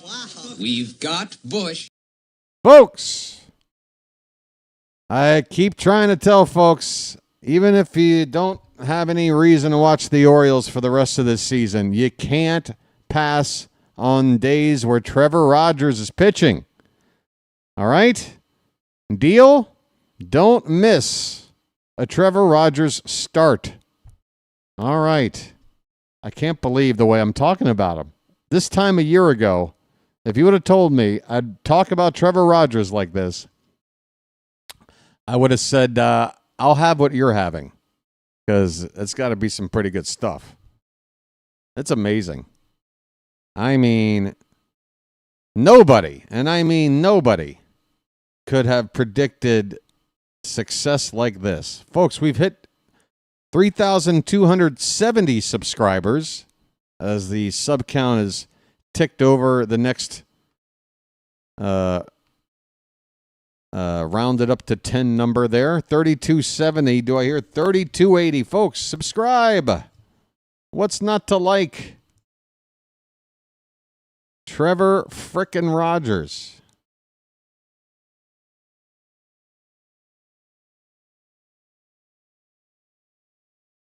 We've got Bush. Folks, I keep trying to tell folks, even if you don't have any reason to watch the Orioles for the rest of this season, you can't pass on days where Trevor Rogers is pitching. All right? Deal? Don't miss a Trevor Rogers start. All right. I can't believe the way I'm talking about him. This time a year ago, if you would have told me I'd talk about Trevor Rogers like this, I would have said, I'll have what you're having, because it's got to be some pretty good stuff. It's amazing. I mean, nobody, and I mean nobody, could have predicted success like this. Folks, we've hit 3,270 subscribers as the sub count is ticked over the next rounded up to 10 number there. 3270. Do I hear 3280? Folks, subscribe. What's not to like? Trevor frickin' Rogers.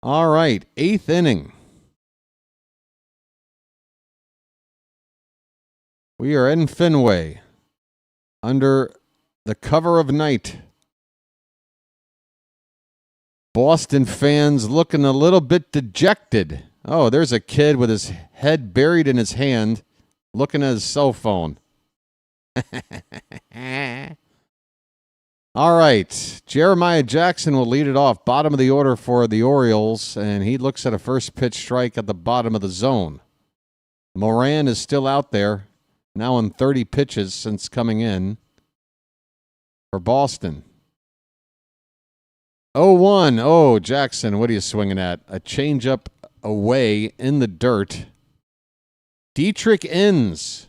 All right, 8th inning. We are in Fenway under the cover of night. Boston fans looking a little bit dejected. Oh, there's a kid with his head buried in his hand looking at his cell phone. All right, Jeremiah Jackson will lead it off. Bottom of the order for the Orioles, and he looks at a first pitch strike at the bottom of the zone. Moran is still out there, now on 30 pitches since coming in for Boston. 0-1. Oh, Jackson, what are you swinging at? A changeup away in the dirt. Dietrich Inns,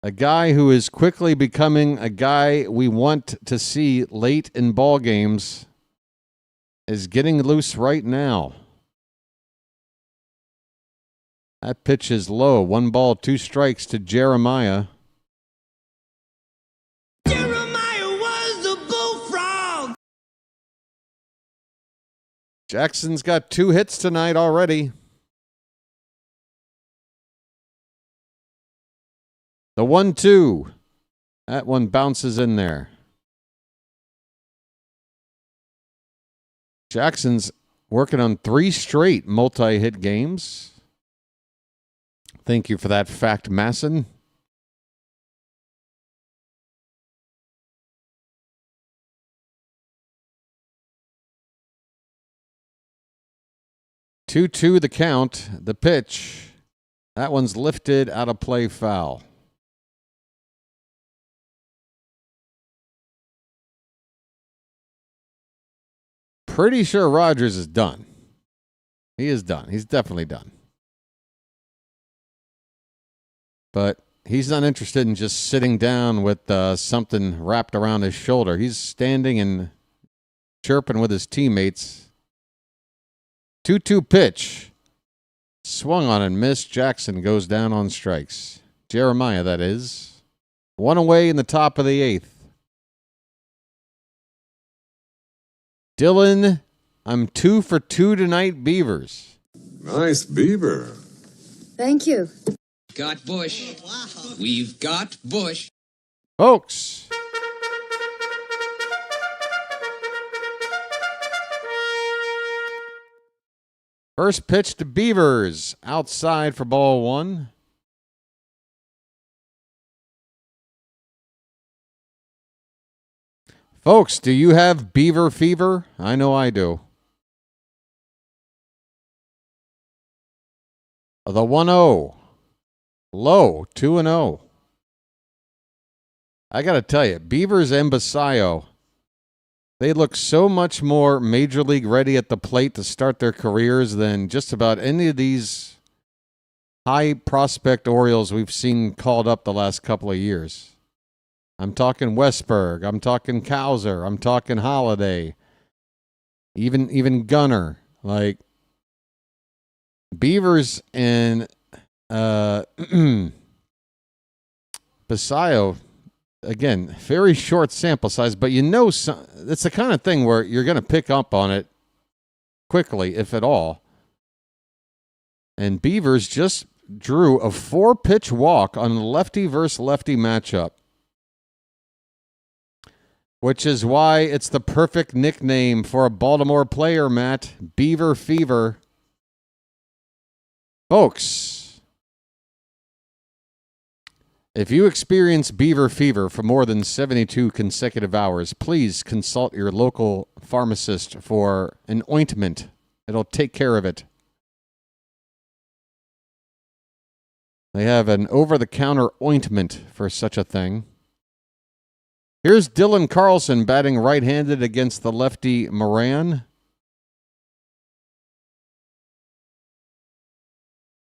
a guy who is quickly becoming a guy we want to see late in ball games, is getting loose right now. That pitch is low. 1 ball, 2 strikes to Jeremiah. Jeremiah was a bullfrog. Jackson's got 2 hits tonight already. The 1-2. That one bounces in there. Jackson's working on 3 straight multi-hit games. Thank you for that fact, Masson. Two the count. The pitch. That one's lifted out of play, foul. Pretty sure Rogers is done. He is done. He's definitely done. But he's not interested in just sitting down with something wrapped around his shoulder. He's standing and chirping with his teammates. 2-2 pitch. Swung on and missed. Jackson goes down on strikes. Jeremiah, that is. 1 away in the top of the 8th. Dylan, I'm 2 for 2 tonight, Beavers. Nice beaver. Thank you. Got Bush. We've got Bush. Folks. First pitch to Beavers. Outside for ball 1. Folks, do you have Beaver fever? I know I do. The 1-0. Low, 2-0. I got to tell you, Beavers and Basayo, they look so much more major league ready at the plate to start their careers than just about any of these high prospect Orioles we've seen called up the last couple of years. I'm talking Westberg. I'm talking Cowser. I'm talking Holiday. Even Gunner. Like, Beavers and Basayo, again, very short sample size, but it's the kind of thing where you're going to pick up on it quickly, if at all. And Beavers just drew a 4-pitch walk on the lefty versus lefty matchup, which is why it's the perfect nickname for a Baltimore player, Matt. Beaver Fever. Folks, if you experience Beaver Fever for more than 72 consecutive hours, please consult your local pharmacist for an ointment. It'll take care of it. They have an over-the-counter ointment for such a thing. Here's Dylan Carlson batting right-handed against the lefty Moran.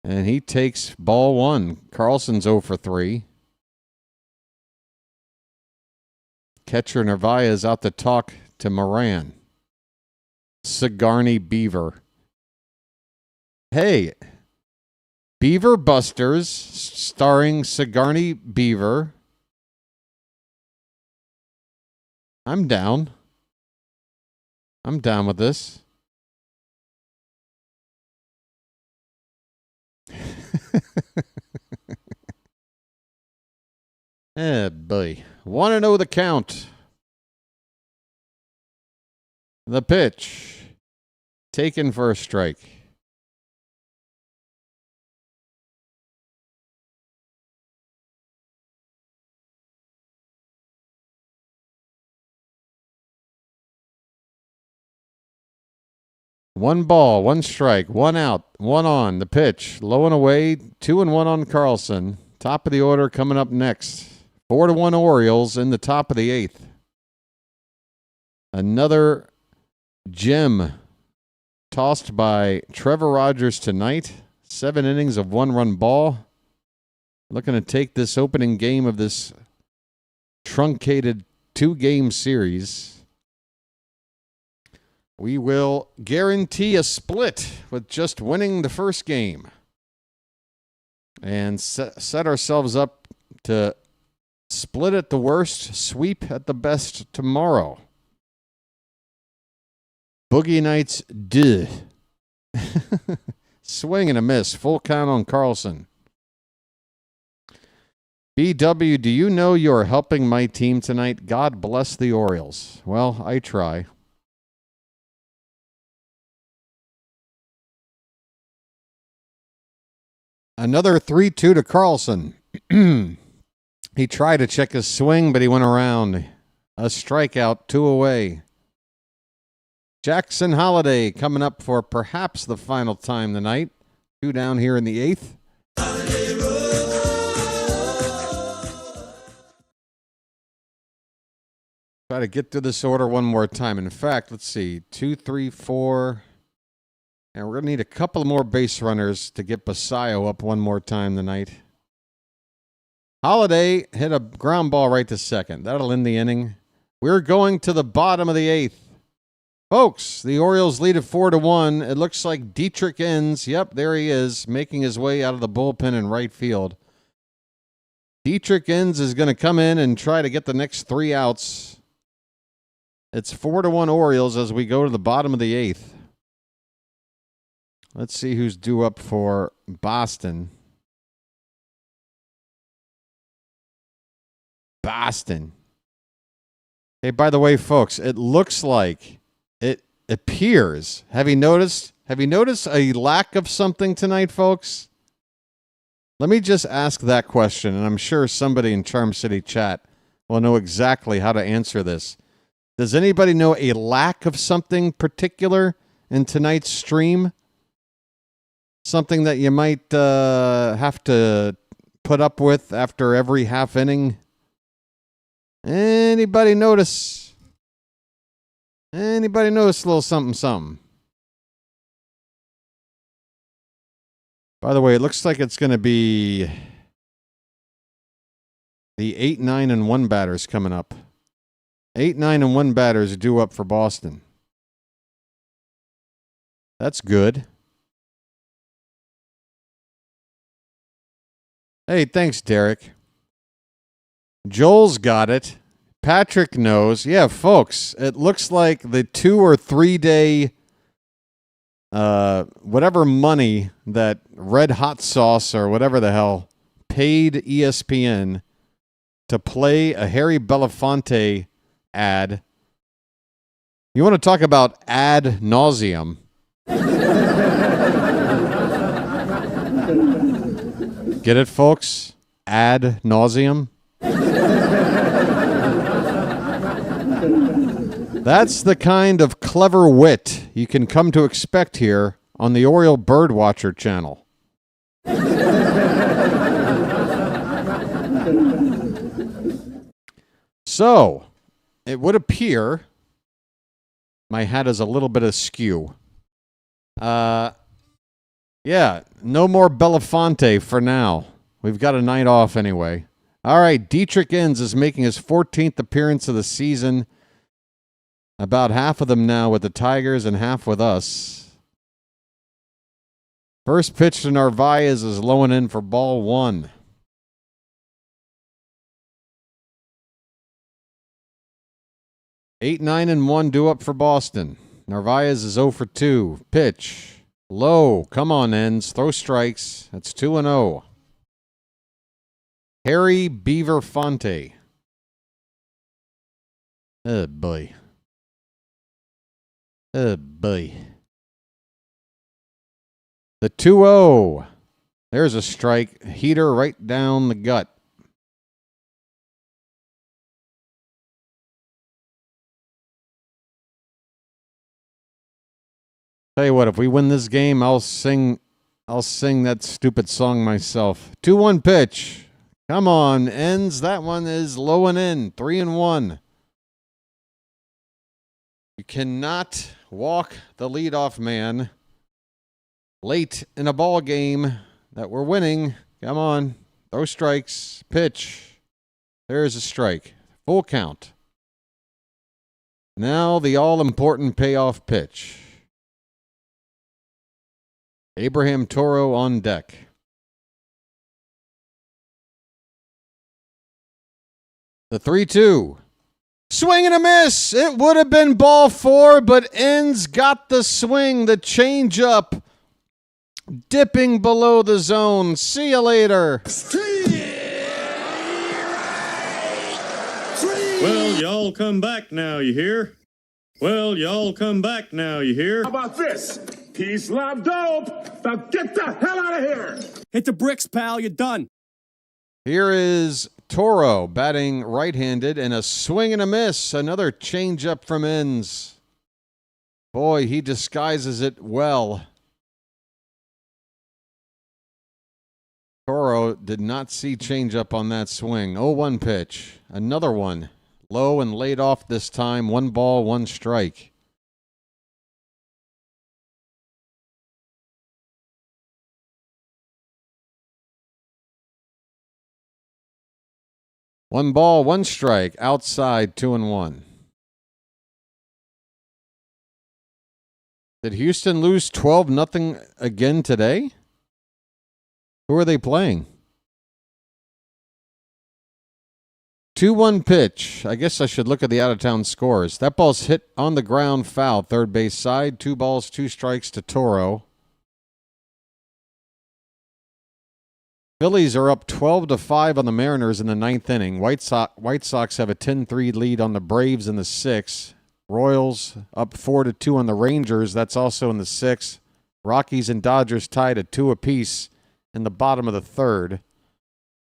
And he takes ball one. Carlson's 0 for 3. Catcher Narvaez out to talk to Moran. Sigourney Beaver. Hey, Beaver Busters, starring Sigourney Beaver. I'm down. I'm down with this. Eh, boy. 1-0 the count. The pitch. Taken for a strike. One ball, one strike, one out, one on. The pitch, low and away, 2-1 on Carlson. Top of the order coming up next. 4-1 Orioles in the top of the 8th. Another gem tossed by Trevor Rogers tonight. 7 innings of 1-run ball. Looking to take this opening game of this truncated 2-game series. We will guarantee a split with just winning the first game and set ourselves up to split at the worst, sweep at the best tomorrow. Boogie Nights, duh. Swing and a miss. Full count on Carlson. BW, do you know you're helping my team tonight? God bless the Orioles. Well, I try. Another 3-2 to Carlson. He tried to check his swing, but he went around. A strikeout, 2 away. Jackson Holiday coming up for perhaps the final time tonight. 2 down here in the 8th. Try to get through this order one more time. In fact, let's see. 2, 3, 4... And we're going to need a couple more base runners to get Basayo up one more time tonight. Holiday hit a ground ball right to second. That'll end the inning. We're going to the bottom of the 8th. Folks, the Orioles lead at 4-1. It looks like Dietrich Enns, yep, there he is, making his way out of the bullpen in right field. Dietrich Enns is going to come in and try to get the next 3 outs. It's 4-1 Orioles as we go to the bottom of the 8th. Let's see who's due up for Boston. Boston. Hey, by the way, folks, it looks like, it appears. Have you noticed a lack of something tonight, folks? Let me just ask that question, and I'm sure somebody in Charm City chat will know exactly how to answer this. Does anybody know a lack of something particular in tonight's stream? Something that you might have to put up with after every half inning? Anybody notice? Anybody notice a little something? By the way, it looks like it's going to be the 8, 9, and 1 batters coming up. 8, 9, and 1 batters due up for Boston. That's good. Hey, thanks, Derek. Joel's got it. Patrick knows. Yeah, folks, it looks like the 2 or 3 day whatever money that Red Hot Sauce or whatever the hell paid ESPN to play a Harry Belafonte ad. You want to talk about ad nauseum? Get it, folks? Ad nauseum? That's the kind of clever wit you can come to expect here on the Oriole BirdWatcher Channel. So, it would appear my hat is a little bit askew. Yeah, no more Belafonte for now. We've got a night off anyway. All right, Dietrich Inns is making his 14th appearance of the season. About half of them now with the Tigers and half with us. First pitch to Narvaez is low and in for ball 1. Eight, 9, and 1 due up for Boston. Narvaez is 0 for 2. Pitch. Low. Come on, Inns. Throw strikes. That's 2-0. Harry Beaver Fonte. Oh, boy. Oh, boy. The 2-0. There's a strike. Heater right down the gut. Tell you what, if we win this game, I'll sing that stupid song myself. 2-1 pitch. Come on, Ends. That one is low and in. 3-1. You cannot walk the leadoff man late in a ball game that we're winning. Come on. Throw strikes. Pitch. There's a strike. Full count. Now the all-important payoff pitch. Abraham Toro on deck. The 3-2. Swing and a miss. It would have been ball 4, but Inns got the swing. The changeup dipping below the zone. See you later. Well, y'all come back now, you hear? Well, y'all come back now, you hear? How about this? Peace, love, dope. Now get the hell out of here. Hit the bricks, pal. You're done. Here is Toro batting right-handed and a swing and a miss. Another changeup from Inns. Boy, he disguises it well. Toro did not see changeup on that swing. 0-1 pitch. Another one. Low and laid off this time. 1 ball, 1 strike. One ball, 1 strike. Outside, 2-1. Did Houston lose 12-0 again today? Who are they playing? 2-1 pitch. I guess I should look at the out-of-town scores. That ball's hit on the ground, foul, third base side. 2 balls, 2 strikes to Toro. Phillies are up 12-5 on the Mariners in the 9th inning. White Sox have a 10-3 lead on the Braves in the 6th. Royals up 4-2 on the Rangers. That's also in the 6th. Rockies and Dodgers tied at 2 apiece in the bottom of the 3rd.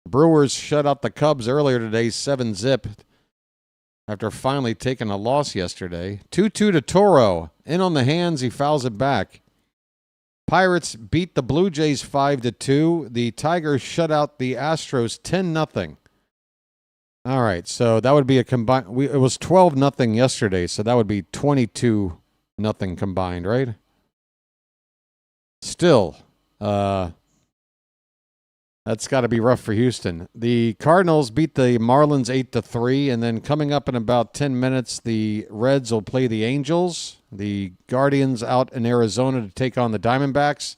Brewers shut out the Cubs earlier today, 7-0, after finally taking a loss yesterday. 2-2 to Toro. In on the hands, he fouls it back. Pirates beat the Blue Jays 5-2. The Tigers shut out the Astros 10-0. All right, so that would be a combined. It was 12-0 yesterday, so that would be 22-0 combined, right? Still, that's got to be rough for Houston. The Cardinals beat the Marlins 8-3, and then coming up in about 10 minutes, the Reds will play the Angels. The Guardians out in Arizona to take on the Diamondbacks.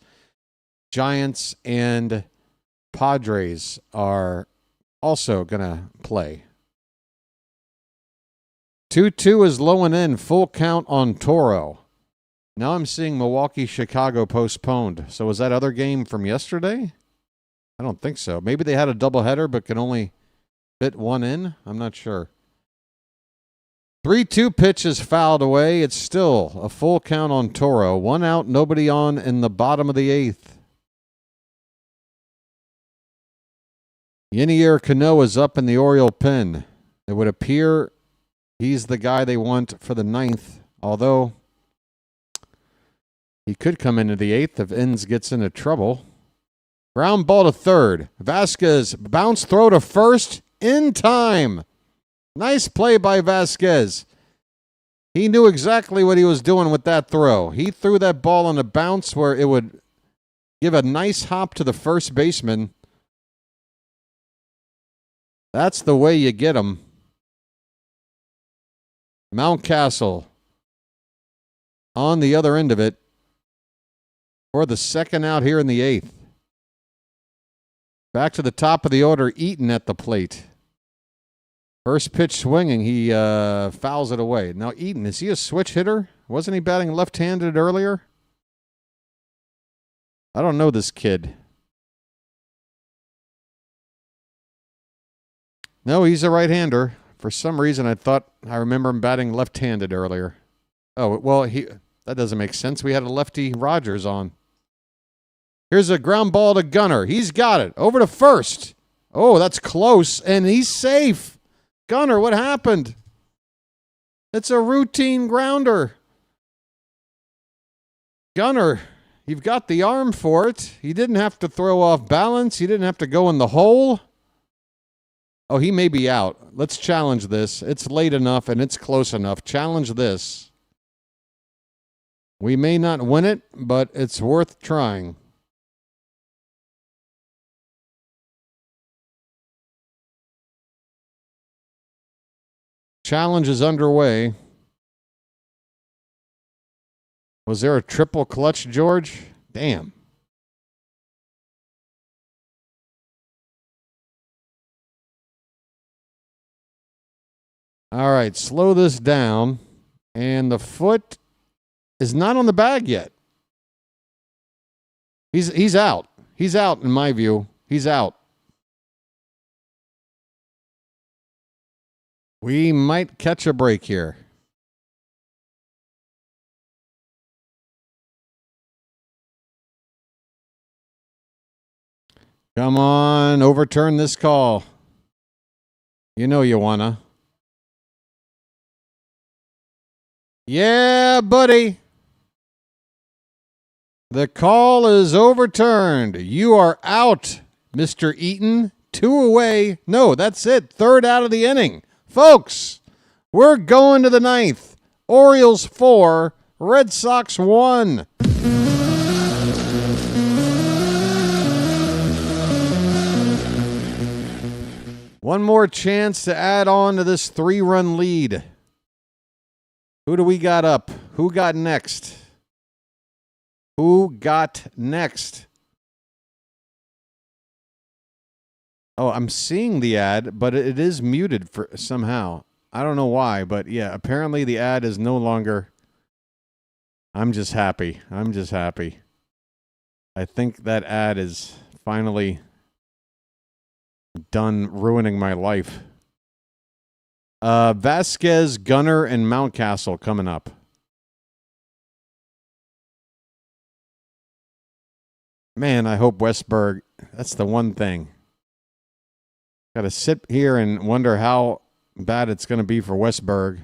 Giants and Padres are also going to play. 2-2 is low and in. Full count on Toro. Now I'm seeing Milwaukee-Chicago postponed. So was that other game from yesterday? I don't think so. Maybe they had a doubleheader but can only fit one in? I'm not sure. 3-2 pitch is fouled away. It's still a full count on Toro. 1 out, nobody on in the bottom of the 8th. Yenier Cano is up in the Oriole pen. It would appear he's the guy they want for the 9th, although he could come into the 8th if Innings gets into trouble. Ground ball to third. Vasquez, bounce throw to first in time. Nice play by Vasquez. He knew exactly what he was doing with that throw. He threw that ball on a bounce where it would give a nice hop to the first baseman. That's the way you get him. Mountcastle on the other end of it for the second out here in the 8th. Back to the top of the order, Eaton at the plate. First pitch swinging, he fouls it away. Now Eaton, is he a switch hitter? Wasn't he batting left-handed earlier? I don't know this kid. No, he's a right-hander. For some reason, I remember him batting left-handed earlier. Oh, well, that doesn't make sense. We had a lefty Rogers on. Here's a ground ball to Gunner. He's got it. Over to first. Oh, that's close, and he's safe. Gunner, what happened? It's a routine grounder. Gunner, you've got the arm for it. He didn't have to throw off balance. He didn't have to go in the hole. Oh, he may be out. Let's challenge this. It's late enough and it's close enough. Challenge this. We may not win it, but it's worth trying. Challenge is underway. Was there a triple clutch, George? Damn. All right, slow this down. And the foot is not on the bag yet. He's out. He's out in my view. He's out. We might catch a break here. Come on, overturn this call. You know you wanna. Yeah, buddy. The call is overturned. You are out, Mr. Eaton. 2 away. No, that's it. 3rd out of the inning. Folks, we're going to the 9th. Orioles 4, Red Sox 1. One more chance to add on to this 3-run lead. Who do we got up? Who got next? Who got next? Oh, I'm seeing the ad, but it is muted for somehow. I don't know why, but yeah, apparently the ad is no longer. I'm just happy. I think that ad is finally done ruining my life. Vasquez, Gunner, and Mountcastle coming up. Man, I hope Westberg. That's the one thing. Got to sit here and wonder how bad it's going to be for Westberg.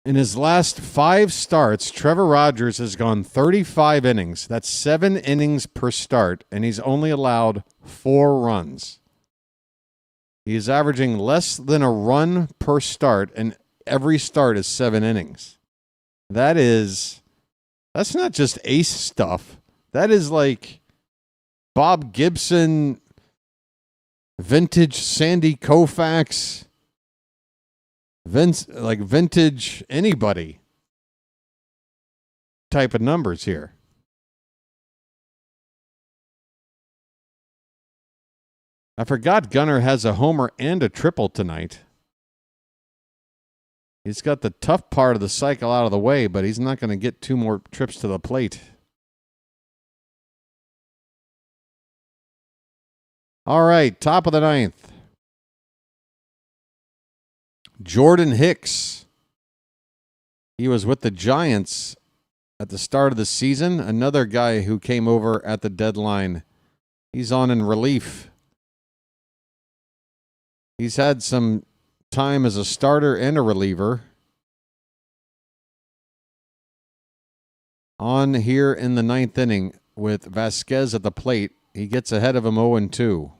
In his last 5 starts, Trevor Rogers has gone 35 innings. That's 7 innings per start, and he's only allowed 4 runs. He's averaging less than a run per start, and every start is 7 innings. That's not just ace stuff. That is like Bob Gibson, vintage Sandy Koufax, vintage anybody type of numbers here. I forgot Gunnar has a homer and a triple tonight. He's got the tough part of the cycle out of the way, but he's not going to get 2 more trips to the plate. All right, top of the 9th. Jordan Hicks. He was with the Giants at the start of the season. Another guy who came over at the deadline. He's on in relief. He's had some time as a starter and a reliever. On here in the 9th inning with Vasquez at the plate. He gets ahead of him 0-2.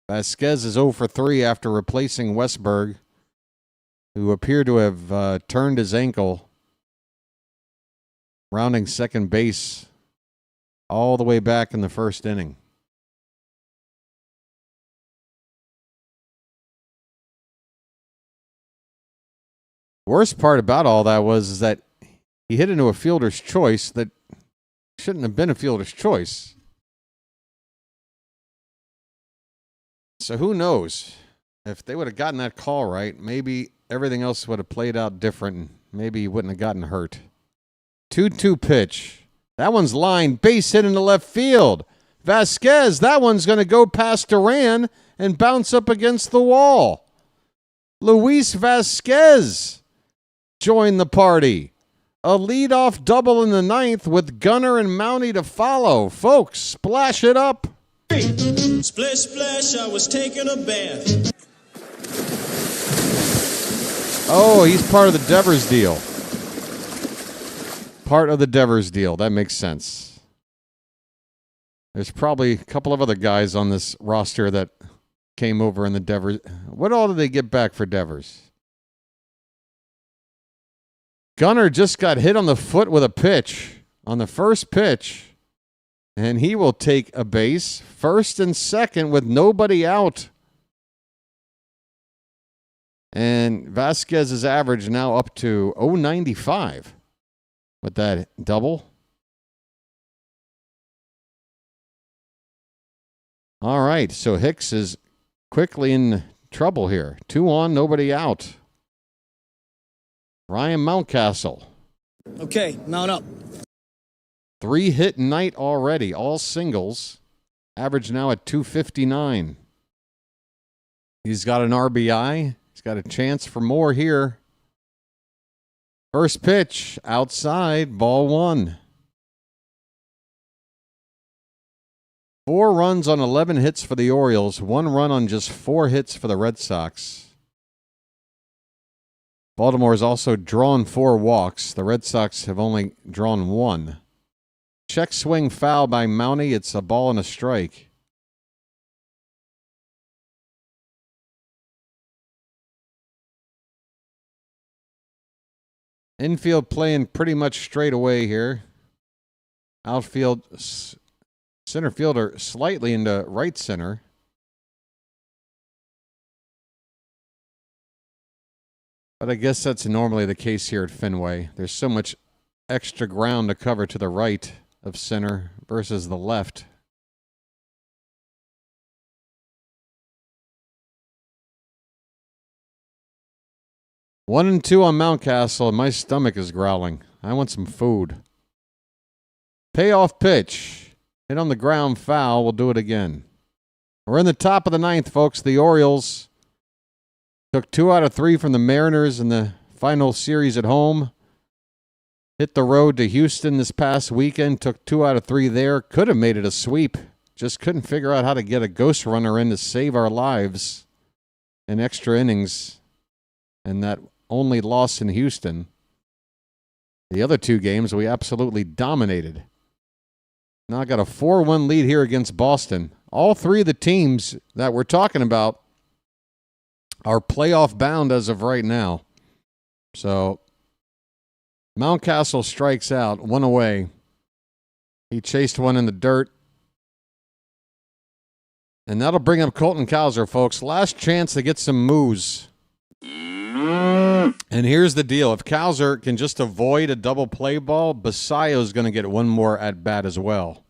Vasquez is 0 for 3 after replacing Westberg, who appeared to have turned his ankle, rounding second base all the way back in the first inning. Worst part about all that was that he hit into a fielder's choice that shouldn't have been a fielder's choice. So who knows? If they would have gotten that call right, maybe everything else would have played out different, and maybe he wouldn't have gotten hurt. 2-2 pitch. That one's lined, base hit into left field. Vasquez, that one's going to go past Duran and bounce up against the wall. Luis Vasquez joined the party. A leadoff double in the 9th with Gunnar and Mountie to follow. Folks, splash it up. Splish, splash, I was taking a bath. Oh, he's part of the Devers deal. Part of the Devers deal. That makes sense. There's probably a couple of other guys on this roster that came over in the Devers. What all did they get back for Devers? Gunnar just got hit on the foot with a pitch on the first pitch. And he will take a base, first and second, with nobody out. And Vasquez's average now up to .095 with that double. All right, so Hicks is quickly in trouble here. 2 on, nobody out. Ryan Mountcastle. Okay, mount up. 3-hit night already, all singles. Average now at .259. He's got an RBI. He's got a chance for more here. First pitch, outside, ball 1. 4 runs on 11 hits for the Orioles. 1 run on just 4 hits for the Red Sox. Baltimore has also drawn 4 walks. The Red Sox have only drawn 1. Check swing foul by Mountie. It's a ball and a strike. Infield playing pretty much straight away here. Outfield, center fielder slightly into right center. But I guess that's normally the case here at Fenway. There's so much extra ground to cover to the right of center versus the left. One and 2 on Mountcastle, and my stomach is growling. I want some food. Payoff pitch. Hit on the ground, foul. We'll do it again. We're in the top of the 9th, folks. The Orioles took 2 out of 3 from the Mariners in the final series at home. Hit the road to Houston this past weekend. Took 2 out of 3 there. Could have made it a sweep. Just couldn't figure out how to get a ghost runner in to save our lives in extra innings. And that only loss in Houston. The other 2 games we absolutely dominated. Now I got a 4-1 lead here against Boston. All 3 of the teams that we're talking about are playoff bound as of right now. So Mountcastle strikes out, 1 away. He chased one in the dirt. And that'll bring up Colton Cowser, folks. Last chance to get some moves. And here's the deal. If Cowser can just avoid a double play ball, Basayo's going to get 1 more at bat as well.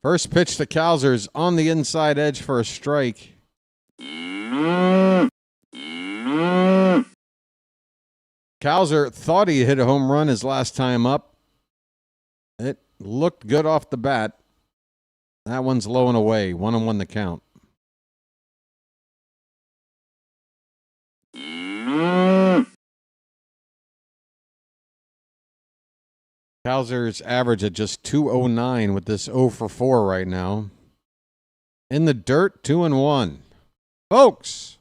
First pitch to Cowser's on the inside edge for a strike. Cowser thought he hit a home run his last time up. It looked good off the bat. That one's low and away. 1-1 the count. Cowser's average at just 209 with this 0 for 4 right now. In the dirt, 2-1. Folks.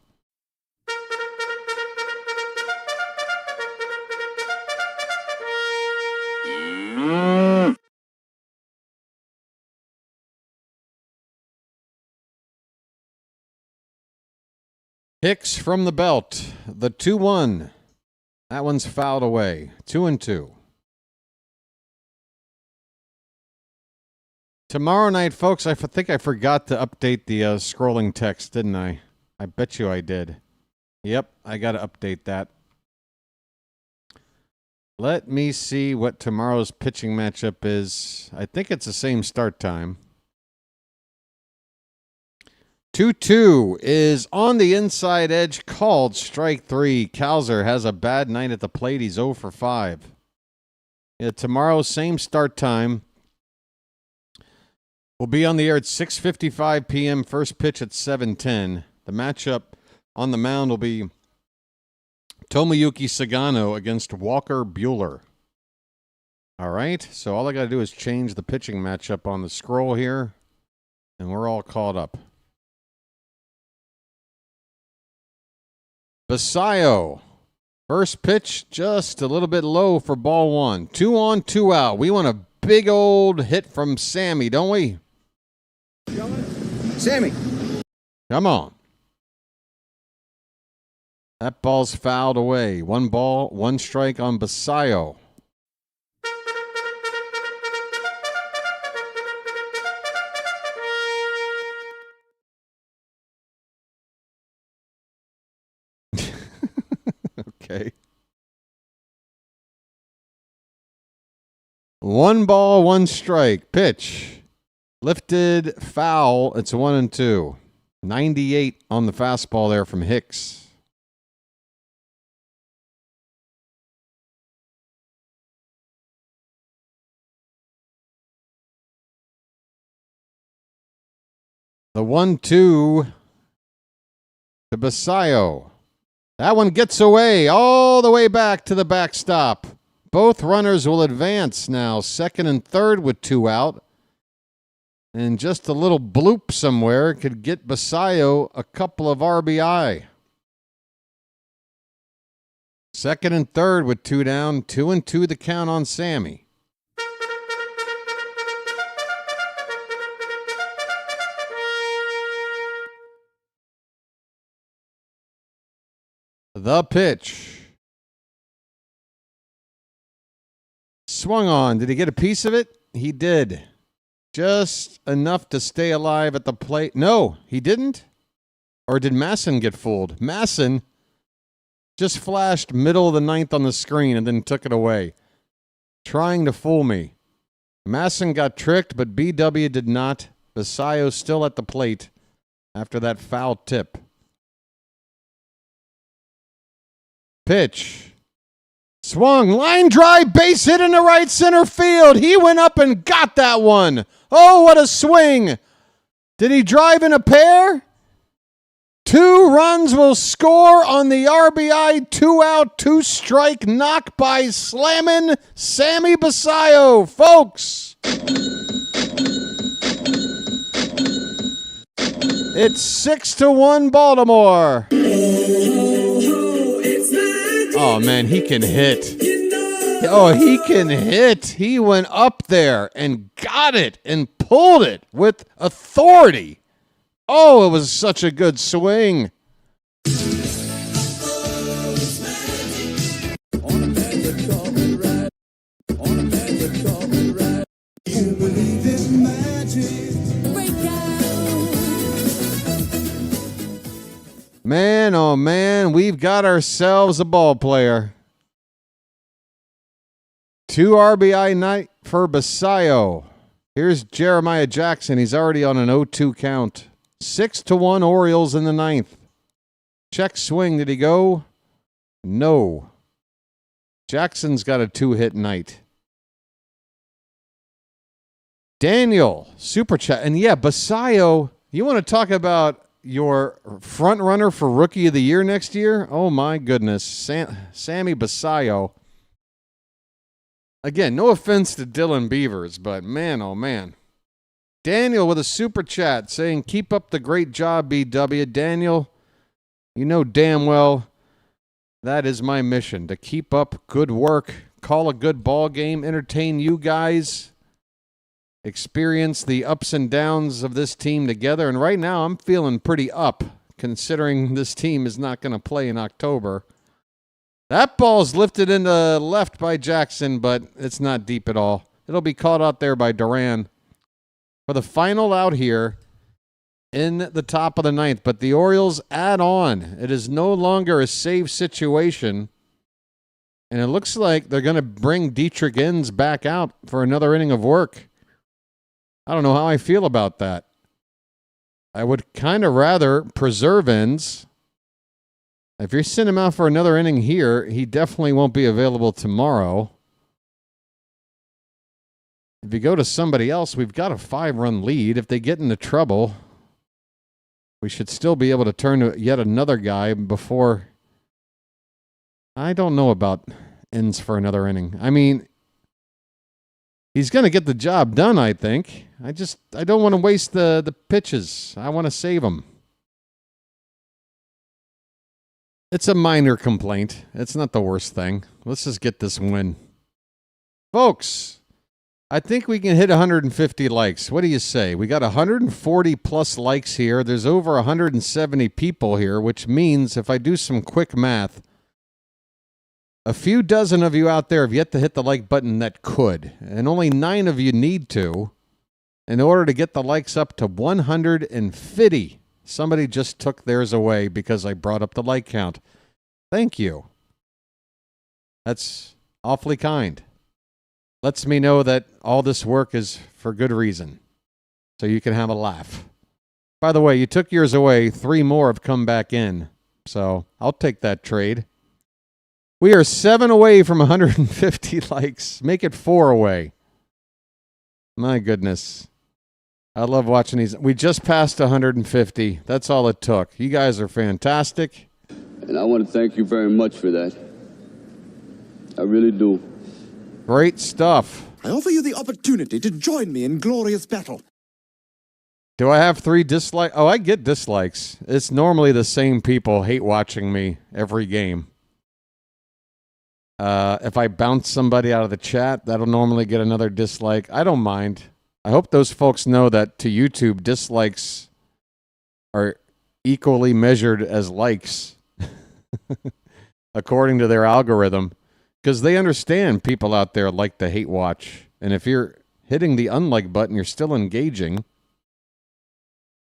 Hicks from the belt. The 2-1. That one's fouled away. 2-2. Tomorrow night, folks, I think I forgot to update the scrolling text, didn't I? I bet you I did. Yep, I got to update that. Let me see what tomorrow's pitching matchup is. I think it's the same start time. 2-2 is on the inside edge, called strike 3. Cowser has a bad night at the plate. He's 0 for 5. Yeah, tomorrow, same start time. We'll be on the air at 6:55 p.m. First pitch at 7:10. The matchup on the mound will be Tomoyuki Sagano against Walker Buehler. All right, so all I got to do is change the pitching matchup on the scroll here, and we're all caught up. Basayo. First pitch, just a little bit low for ball 1. 2 on, 2 out. We want a big old hit from Sammy, don't we? Sammy. Come on. That ball's fouled away. 1 ball, 1 strike on Basayo. Okay. 1 ball, 1 strike. Pitch. Lifted, foul. It's 1-2. 98 on the fastball there from Hicks. The 1-2 to Basayo. That one gets away all the way back to the backstop. Both runners will advance now. Second and third with 2 out. And just a little bloop somewhere could get Basayo a couple of RBI. Second and third with 2 down. 2-2 the count on Sammy. The pitch. Swung on. Did he get a piece of it? He did. Just enough to stay alive at the plate. No, he didn't. Or did Masson get fooled? Masson just flashed middle of the 9th on the screen and then took it away. Trying to fool me. Masson got tricked, but BW did not. Basayo still at the plate after that foul tip. Pitch. Swung, line drive, base hit in the right center field. He went up and got that one. Oh, what a swing. Did he drive in a pair? 2 runs will score on the RBI 2 out, 2 strike knock by slamming Sammy Basayo, folks. It's 6-1 Baltimore. Oh, man, he can hit. Oh, he can hit. He went up there and got it and pulled it with authority. Oh, it was such a good swing. Man, oh man, we've got ourselves a ball player. 2 RBI night for Basayo. Here's Jeremiah Jackson. He's already on an 0-2 count. 6-1 Orioles in the ninth. Check swing. Did he go? No. Jackson's got a 2-hit night. Daniel, super chat. And yeah, Basayo, you want to talk about your front runner for Rookie of the Year next year? Oh, my goodness. Sammy Basayo. Again, no offense to Dylan Beavers, but man, oh, man. Daniel with a super chat saying, keep up the great job, BW. Daniel, you know damn well that is my mission, to keep up good work, call a good ball game, entertain you guys, experience the ups and downs of this team together. And right now I'm feeling pretty up, considering this team is not going to play in October. That ball's lifted into left by Jackson, but it's not deep at all. It'll be caught out there by Duran for the final out here in the top of the ninth. But the Orioles add on. It is no longer a save situation. And it looks like they're going to bring Dietrich Inns back out for another inning of work. I don't know how I feel about that. I would kind of rather preserve Inns. If you send him out for another inning here, he definitely won't be available tomorrow. If you go to somebody else, we've got a 5-run lead. If they get into trouble, we should still be able to turn to yet another guy before. I don't know about Inns for another inning. I mean, he's going to get the job done, I think. I don't want to waste the pitches. I want to save them. It's a minor complaint. It's not the worst thing. Let's just get this win. Folks, I think we can hit 150 likes. What do you say? We got 140 plus likes here. There's over 170 people here, which means if I do some quick math, a few dozen of you out there have yet to hit the like button that could, and only 9 of you need to in order to get the likes up to 150. Somebody just took theirs away because I brought up the like count. Thank you. That's awfully kind. Lets me know that all this work is for good reason, so you can have a laugh. By the way, you took yours away. 3 more have come back in, so I'll take that trade. We are 7 away from 150 likes. Make it 4 away. My goodness. I love watching these. We just passed 150. That's all it took. You guys are fantastic. And I want to thank you very much for that. I really do. Great stuff. I offer you the opportunity to join me in glorious battle. Do I have 3 dislikes? Oh, I get dislikes. It's normally the same people hate watching me every game. If I bounce somebody out of the chat, that'll normally get another dislike. I don't mind. I hope those folks know that to YouTube, dislikes are equally measured as likes according to their algorithm, because they understand people out there like to hate watch. And if you're hitting the unlike button, you're still engaging.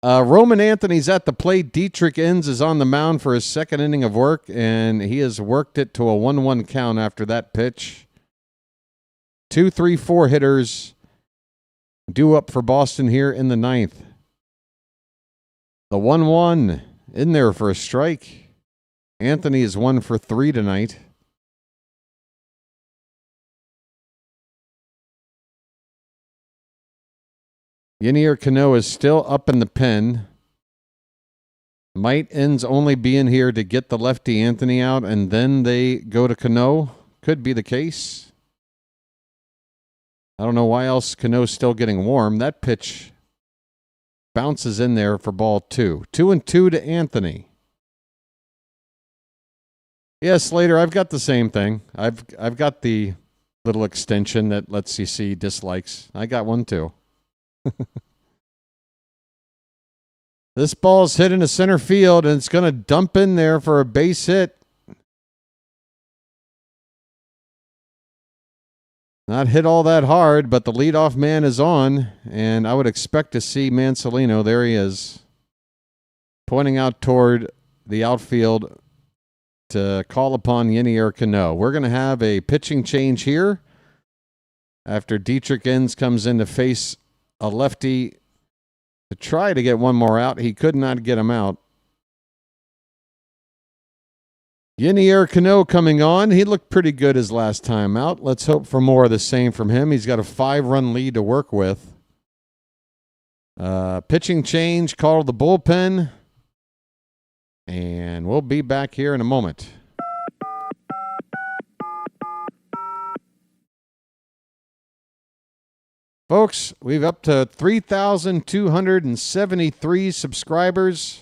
Roman Anthony's at the plate. Dietrich Inns is on the mound for his second inning of work, and he has worked it to a 1-1 count after that pitch. 2, 3, 4 hitters due up for Boston here in the ninth. The 1-1 in there for a strike. Anthony is 1 for 3 tonight. Yenier Cano is still up in the pen. Might Inns only be in here to get the lefty Anthony out, and then they go to Cano? Could be the case. I don't know why else Cano's still getting warm. That pitch bounces in there for ball 2. 2-2 to Anthony. Yeah, Slater, I've got the same thing. I've got the little extension that lets you see dislikes. I got one too. This ball's hit into center field, and it's going to dump in there for a base hit. Not hit all that hard, but the leadoff man is on, and I would expect to see Mansolino. There he is, pointing out toward the outfield to call upon Yenier Cano. We're going to have a pitching change here after Dietrich Inns comes in to face a lefty to try to get one more out. He could not get him out. Yenier Cano coming on. He looked pretty good his last time out. Let's hope for more of the same from him. He's got a 5-run lead to work with. Pitching change, call to the bullpen. And we'll be back here in a moment. Folks, we've up to 3,273 subscribers.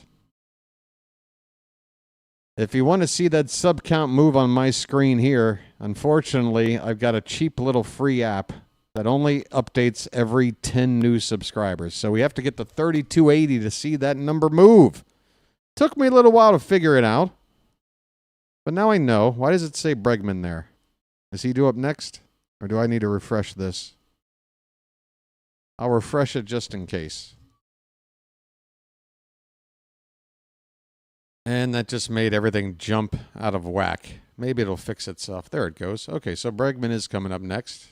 If you want to see that sub count move on my screen here, unfortunately, I've got a cheap little free app that only updates every 10 new subscribers. So we have to get to 3,280 to see that number move. Took me a little while to figure it out. But now I know. Why does it say Bregman there? Is he due up next? Or do I need to refresh this? I'll refresh it just in case. And that just made everything jump out of whack. Maybe it'll fix itself. There it goes. Okay, so Bregman is coming up next.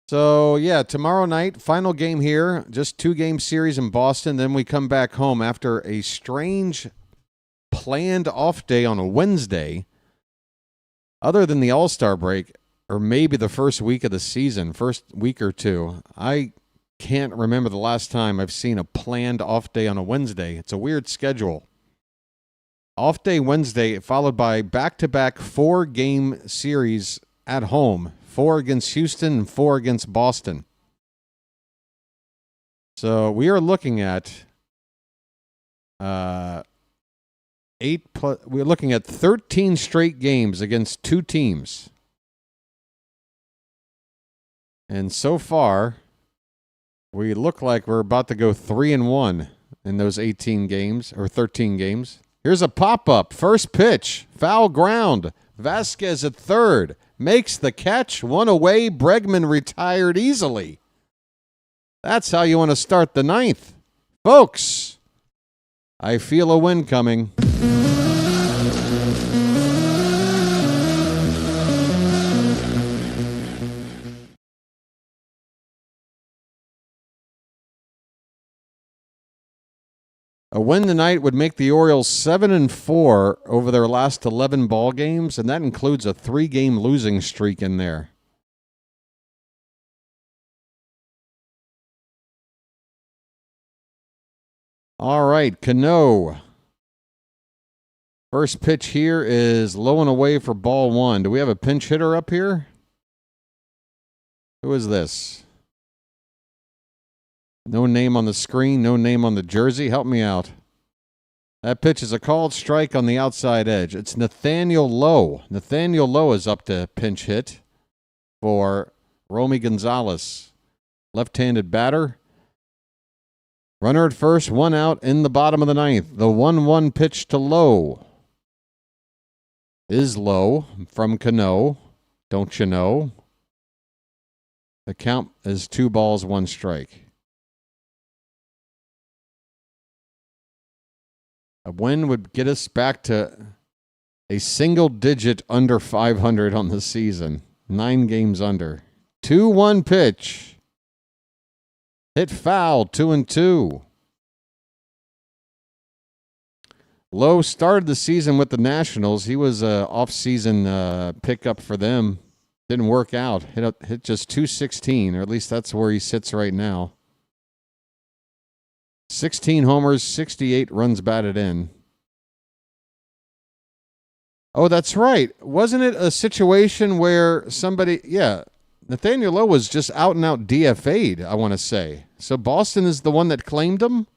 So, yeah, tomorrow night, final game here. Just 2-game series in Boston. Then we come back home after a strange planned off day on a Wednesday. Other than the All-Star break, or maybe the first week of the season, first week or two, I can't remember the last time I've seen a planned off day on a Wednesday. It's a weird schedule. Off day Wednesday followed by back-to-back 4-game series at home. 4 against Houston and 4 against Boston. So we are looking at we're looking at 13 straight games against 2 teams. And so far, we look like we're about to go 3-1 in those 18 games or 13 games. Here's a pop-up. First pitch. Foul ground. Vasquez at third. Makes the catch. 1 away. Bregman retired easily. That's how you want to start the 9th. Folks, I feel a win coming. A win tonight would make the Orioles 7-4 over their last 11 ball games, and that includes a 3-game losing streak in there. All right, Cano. First pitch here is low and away for ball 1. Do we have a pinch hitter up here? Who is this? No name on the screen, no name on the jersey. Help me out. That pitch is a called strike on the outside edge. It's Nathaniel Lowe. Nathaniel Lowe is up to pinch hit for Romy Gonzalez. Left-handed batter. Runner at first, 1 out in the bottom of the 9th. The 1-1 pitch to Lowe is low from Cano. Don't you know? The count is 2 balls, 1 strike. A win would get us back to a single digit under 500 on the season. 9 games under. 2-1 pitch. Hit foul, 2-2. Lowe started the season with the Nationals. He was an off-season pickup for them. Didn't work out. Hit just .216, or at least that's where he sits right now. 16 homers, 68 runs batted in. Oh, that's right. Wasn't it a situation where somebody, Nathaniel Lowe was just out and out DFA'd, I want to say. So Boston is the one that claimed him?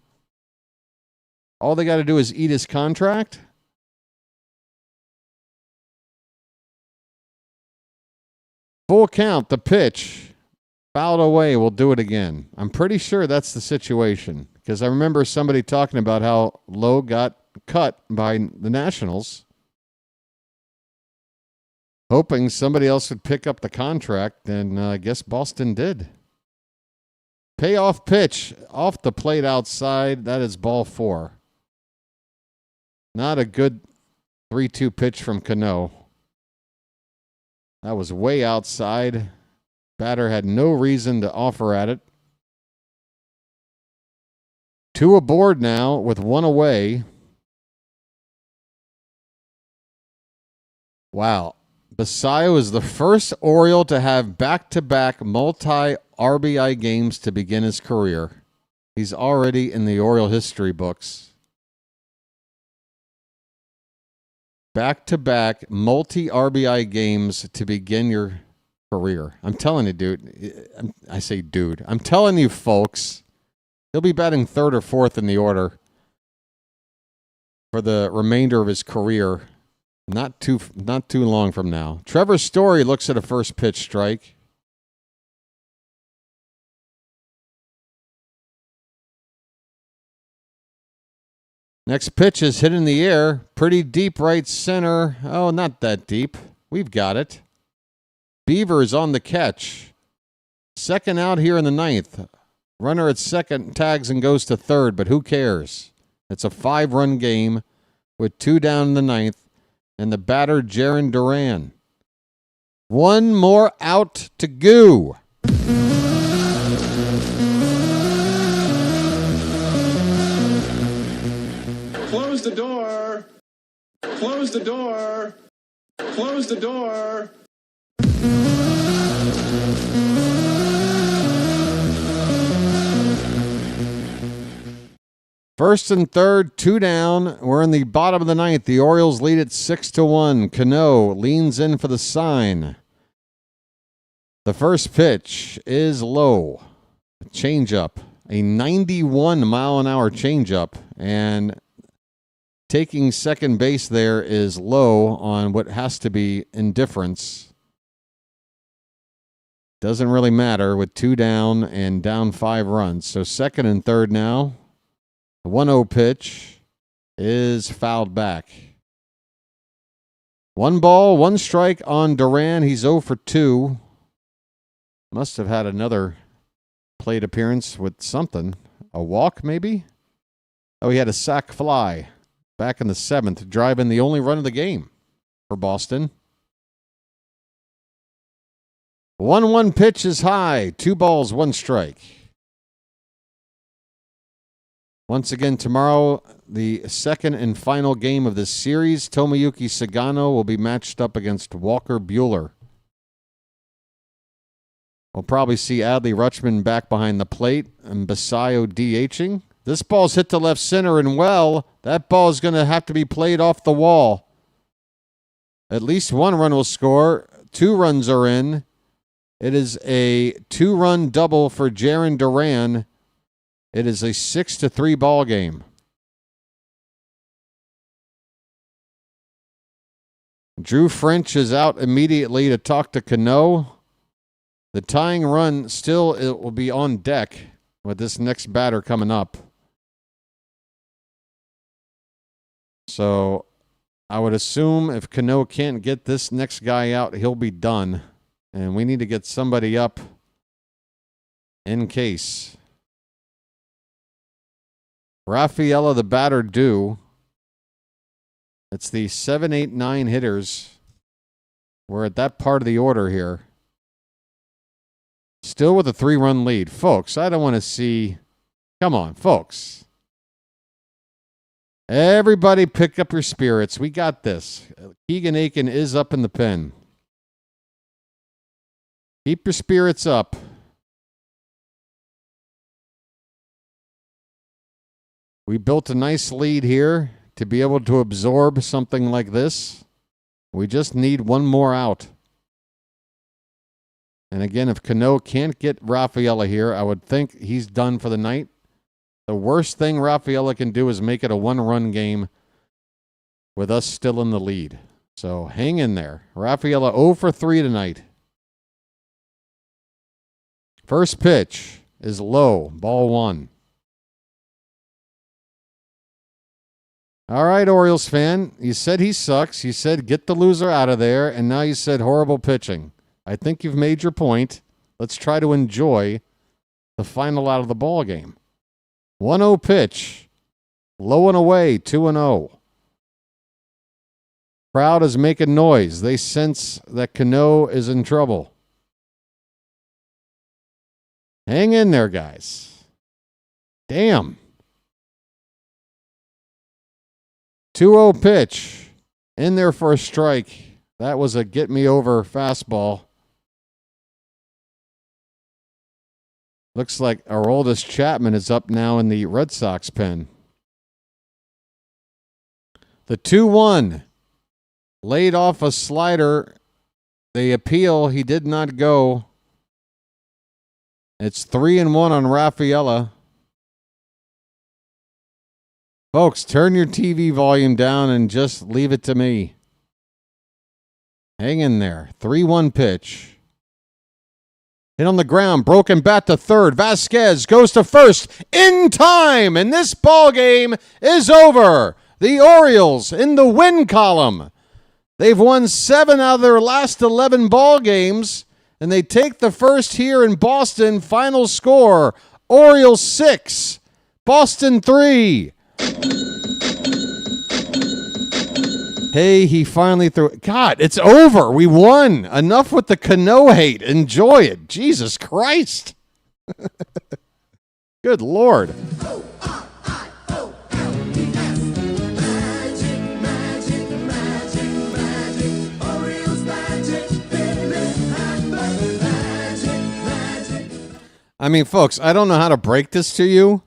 All they got to do is eat his contract? Full count, the pitch. Fouled away, we'll do it again. I'm pretty sure that's the situation. Because I remember somebody talking about how Lowe got cut by the Nationals, hoping somebody else would pick up the contract, and I guess Boston did. Payoff pitch off the plate outside. That is ball 4. Not a good 3-2 pitch from Cano. That was way outside. Batter had no reason to offer at it. 2 aboard now with 1 away. Wow. Basayo is the first Oriole to have back-to-back multi-RBI games to begin his career. He's already in the Oriole history books. Back-to-back multi-RBI games to begin your career. I'm telling you, dude. I say dude. I'm telling you, folks. He'll be batting 3rd or 4th in the order for the remainder of his career. Not too long from now. Trevor Story looks at a first pitch strike. Next pitch is hit in the air. Pretty deep right center. Oh, not that deep. We've got it. Beaver is on the catch. Second out here in the 9th. Runner at second tags and goes to third, but who cares? It's a 5-run game with 2 down in the 9th. And the batter, Jarren Duran. 1 more out to go. Close the door. Close the door. Close the door. First and third, 2 down. We're in the bottom of the 9th. The Orioles lead it 6-1. Cano leans in for the sign. The first pitch is low. Changeup. A 91-mile-an-hour changeup. And taking second base there is low on what has to be indifference. Doesn't really matter with 2 down and down 5 runs. So second and third now. The 1-0 pitch is fouled back. 1 ball, 1 strike on Duran. He's 0 for 2. Must have had another plate appearance with something. A walk, maybe? Oh, he had a sac fly back in the 7th, driving the only run of the game for Boston. 1-1 pitch is high. 2 balls, 1 strike. Once again, tomorrow, the second and final game of this series, Tomoyuki Sagano will be matched up against Walker Buehler. We'll probably see Adley Rutschman back behind the plate and Basayo DHing. This ball's hit to left center, and that ball is going to have to be played off the wall. At least 1 run will score. 2 runs are in. It is a 2-run double for Jarren Duran. It is a 6-3 ball game. Drew French is out immediately to talk to Cano. The tying run still it will be on deck with this next batter coming up. So I would assume if Cano can't get this next guy out, he'll be done. And we need to get somebody up in case. Rafaela, the batter, due. It's the 7, 8, 9 hitters. We're at that part of the order here. Still with a 3-run lead. Folks, I don't want to see... Come on, folks. Everybody pick up your spirits. We got this. Keegan Aiken is up in the pen. Keep your spirits up. We built a nice lead here to be able to absorb something like this. We just need 1 more out. And again, if Cano can't get Rafaela here, I would think he's done for the night. The worst thing Rafaela can do is make it a 1-run game with us still in the lead. So hang in there. Rafaela 0 for 3 tonight. First pitch is low, ball 1. All right, Orioles fan, you said he sucks. You said get the loser out of there, and now you said horrible pitching. I think you've made your point. Let's try to enjoy the final out of the ball game. 1-0 pitch, low and away, 2-0. Crowd is making noise. They sense that Cano is in trouble. Hang in there, guys. Damn. 2-0 pitch. In there for a strike. That was a get-me-over fastball. Looks like our oldest Chapman is up now in the Red Sox pen. The 2-1. Laid off a slider. The appeal, he did not go. It's 3-1 on Rafaela. Folks, turn your TV volume down and just leave it to me. Hang in there. 3-1 pitch. Hit on the ground, broken bat to third. Vasquez goes to first in time, and this ball game is over. The Orioles in the win column. They've won 7 out of their last 11 ball games, and they take the first here in Boston. Final score, Orioles 6, Boston 3. Hey, he finally threw it. God, it's over. We won. Enough with the Cano hate. Enjoy it. Jesus Christ. Good Lord. I mean, folks, I don't know how to break this to you,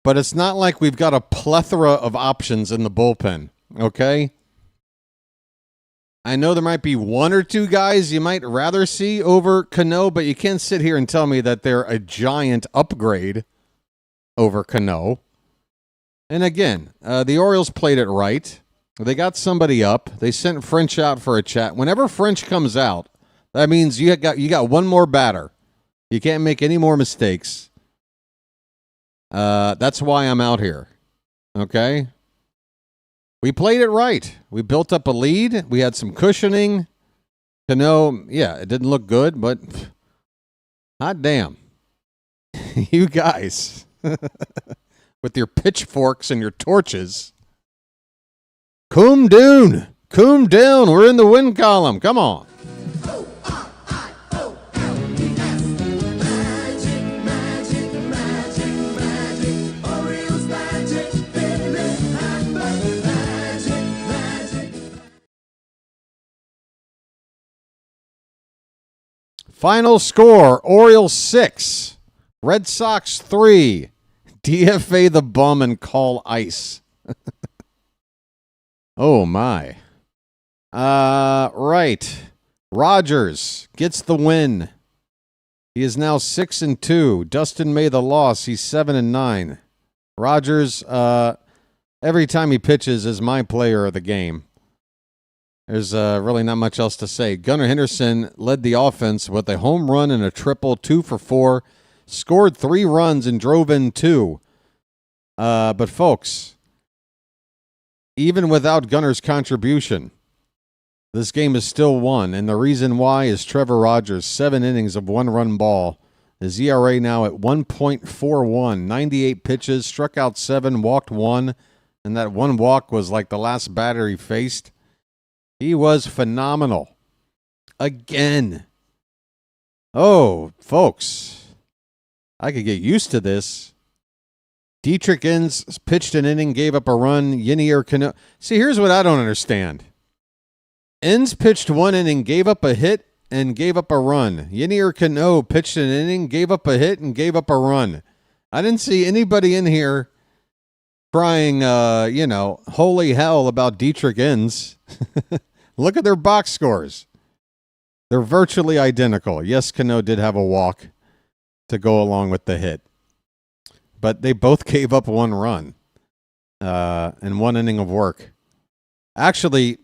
but it's not like we've got a plethora of options in the bullpen, okay? I know there might be 1 or 2 guys you might rather see over Cano, but you can't sit here and tell me that they're a giant upgrade over Cano. And again, the Orioles played it right. They got somebody up. They sent French out for a chat. Whenever French comes out, that means you got one more batter. You can't make any more mistakes. That's why I'm out here. Okay? We played it right. We built up a lead. We had some cushioning. Cano, yeah, it didn't look good, but hot damn. You guys, with your pitchforks and your torches. Coom doon. Coom down. We're in the win column. Come on. Final score, Orioles 6, Red Sox 3, DFA the bum and call ice. Oh, my. Right. Rogers gets the win. He is now 6-2. Dustin May the loss. He's 7-9. Rogers, every time he pitches, is my player of the game. There's really not much else to say. Gunnar Henderson led the offense with a home run and a triple, 2 for 4, scored 3 runs and drove in 2. But folks, even without Gunnar's contribution, this game is still won, and the reason why is Trevor Rogers, 7 innings of 1-run ball. His ERA now at 1.41, 98 pitches, struck out 7, walked 1, and that 1 walk was like the last batter he faced. He was phenomenal. Again. Oh, folks. I could get used to this. Dietrich Inns pitched an inning, gave up a run. Yenier Cano. See, here's what I don't understand. Inns pitched 1 inning, gave up a hit, and gave up a run. Yenier Cano pitched an inning, gave up a hit, and gave up a run. I didn't see anybody in here crying, holy hell about Dietrich Inns. Look at their box scores. They're virtually identical. Yes, Cano did have a walk to go along with the hit. But they both gave up 1 run and 1 inning of work. Actually,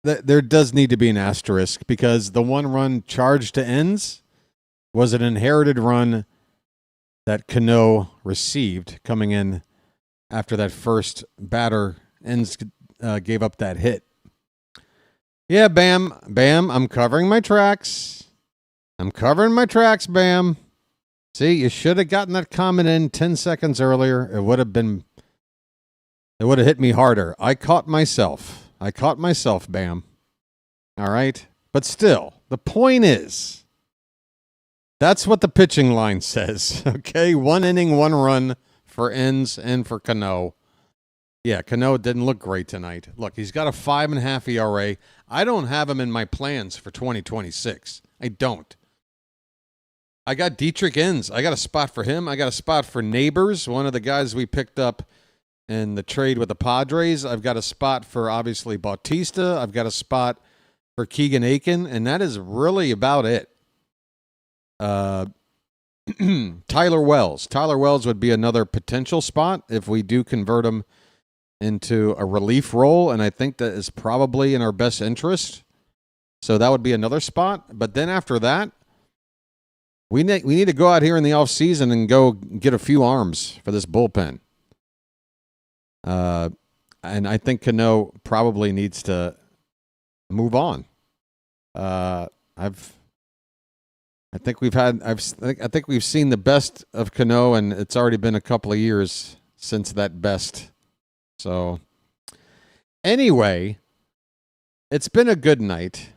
there does need to be an asterisk because the 1 run charge to Inns was an inherited run that Cano received coming in after that first batter. Inns gave up that hit. Yeah, Bam, I'm covering my tracks. Bam. See, you should have gotten that comment in 10 seconds earlier. It would have hit me harder. I caught myself, Bam. All right? But still, the point is, That's what the pitching line says. Okay, 1 inning, 1 run for Inns and for Cano. Yeah, Cano didn't look great tonight. Look, he's got a 5.5 ERA. I don't have him in my plans for 2026. I don't. I got Dietrich Inns. I got a spot for him. I got a spot for Neighbors, one of the guys we picked up in the trade with the Padres. I've got a spot for, obviously, Bautista. I've got a spot for Keegan Aiken, and that is really about it. Tyler Wells. Tyler Wells would be another potential spot if we do convert him into a relief role, and I think that is probably in our best interest. So that would be another spot. But then after that, we need to go out here in the offseason and go get a few arms for this bullpen. And I think Cano probably needs to move on. I think we've seen the best of Cano, and it's already been a couple of years since that best. So anyway, it's been a good night.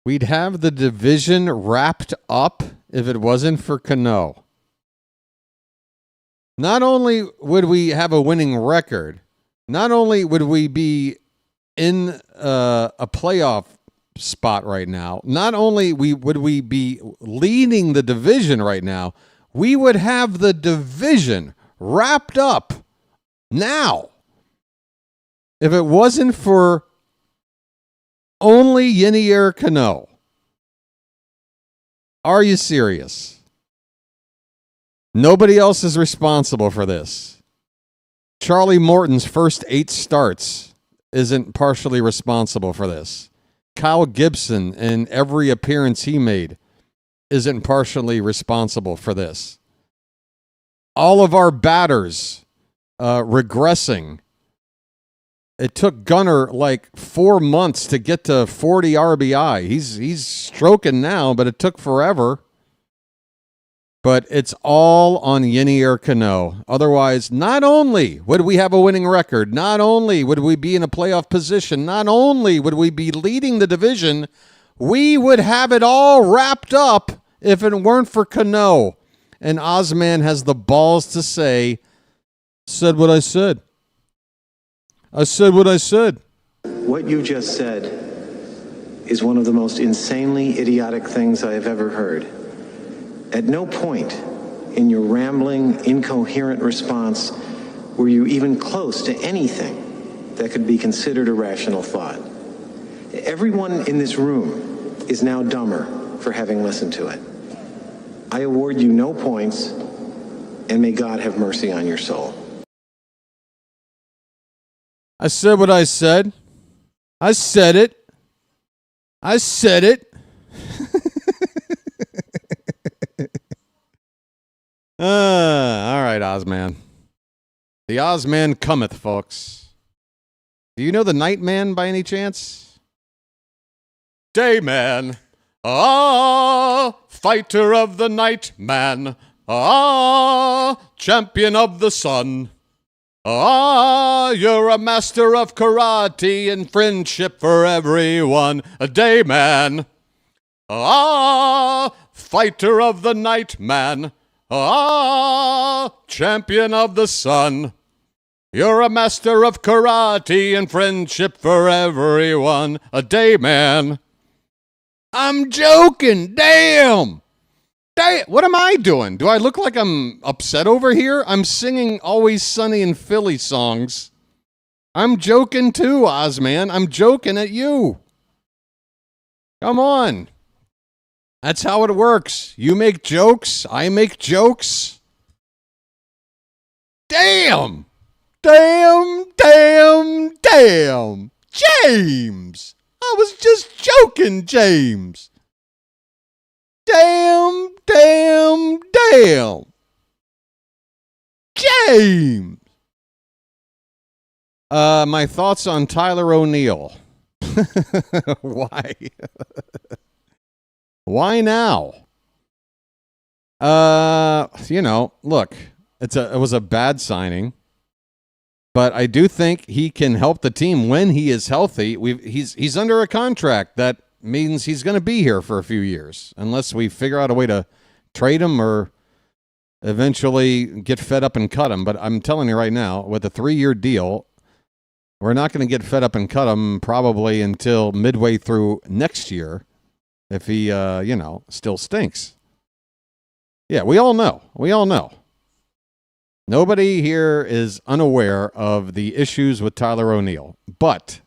We'd have the division wrapped up if it wasn't for Cano. Not only would we have a winning record, not only would we be in a playoff spot right now, not only would we be leading the division right now, we would have the division wrapped up now. If it wasn't for only Yenier Cano. Are you serious? Nobody else is responsible for this. Charlie Morton's first 8 starts isn't partially responsible for this. Kyle Gibson, in every appearance he made, isn't partially responsible for this. All of our batters regressing. It took Gunnar like 4 months to get to 40 RBI. He's stroking now, but it took forever. But it's all on Yenier Cano. Otherwise, not only would we have a winning record, not only would we be in a playoff position, not only would we be leading the division, we would have it all wrapped up if it weren't for Cano. And Ozman has the balls to say, said what I said. I said what I said. What you just said is one of the most insanely idiotic things I have ever heard. At no point in your rambling, incoherent response were you even close to anything that could be considered a rational thought. Everyone in this room is now dumber for having listened to it. I award you no points, and may God have mercy on your soul. I said what I said. I said it. I said it. All right, Ozman. The Ozman cometh, folks. Do you know the Nightman by any chance? Dayman. Ah, fighter of the night, man. Ah, champion of the sun. Ah, you're a master of karate and friendship for everyone. A Dayman. Ah, fighter of the night, man. Ah, champion of the sun. You're a master of karate and friendship for everyone. A Dayman. I'm joking. Damn. What am I doing? Do I look like I'm upset over here? I'm singing Always Sunny in Philly songs. I'm joking too, Ozman. I'm joking at you. Come on. That's how it works. You make jokes. I make jokes. Damn. Damn, damn, damn. James. I was just joking, James. Damn, damn, damn. James. My thoughts on Tyler O'Neill. Why? Why now? Look, it was a bad signing, but I do think he can help the team when he is healthy. He's under a contract that means he's going to be here for a few years, unless we figure out a way to trade him or eventually get fed up and cut him. But I'm telling you right now, with a 3-year deal, we're not going to get fed up and cut him probably until midway through next year if he, still stinks. Yeah, we all know. We all know. Nobody here is unaware of the issues with Tyler O'Neill. But,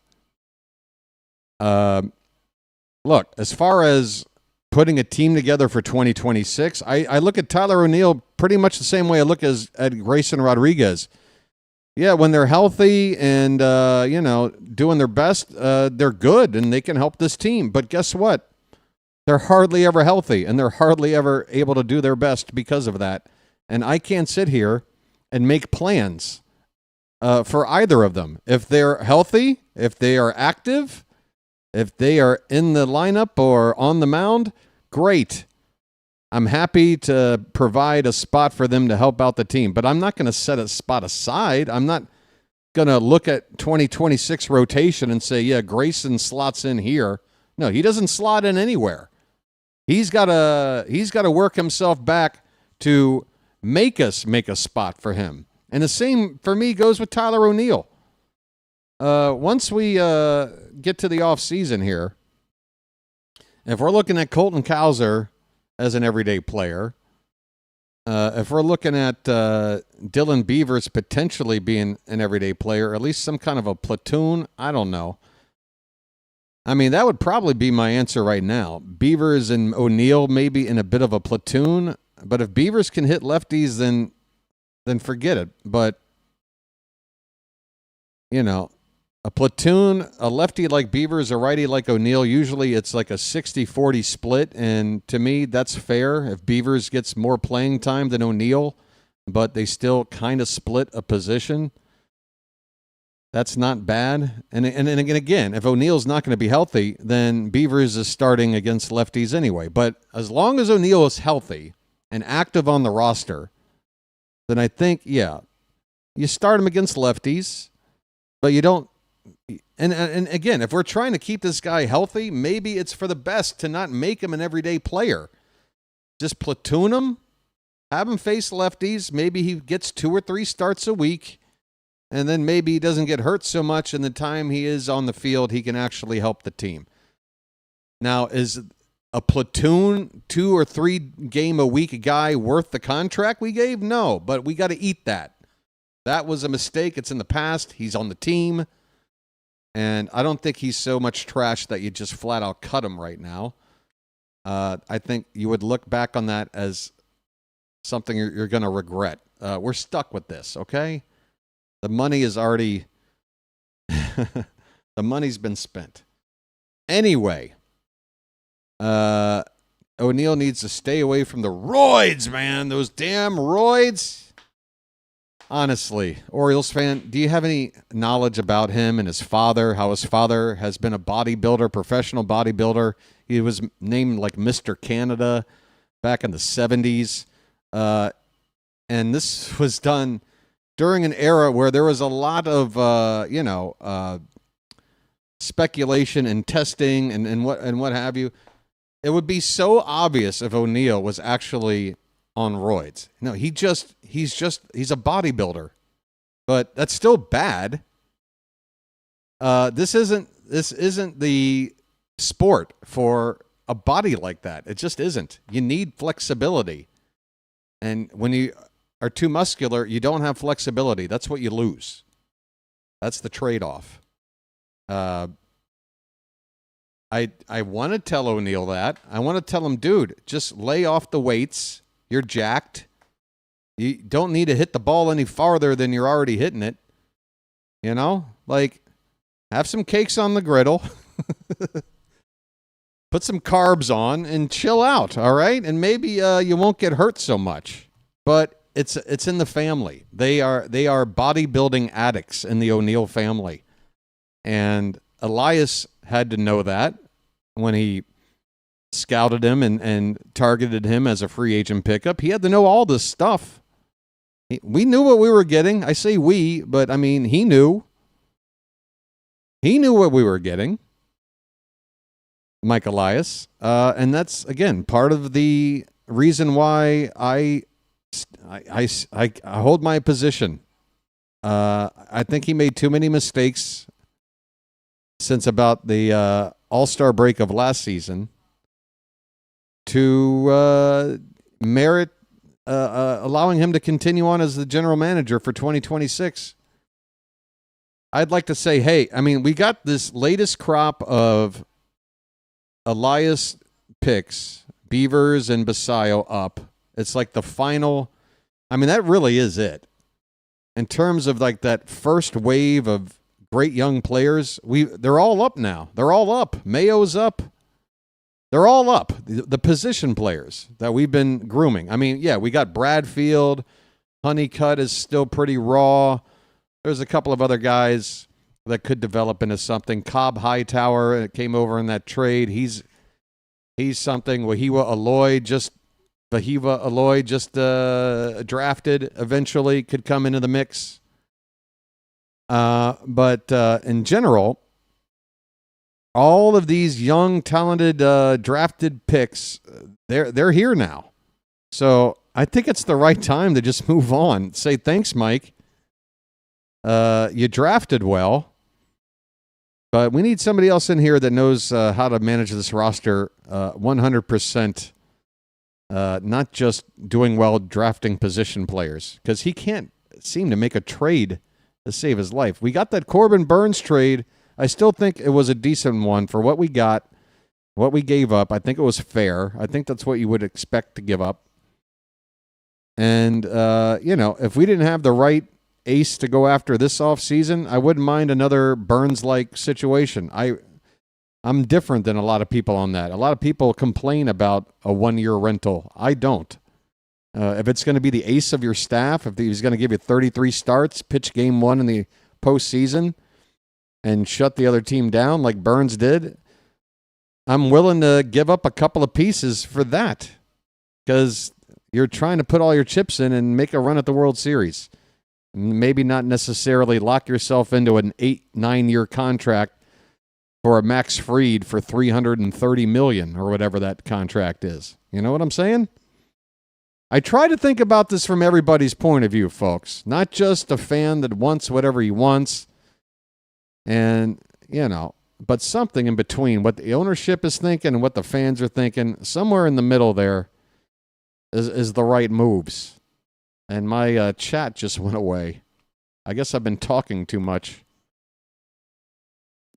look, as far as putting a team together for 2026, I look at Tyler O'Neill pretty much the same way I look at Grayson Rodriguez. Yeah, when they're healthy and, doing their best, they're good and they can help this team. But guess what? They're hardly ever healthy and they're hardly ever able to do their best because of that. And I can't sit here and make plans for either of them. If they're healthy, if they are active, if they are in the lineup or on the mound, great. I'm happy to provide a spot for them to help out the team, but I'm not going to set a spot aside. I'm not going to look at 2026 rotation and say, yeah, Grayson slots in here. No, he doesn't slot in anywhere. He's got to work himself back to make us make a spot for him. And the same for me goes with Tyler O'Neill. Once we get to the offseason here, if we're looking at Colton Cowser as an everyday player, if we're looking at Dylan Beavers potentially being an everyday player, or at least some kind of a platoon, I don't know. I mean, that would probably be my answer right now. Beavers and O'Neill maybe in a bit of a platoon, but if Beavers can hit lefties, then forget it. But, a platoon, a lefty like Beavers, a righty like O'Neill, usually it's like a 60-40 split, and to me, that's fair. If Beavers gets more playing time than O'Neill, but they still kind of split a position, that's not bad. And again, if O'Neill's not going to be healthy, then Beavers is starting against lefties anyway. But as long as O'Neill is healthy and active on the roster, then I think, yeah, you start him against lefties, but you don't. And again, if we're trying to keep this guy healthy, maybe it's for the best to not make him an everyday player. Just platoon him, have him face lefties. Maybe he gets 2 or 3 starts a week. And then maybe he doesn't get hurt so much, and the time he is on the field, he can actually help the team. Now, is a platoon 2 or 3 game a week guy worth the contract we gave? No, but we got to eat that. That was a mistake. It's in the past. He's on the team. And I don't think he's so much trash that you just flat out cut him right now. I think you would look back on that as something you're going to regret. We're stuck with this, okay? The money is already, the money's been spent. Anyway, O'Neill needs to stay away from the roids, man. Those damn roids. Honestly, Orioles fan, do you have any knowledge about him and his father, how his father has been a bodybuilder, professional bodybuilder? He was named like Mr. Canada back in the 70s. And this was done during an era where there was a lot of, speculation and testing and what have you. It would be so obvious if O'Neill was actually on roids. No, he's a bodybuilder, but that's still bad. This isn't the sport for a body like that. It just isn't. You need flexibility. And when you are too muscular, you don't have flexibility. That's what you lose. That's the trade-off. I want to tell O'Neill that. I want to tell him, dude, just lay off the weights. You're jacked. You don't need to hit the ball any farther than you're already hitting it. Have some cakes on the griddle. Put some carbs on and chill out, all right? And maybe you won't get hurt so much. But it's in the family. They are bodybuilding addicts in the O'Neill family. And Elias had to know that when he scouted him and targeted him as a free agent pickup. He had to know all this stuff. We knew what we were getting. I say we, but I mean, he knew. He knew what we were getting. Mike Elias. And that's, again, part of the reason why I hold my position. I think he made too many mistakes since about the All-Star break of last season to merit allowing him to continue on as the general manager for 2026. I'd like to say, hey, I mean, we got this latest crop of Elias picks, Beavers and Basayo up. It's like the final. I mean, that really is it. In terms of like that first wave of great young players, they're all up now. They're all up. Mayo's up. They're all up. The position players that we've been grooming. I mean, yeah, we got Bradfield. Honeycutt is still pretty raw. There's a couple of other guys that could develop into something. Cobb Hightower came over in that trade. He's something. Wahiwa Aloy just drafted eventually, could come into the mix. But in general, all of these young, talented, drafted picks, they're here now. So I think it's the right time to just move on. Say thanks, Mike. You drafted well, but we need somebody else in here that knows how to manage this roster 100%. Not just doing well drafting position players, because he can't seem to make a trade to save his life. We got that Corbin Burns trade. I still think it was a decent one for what we got, what we gave up. I think it was fair. I think that's what you would expect to give up. And, if we didn't have the right ace to go after this offseason, I wouldn't mind another Burns-like situation. I'm different than a lot of people on that. A lot of people complain about a one-year rental. I don't. If it's going to be the ace of your staff, if he's going to give you 33 starts, pitch game one in the postseason, and shut the other team down like Burns did, I'm willing to give up a couple of pieces for that, because you're trying to put all your chips in and make a run at the World Series. Maybe not necessarily lock yourself into an 8-9 year contract for a Max Fried for $330 million or whatever that contract is. You know what I'm saying? I try to think about this from everybody's point of view, folks. Not just a fan that wants whatever he wants, and but something in between. What the ownership is thinking and what the fans are thinking, somewhere in the middle there is the right moves. And my chat just went away. I guess I've been talking too much.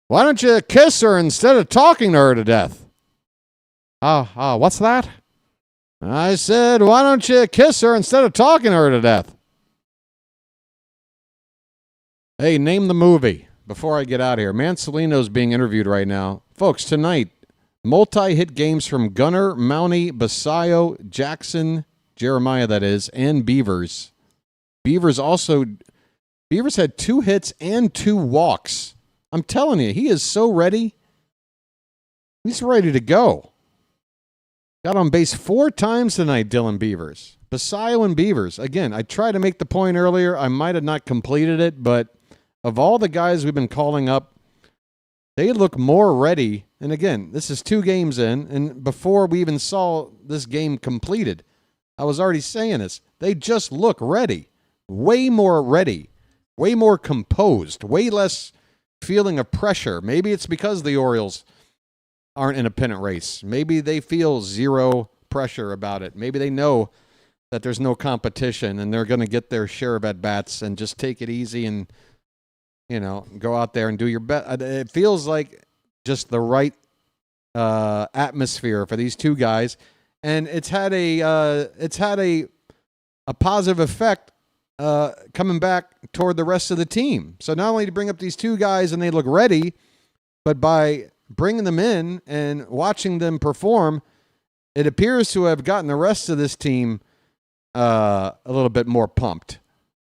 Why don't you kiss her instead of talking to her to death? What's that? I said, why don't you kiss her instead of talking to her to death? Hey, name the movie before I get out of here. Mansolino's being interviewed right now. Folks, tonight, multi-hit games from Gunnar, Mountie, Basayo, Jackson, Jeremiah, that is, and Beavers. Beavers had 2 hits and 2 walks. I'm telling you, he is so ready. He's ready to go. Got on base 4 times tonight, Dylan Beavers. Basayo and Beavers. Again, I tried to make the point earlier. I might have not completed it, but of all the guys we've been calling up, they look more ready. And again, this is 2 games in, and before we even saw this game completed, I was already saying this. They just look ready. Way more ready. Way more composed. Way less feeling of pressure. Maybe it's because the Orioles aren't in a pennant race. Maybe they feel zero pressure about it. Maybe they know that there's no competition and they're going to get their share of at-bats and just take it easy and, go out there and do your best. It feels like just the right atmosphere for these 2 guys. And it's had a positive effect coming back toward the rest of the team. So not only to bring up these 2 guys and they look ready, but by bringing them in and watching them perform, it appears to have gotten the rest of this team a little bit more pumped.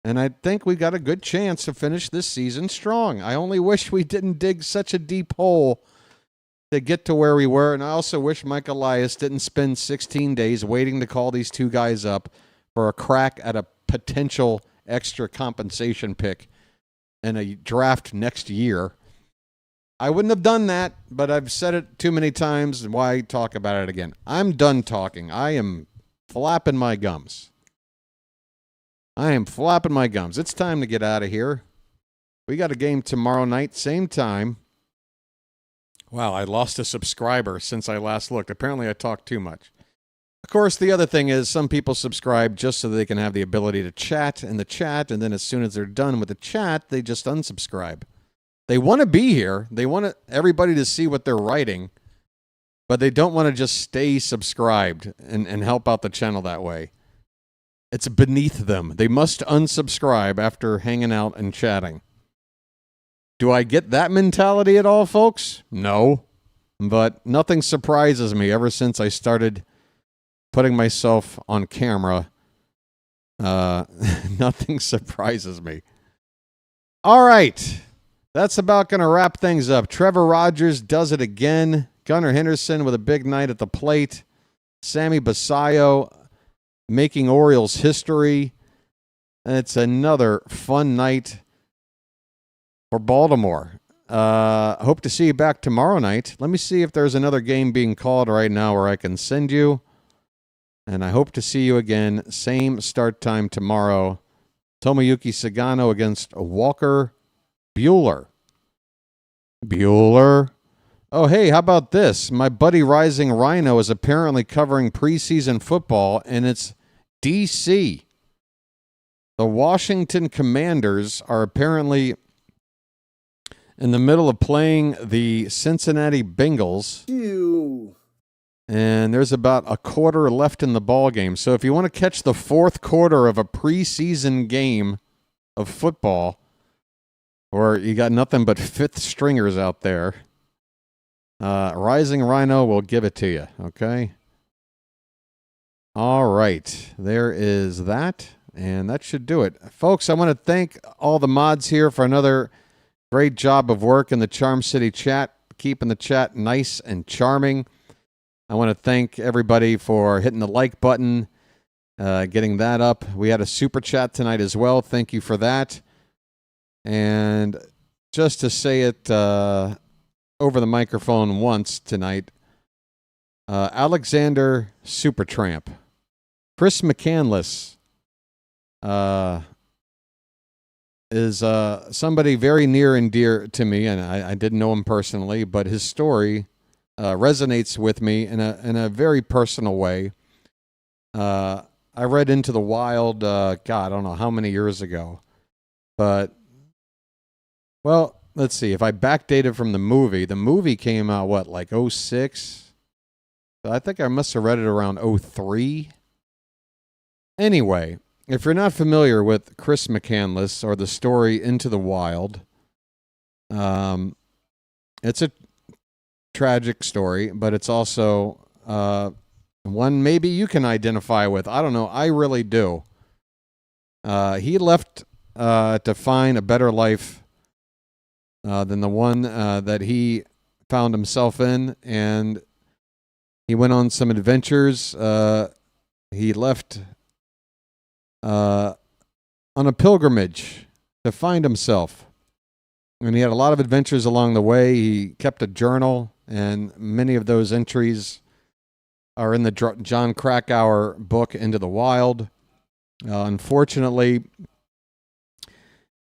And I think we got a good chance to finish this season strong. I only wish we didn't dig such a deep hole to get to where we were. And I also wish Mike Elias didn't spend 16 days waiting to call these 2 guys up for a crack at a potential extra compensation pick in a draft next year. I wouldn't have done that, but I've said it too many times, and why talk about it again? I'm done talking. I am flapping my gums. I am flapping my gums. It's time to get out of here. We got a game tomorrow night, same time. Wow, I lost a subscriber since I last looked. Apparently I talked too much. Of course, the other thing is some people subscribe just so they can have the ability to chat in the chat, and then as soon as they're done with the chat, they just unsubscribe. They want to be here. They want everybody to see what they're writing, but they don't want to just stay subscribed and help out the channel that way. It's beneath them. They must unsubscribe after hanging out and chatting. Do I get that mentality at all, folks? No. But nothing surprises me ever since I started putting myself on camera. Nothing surprises me. All right. That's about going to wrap things up. Trevor Rogers does it again. Gunnar Henderson with a big night at the plate. Sammy Basayo making Orioles history. It's another fun night for Baltimore. Hope to see you back tomorrow night. Let me see if there's another game being called right now where I can send you. And I hope to see you again. Same start time tomorrow. Tomoyuki Sagano against Walker Buehler. Oh, hey, how about this? My buddy Rising Rhino is apparently covering preseason football, and it's D.C. The Washington Commanders are apparently in the middle of playing the Cincinnati Bengals. Ew. And there's about a quarter left in the ball game. So if you want to catch the fourth quarter of a preseason game of football, or you got nothing but fifth stringers out there, Rising Rhino will give it to you, okay? All right, there is that, and that should do it. Folks, I want to thank all the mods here for another great job of work in the Charm City chat, keeping the chat nice and charming. I want to thank everybody for hitting the like button, getting that up. We had a super chat tonight as well. Thank you for that. And just to say it over the microphone once tonight, Alexander Supertramp, Chris McCandless is somebody very near and dear to me, and I didn't know him personally, but his story resonates with me in a very personal way. I read Into the Wild, God, I don't know how many years ago, but, well, let's see. If I backdated from the movie came out, what, like 06? So I think I must have read it around 03. Anyway, if you're not familiar with Chris McCandless or the story Into the Wild, it's a tragic story, but it's also one maybe you can identify with. I don't know. I really do. He left to find a better life than the one that he found himself in, and he went on some adventures. He left on a pilgrimage to find himself, and he had a lot of adventures along the way. He kept a journal, and many of those entries are in the John Krakauer book, Into the Wild. Unfortunately,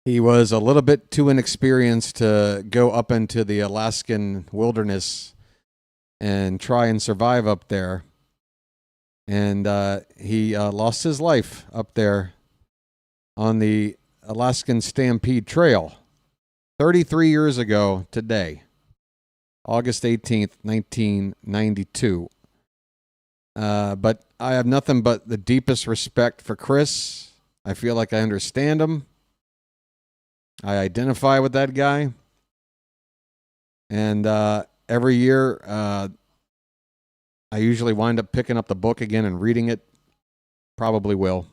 he was a little bit too inexperienced to go up into the Alaskan wilderness and try and survive up there. And he lost his life up there on the Alaskan Stampede Trail 33 years ago today, August 18th, 1992. But I have nothing but the deepest respect for Chris. I feel like I understand him. I identify with that guy. And every year, I usually wind up picking up the book again and reading it. Probably will.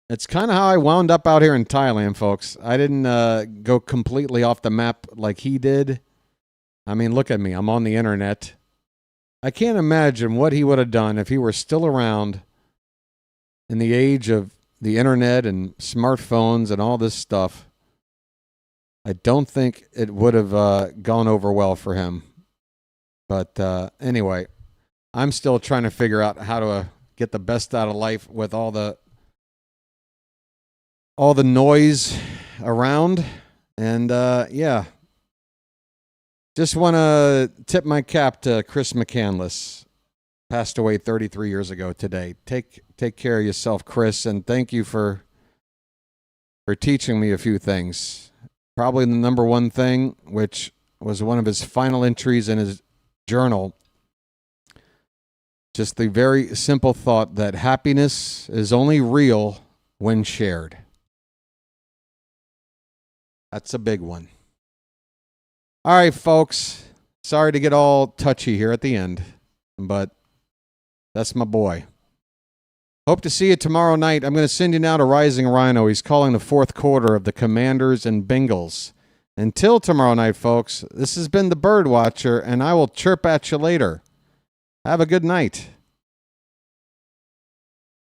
It's kind of how I wound up out here in Thailand, folks. I didn't go completely off the map like he did. I mean, look at me. I'm on the internet. I can't imagine what he would have done if he were still around in the age of the internet and smartphones and all this stuff. I don't think it would have gone over well for him. But anyway, I'm still trying to figure out how to get the best out of life with all the noise around. And yeah, just want to tip my cap to Chris McCandless. Passed away 33 years ago today. Take care of yourself, Chris, and thank you for teaching me a few things. Probably the number one thing, which was one of his final entries in his journal, just the very simple thought that happiness is only real when shared. That's a big one. All right, folks. Sorry to get all touchy here at the end, but that's my boy. Hope to see you tomorrow night. I'm going to send you now to Rising Rhino. He's calling the fourth quarter of the Commanders and Bengals. Until tomorrow night, folks, this has been the Birdwatcher, and I will chirp at you later. Have a good night.